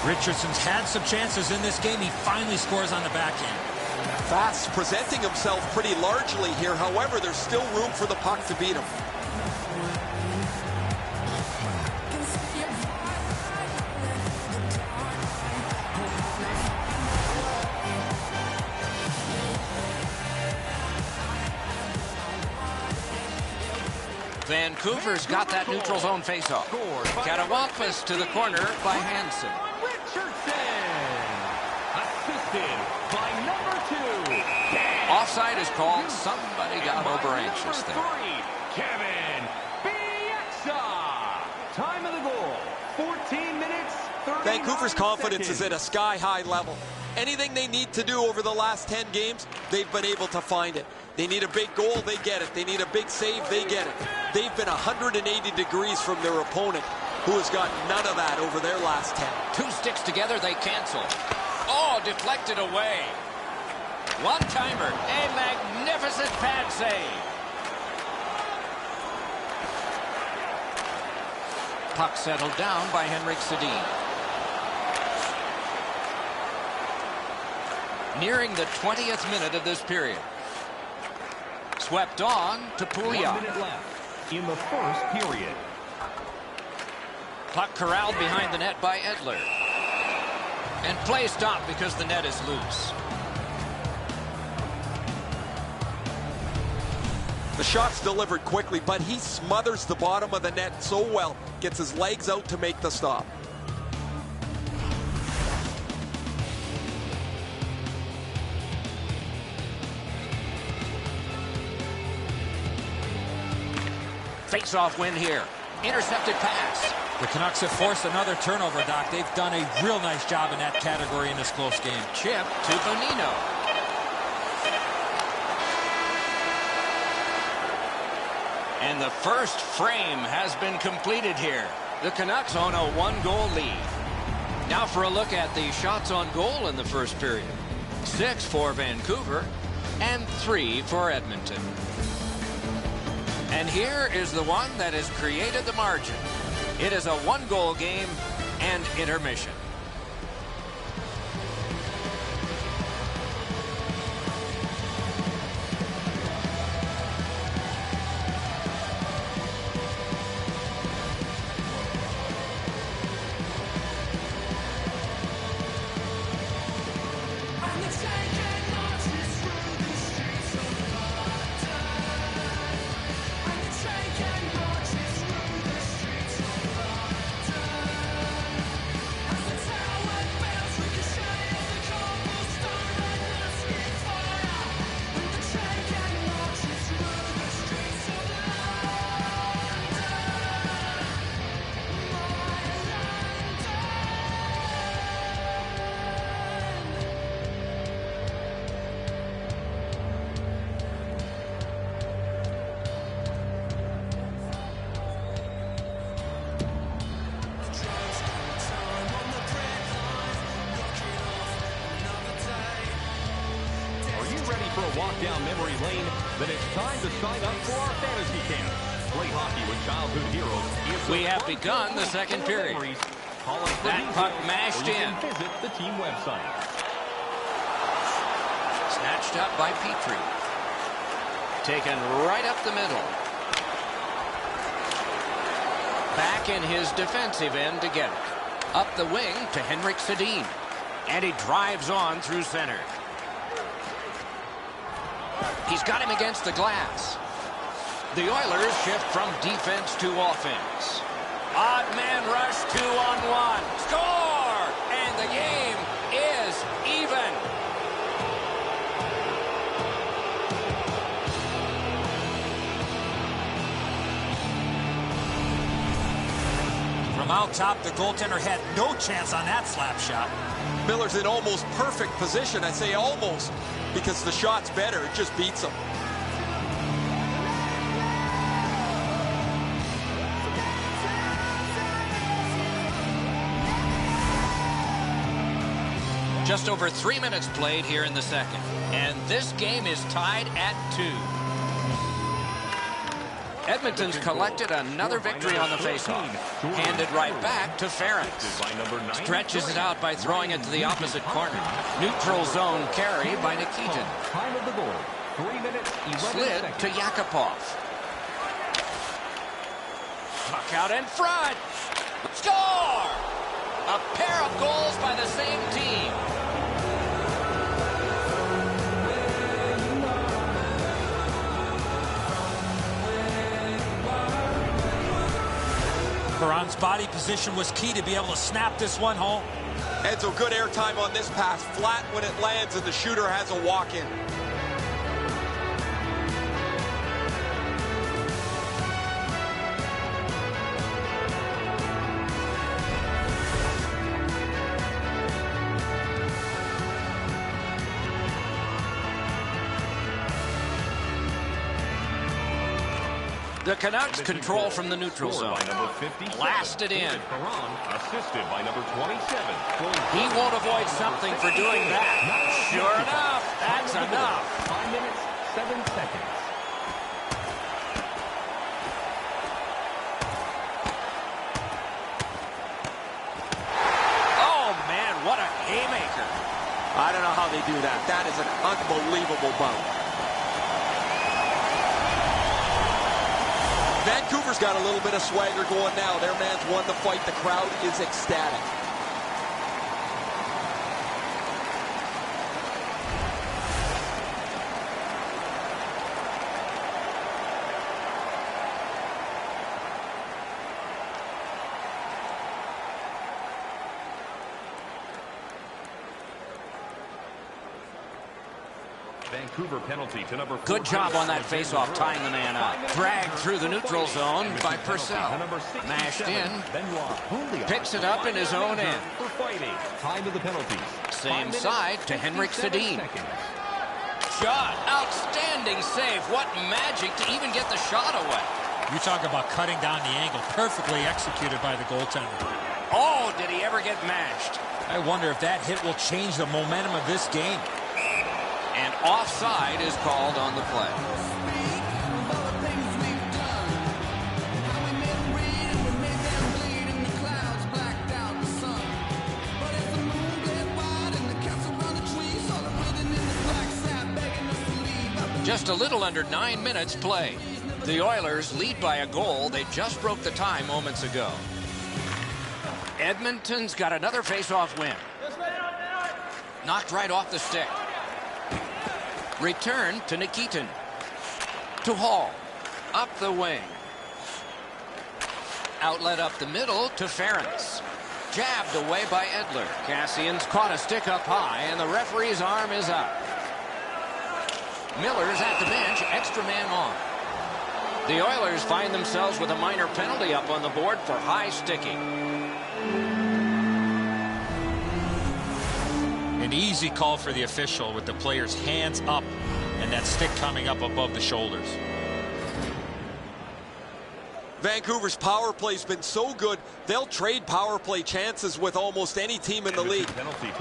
Richardson's had some chances in this game. He finally scores on the backhand. Fast presenting himself pretty largely here. However, there's still room for the puck to beat him. Vancouver's got that neutral zone faceoff. Canucks to the corner by Hansen. Richardson, assisted by number 2. Offside is called. Somebody got over anxious there. Kevin Bieksa. Time of the goal, 14 minutes, 39 Vancouver's confidence seconds. is at a sky-high level. Anything they need to do over the last 10 games, they've been able to find it. They need a big goal, they get it. They need a big save, they get it. They've been 180 degrees from their opponent, who has got none of that over their last 10. Two sticks together, they cancel. Oh, deflected away. One-timer, a magnificent pad save. Puck settled down by Henrik Sedin. Nearing the 20th minute of this period. Swept on to Pouliot. 1 minute left in the first period. Puck corralled behind the net by Edler. And play stopped because the net is loose. The shot's delivered quickly, but he smothers the bottom of the net so well, gets his legs out to make the stop. Face-off win here. Intercepted pass. The Canucks have forced another turnover, Doc. They've done a real nice job in that category in this close game. Chip to Bonino. And the first frame has been completed here. The Canucks own a 1-goal lead. Now for a look at the shots on goal in the first period. 6 for Vancouver and 3 for Edmonton. And here is the one that has created the margin. It is a 1-goal game and intermission. Walk down memory lane, then it's time to sign up for our fantasy camp. Play hockey with childhood heroes. We have begun the second period. That puck mashed in. Visit the team website. Snatched up by Petrie. Taken right up the middle. Back in his defensive end to get it. Up the wing to Henrik Sedin. And he drives on through center. He's got him against the glass. The Oilers shift from defense to offense. Odd man rush, 2-on-1. Score! And the game is even. From out top, the goaltender had no chance on that slap shot. Miller's in almost perfect position. I say almost because the shot's better. It just beats him. Just over 3 minutes played here in the second. And this game is tied at 2. Edmonton's collected another victory on the faceoff. Handed right back to Ferentz. Stretches it out by throwing it to the opposite corner. Neutral zone carry by Nikitin. Time of the goal, 3 minutes, 11 Slid seconds. to Yakupov. Puck out in front. Score! A pair of goals by the same team. Perron's body position was key to be able to snap this one home. Edzo, good airtime on this pass. Flat when it lands, and the shooter has a walk-in. The Canucks control from the neutral zone. Blasted in. Assisted by number 27. He won't avoid something for doing that. Sure enough, that's enough. 5 minutes, 7 seconds. Oh, man, what a haymaker. I don't know how they do that. That is an unbelievable bounce. Vancouver's got a little bit of swagger going now. Their man's won the fight. The crowd is ecstatic. Vancouver penalty to number 4. Good job on that faceoff, tying the man up. Dragged through the neutral zone by Purcell. Mashed in. Picks it up in his own end. For fighting. Time of the penalties. Same side to Henrik Sedin. Shot. Outstanding save. What magic to even get the shot away. You talk about cutting down the angle. Perfectly executed by the goaltender. Oh, did he ever get mashed? I wonder if that hit will change the momentum of this game. And offside is called on the play. Just a little under 9 minutes played. The Oilers lead by a goal. They just broke the tie moments ago. Edmonton's got another face-off win. Knocked right off the stick. Return to Nikitin. To Hall. Up the wing. Outlet up the middle to Ferentz. Jabbed away by Edler. Cassian's caught a stick up high, and the referee's arm is up. Miller's at the bench, extra man on. The Oilers find themselves with a minor penalty up on the board for high sticking. An easy call for the official with the player's hands up and that stick coming up above the shoulders. Vancouver's power play's been so good, they'll trade power play chances with almost any team in the league.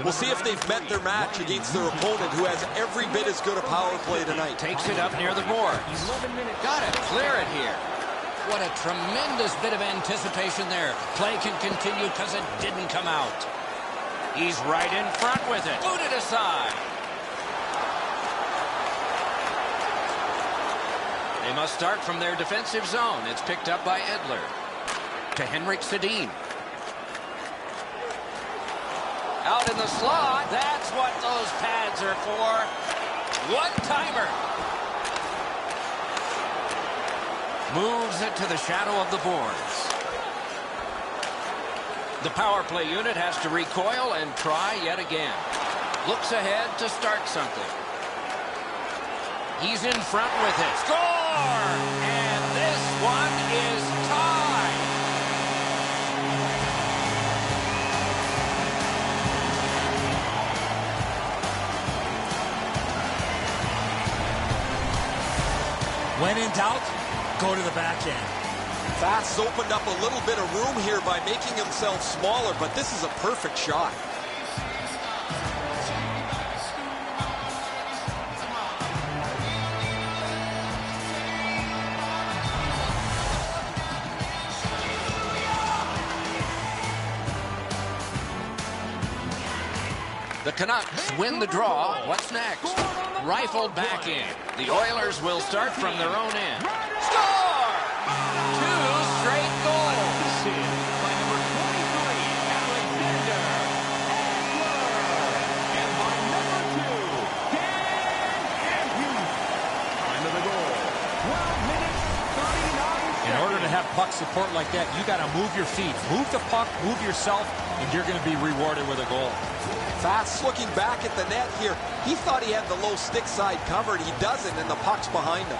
We'll see if they've met their match against their opponent, who has every bit as good a power play tonight. Takes it up near the boards. Got it. Clear it here. What a tremendous bit of anticipation there. Play can continue because it didn't come out. He's right in front with it. Booted aside. They must start from their defensive zone. It's picked up by Edler. To Henrik Sedin. Out in the slot. That's what those pads are for. One-timer. Moves it to the shadow of the boards. The power play unit has to recoil and try yet again. Looks ahead to start something. He's in front with it. Score! And this one is tied. When in doubt, go to the backhand. Fast's opened up a little bit of room here by making himself smaller, but this is a perfect shot. The Canucks win the draw. What's next? Rifled back in. The Oilers will start from their own end. Score! 2 straight goals. By number 23, Alexander Edler. And by number 2, Dan Hughes. Time of the goal, 12 minutes, 39 seconds. In order to have puck support like that, you got to move your feet. Move the puck, move yourself, and you're going to be rewarded with a goal. Fast looking back at the net here. He thought he had the low stick side covered. He doesn't, and the puck's behind him.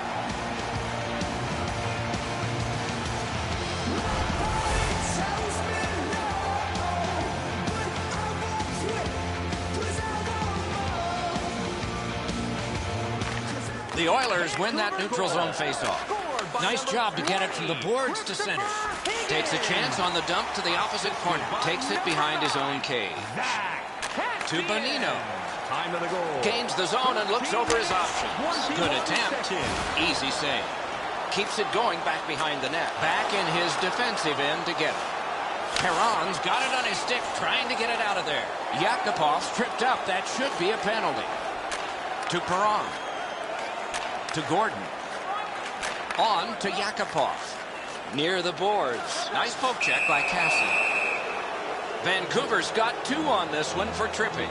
The Oilers win that neutral zone faceoff. Nice job to get it from the boards to center. Takes a chance on the dump to the opposite corner. Takes it behind his own cage. To Bonino. Time of the goal. Gains the zone and looks over his options. Good attempt. Easy save. Keeps it going back behind the net. Back in his defensive end to get it. Perron's got it on his stick, trying to get it out of there. Yakupov's tripped up. That should be a penalty. To Perron. To Gordon. On to Yakupov. Near the boards. Nice poke check by Cassie. Vancouver's got 2 on this one for tripping.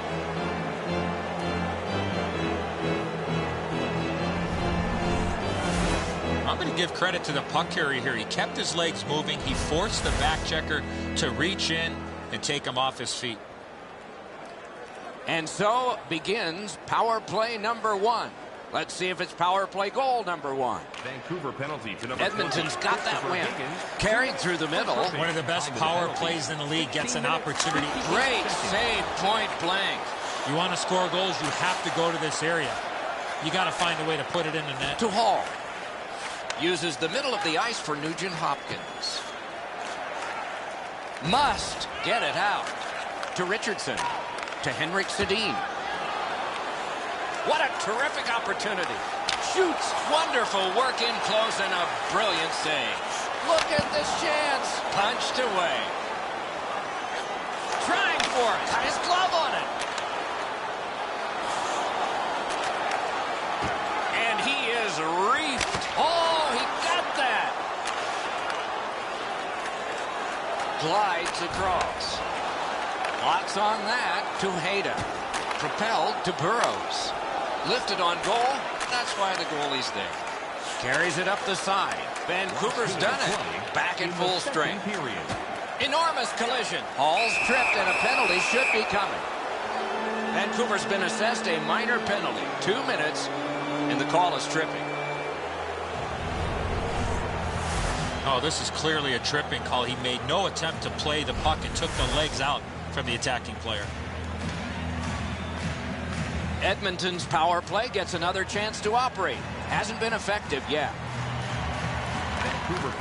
I'm going to give credit to the puck carrier here. He kept his legs moving. He forced the back checker to reach in and take him off his feet. And so begins power play number 1. Let's see if it's power play goal number 1. Vancouver penalty to number Edmonton's 20, got that win. Carried through the middle. One of the best power plays in the league gets an opportunity. Great save, point blank. You want to score goals, you have to go to this area. You got to find a way to put it in the net. To Hall. Uses the middle of the ice for Nugent Hopkins. Must get it out. To Richardson. To Henrik Sedin. What a terrific opportunity. Shoots. Wonderful work in close and a brilliant save. Look at this chance. Punched away. Trying for it. Got his glove on it. And he is reefed. Oh, he got that. Glides across. Lots on that to Hayda. Propelled to Burrows. Lifted on goal. That's why the goalie's there. Carries it up the side. Vancouver's done it. Back in full strength. Enormous collision. Hall's tripped and a penalty should be coming. Vancouver's been assessed a minor penalty. 2 minutes and the call is tripping. Oh, this is clearly a tripping call. He made no attempt to play the puck and took the legs out from the attacking player. Edmonton's power play gets another chance to operate. Hasn't been effective yet.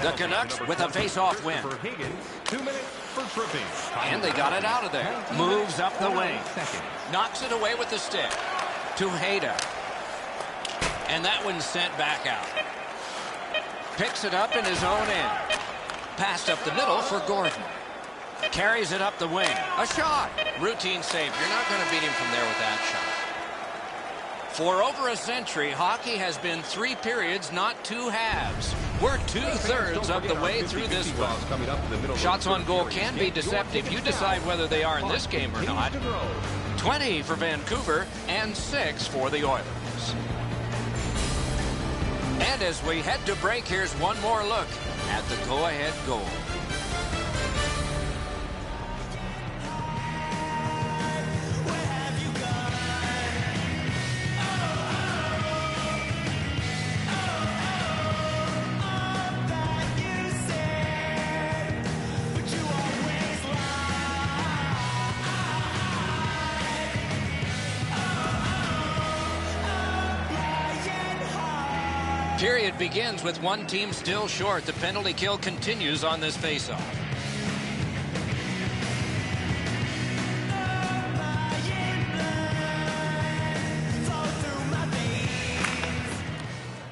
The Canucks with a face-off win. 2 minutes for tripping. And they got it out of there. Moves up the wing. Knocks it away with the stick. To Hayda. And that one's sent back out. Picks it up in his own end. Passed up the middle for Gordon. Carries it up the wing. A shot. Routine save. You're not going to beat him from there with that shot. For over a century, hockey has been 3 periods, not 2 halves. We're 2/3 of the way through this one. Shots on goal can be deceptive. You decide whether they are in this game or not. 20 for Vancouver and 6 for the Oilers. And as we head to break, here's one more look at the go-ahead goal. Period begins with one team still short. The penalty kill continues on this faceoff.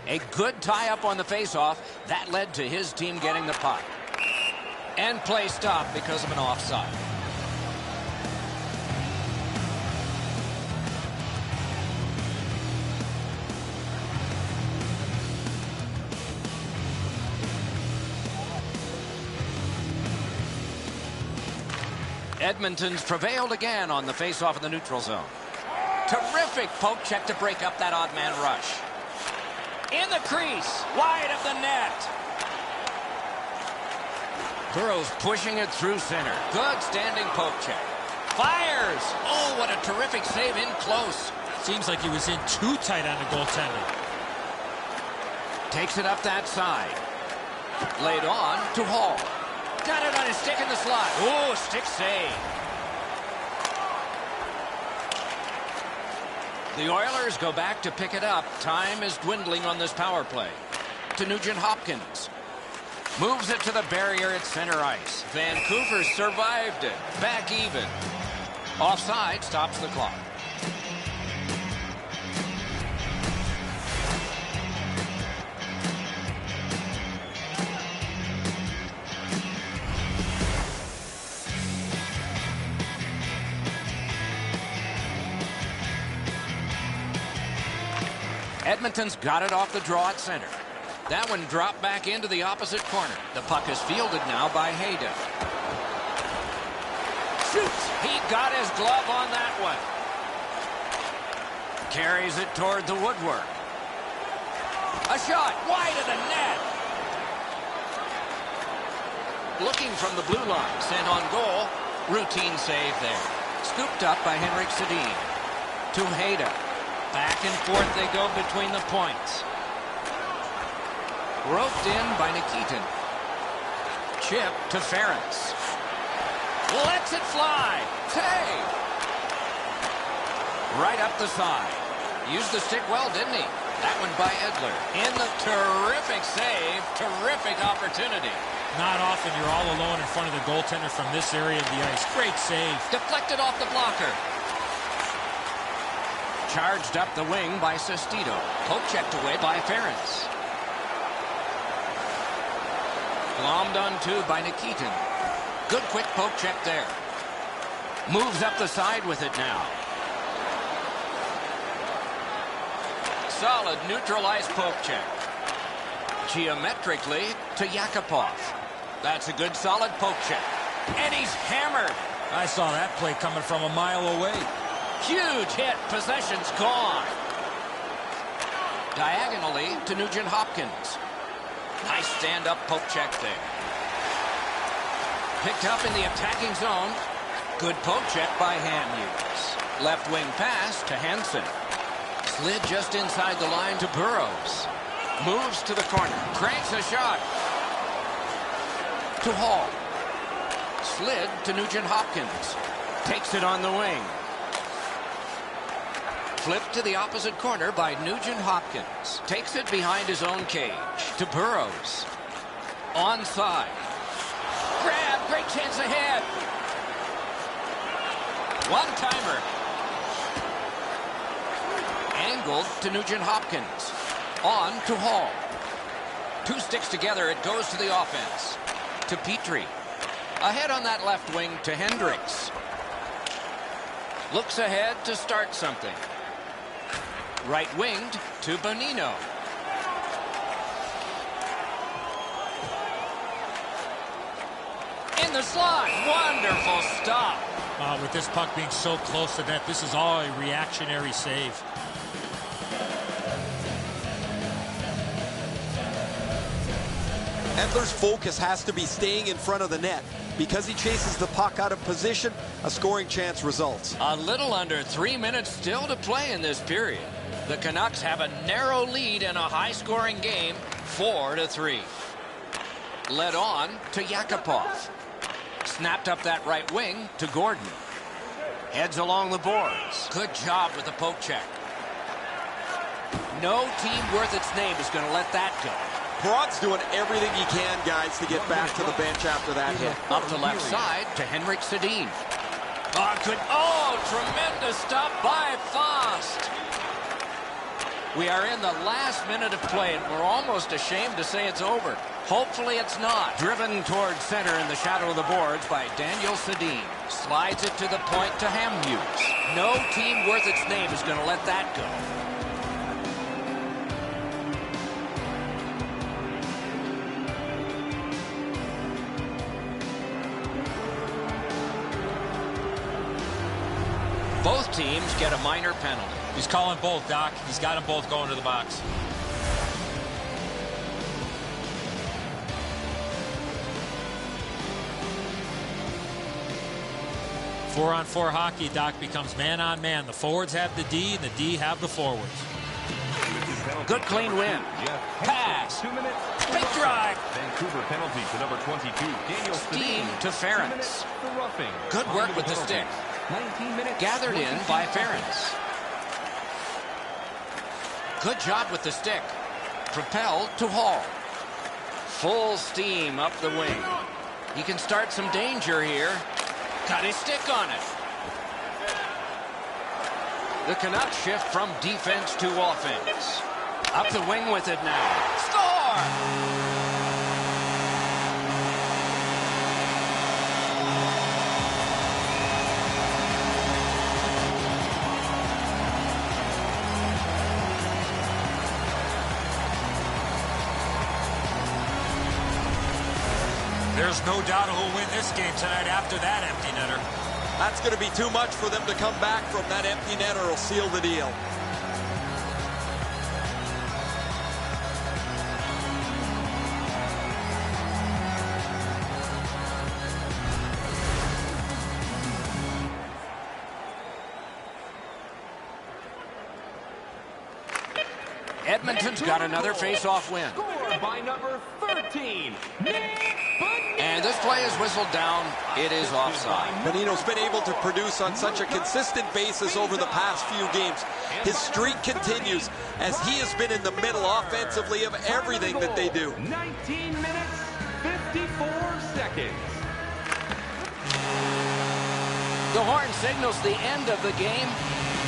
A good tie-up on the faceoff. That led to his team getting the puck. And play stopped because of an offside. Edmonton's prevailed again on the face-off in the neutral zone. Terrific poke check to break up that odd man rush. In the crease, wide of the net. Burrows pushing it through center. Good standing poke check. Fires! Oh, what a terrific save in close. Seems like he was in too tight on the goaltender. Takes it up that side. Laid on to Hall. Got it on his stick in the slot. Oh, stick save. The Oilers go back to pick it up. Time is dwindling on this power play. To Nugent Hopkins. Moves it to the barrier at center ice. Vancouver survived it. Back even. Offside stops the clock. Edmonton's got it off the draw at center. That one dropped back into the opposite corner. The puck is fielded now by Hayden. Shoots! He got his glove on that one. Carries it toward the woodwork. A shot wide of the net. Looking from the blue line. Sent on goal. Routine save there. Scooped up by Henrik Sedin. To Hayden. Back and forth they go between the points. Roped in by Nikitin. Chip to Ferentz. Lets it fly. Save. Right up the side. Used the stick well, didn't he? That one by Edler. In the terrific save. Terrific opportunity. Not often you're all alone in front of the goaltender from this area of the ice. Great save. Deflected off the blocker. Charged up the wing by Sestito. Poke checked away by Ferentz. Glommed on two by Nikitin. Good quick poke check there. Moves up the side with it now. Solid neutral ice poke check. Geometrically to Yakupov. That's a good solid poke check. And he's hammered. I saw that play coming from a mile away. Huge hit. Possession's gone. Diagonally to Nugent Hopkins. Nice stand-up poke check there. Picked up in the attacking zone. Good poke check by Hamhuis. Left wing pass to Hansen. Slid just inside the line to Burrows. Moves to the corner. Cranks a shot. To Hall. Slid to Nugent Hopkins. Takes it on the wing. Flipped to the opposite corner by Nugent Hopkins. Takes it behind his own cage. To Burrows. Onside. Grab. Great chance ahead. One-timer. Angled to Nugent Hopkins. On to Hall. Two sticks together. It goes to the offense. To Petrie. Ahead on that left wing to Hendricks. Looks ahead to start something. Right winged to Bonino. In the slot. Wonderful stop. With this puck being so close to net, this is all a reactionary save. Edler's focus has to be staying in front of the net. Because he chases the puck out of position, a scoring chance results. A little under 3 minutes still to play in this period. The Canucks have a narrow lead in a high-scoring game, 4-3. Led on to Yakupov. Snapped up that right wing to Gordon. Heads along the boards. Good job with the poke check. No team worth its name is going to let that go. Perot's doing everything he can, guys, to get back to the bench after that hit. Up the left side to Henrik Sedin. Tremendous stop by Fost. We are in the last minute of play, and we're almost ashamed to say it's over. Hopefully it's not. Driven towards center in the shadow of the boards by Daniel Sedin. Slides it to the point to Hamhuis. No team worth its name is going to let that go. Both teams get a minor penalty. He's calling both, Doc. He's got them both going to the box. Four-on-four hockey, Doc, becomes man-on-man. The forwards have the D, and the D have the forwards. Good clean win. Pass. 2 minutes. Big drive. Vancouver penalty to number 22. Daniel Steam to Ferentz. The roughing. Good work with the stick. 19 minutes. Gathered in by Ferentz. Good job with the stick. Propelled to Hall. Full steam up the wing. He can start some danger here. Got his stick on it. The Canucks shift from defense to offense. Up the wing with it now. Score! There's no doubt who'll win this game tonight after that empty netter. That's going to be too much for them to come back from. That empty netter will seal the deal. Edmonton's got another face-off win. Scored by number 13. And this play is whistled down. It is offside. Bonino's been able to produce on such a consistent basis over the past few games. His streak continues as he has been in the middle offensively of everything that they do. 19 minutes, 54 seconds. The horn signals the end of the game.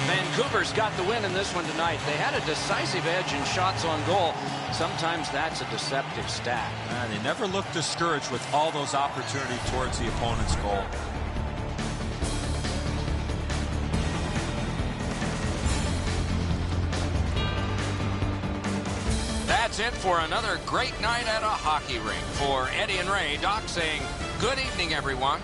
Vancouver's got the win in this one tonight. They had a decisive edge in shots on goal. Sometimes that's a deceptive stat. They never look discouraged with all those opportunities towards the opponent's goal. That's it for another great night at a hockey rink. For Eddie and Ray, Doc saying good evening, everyone.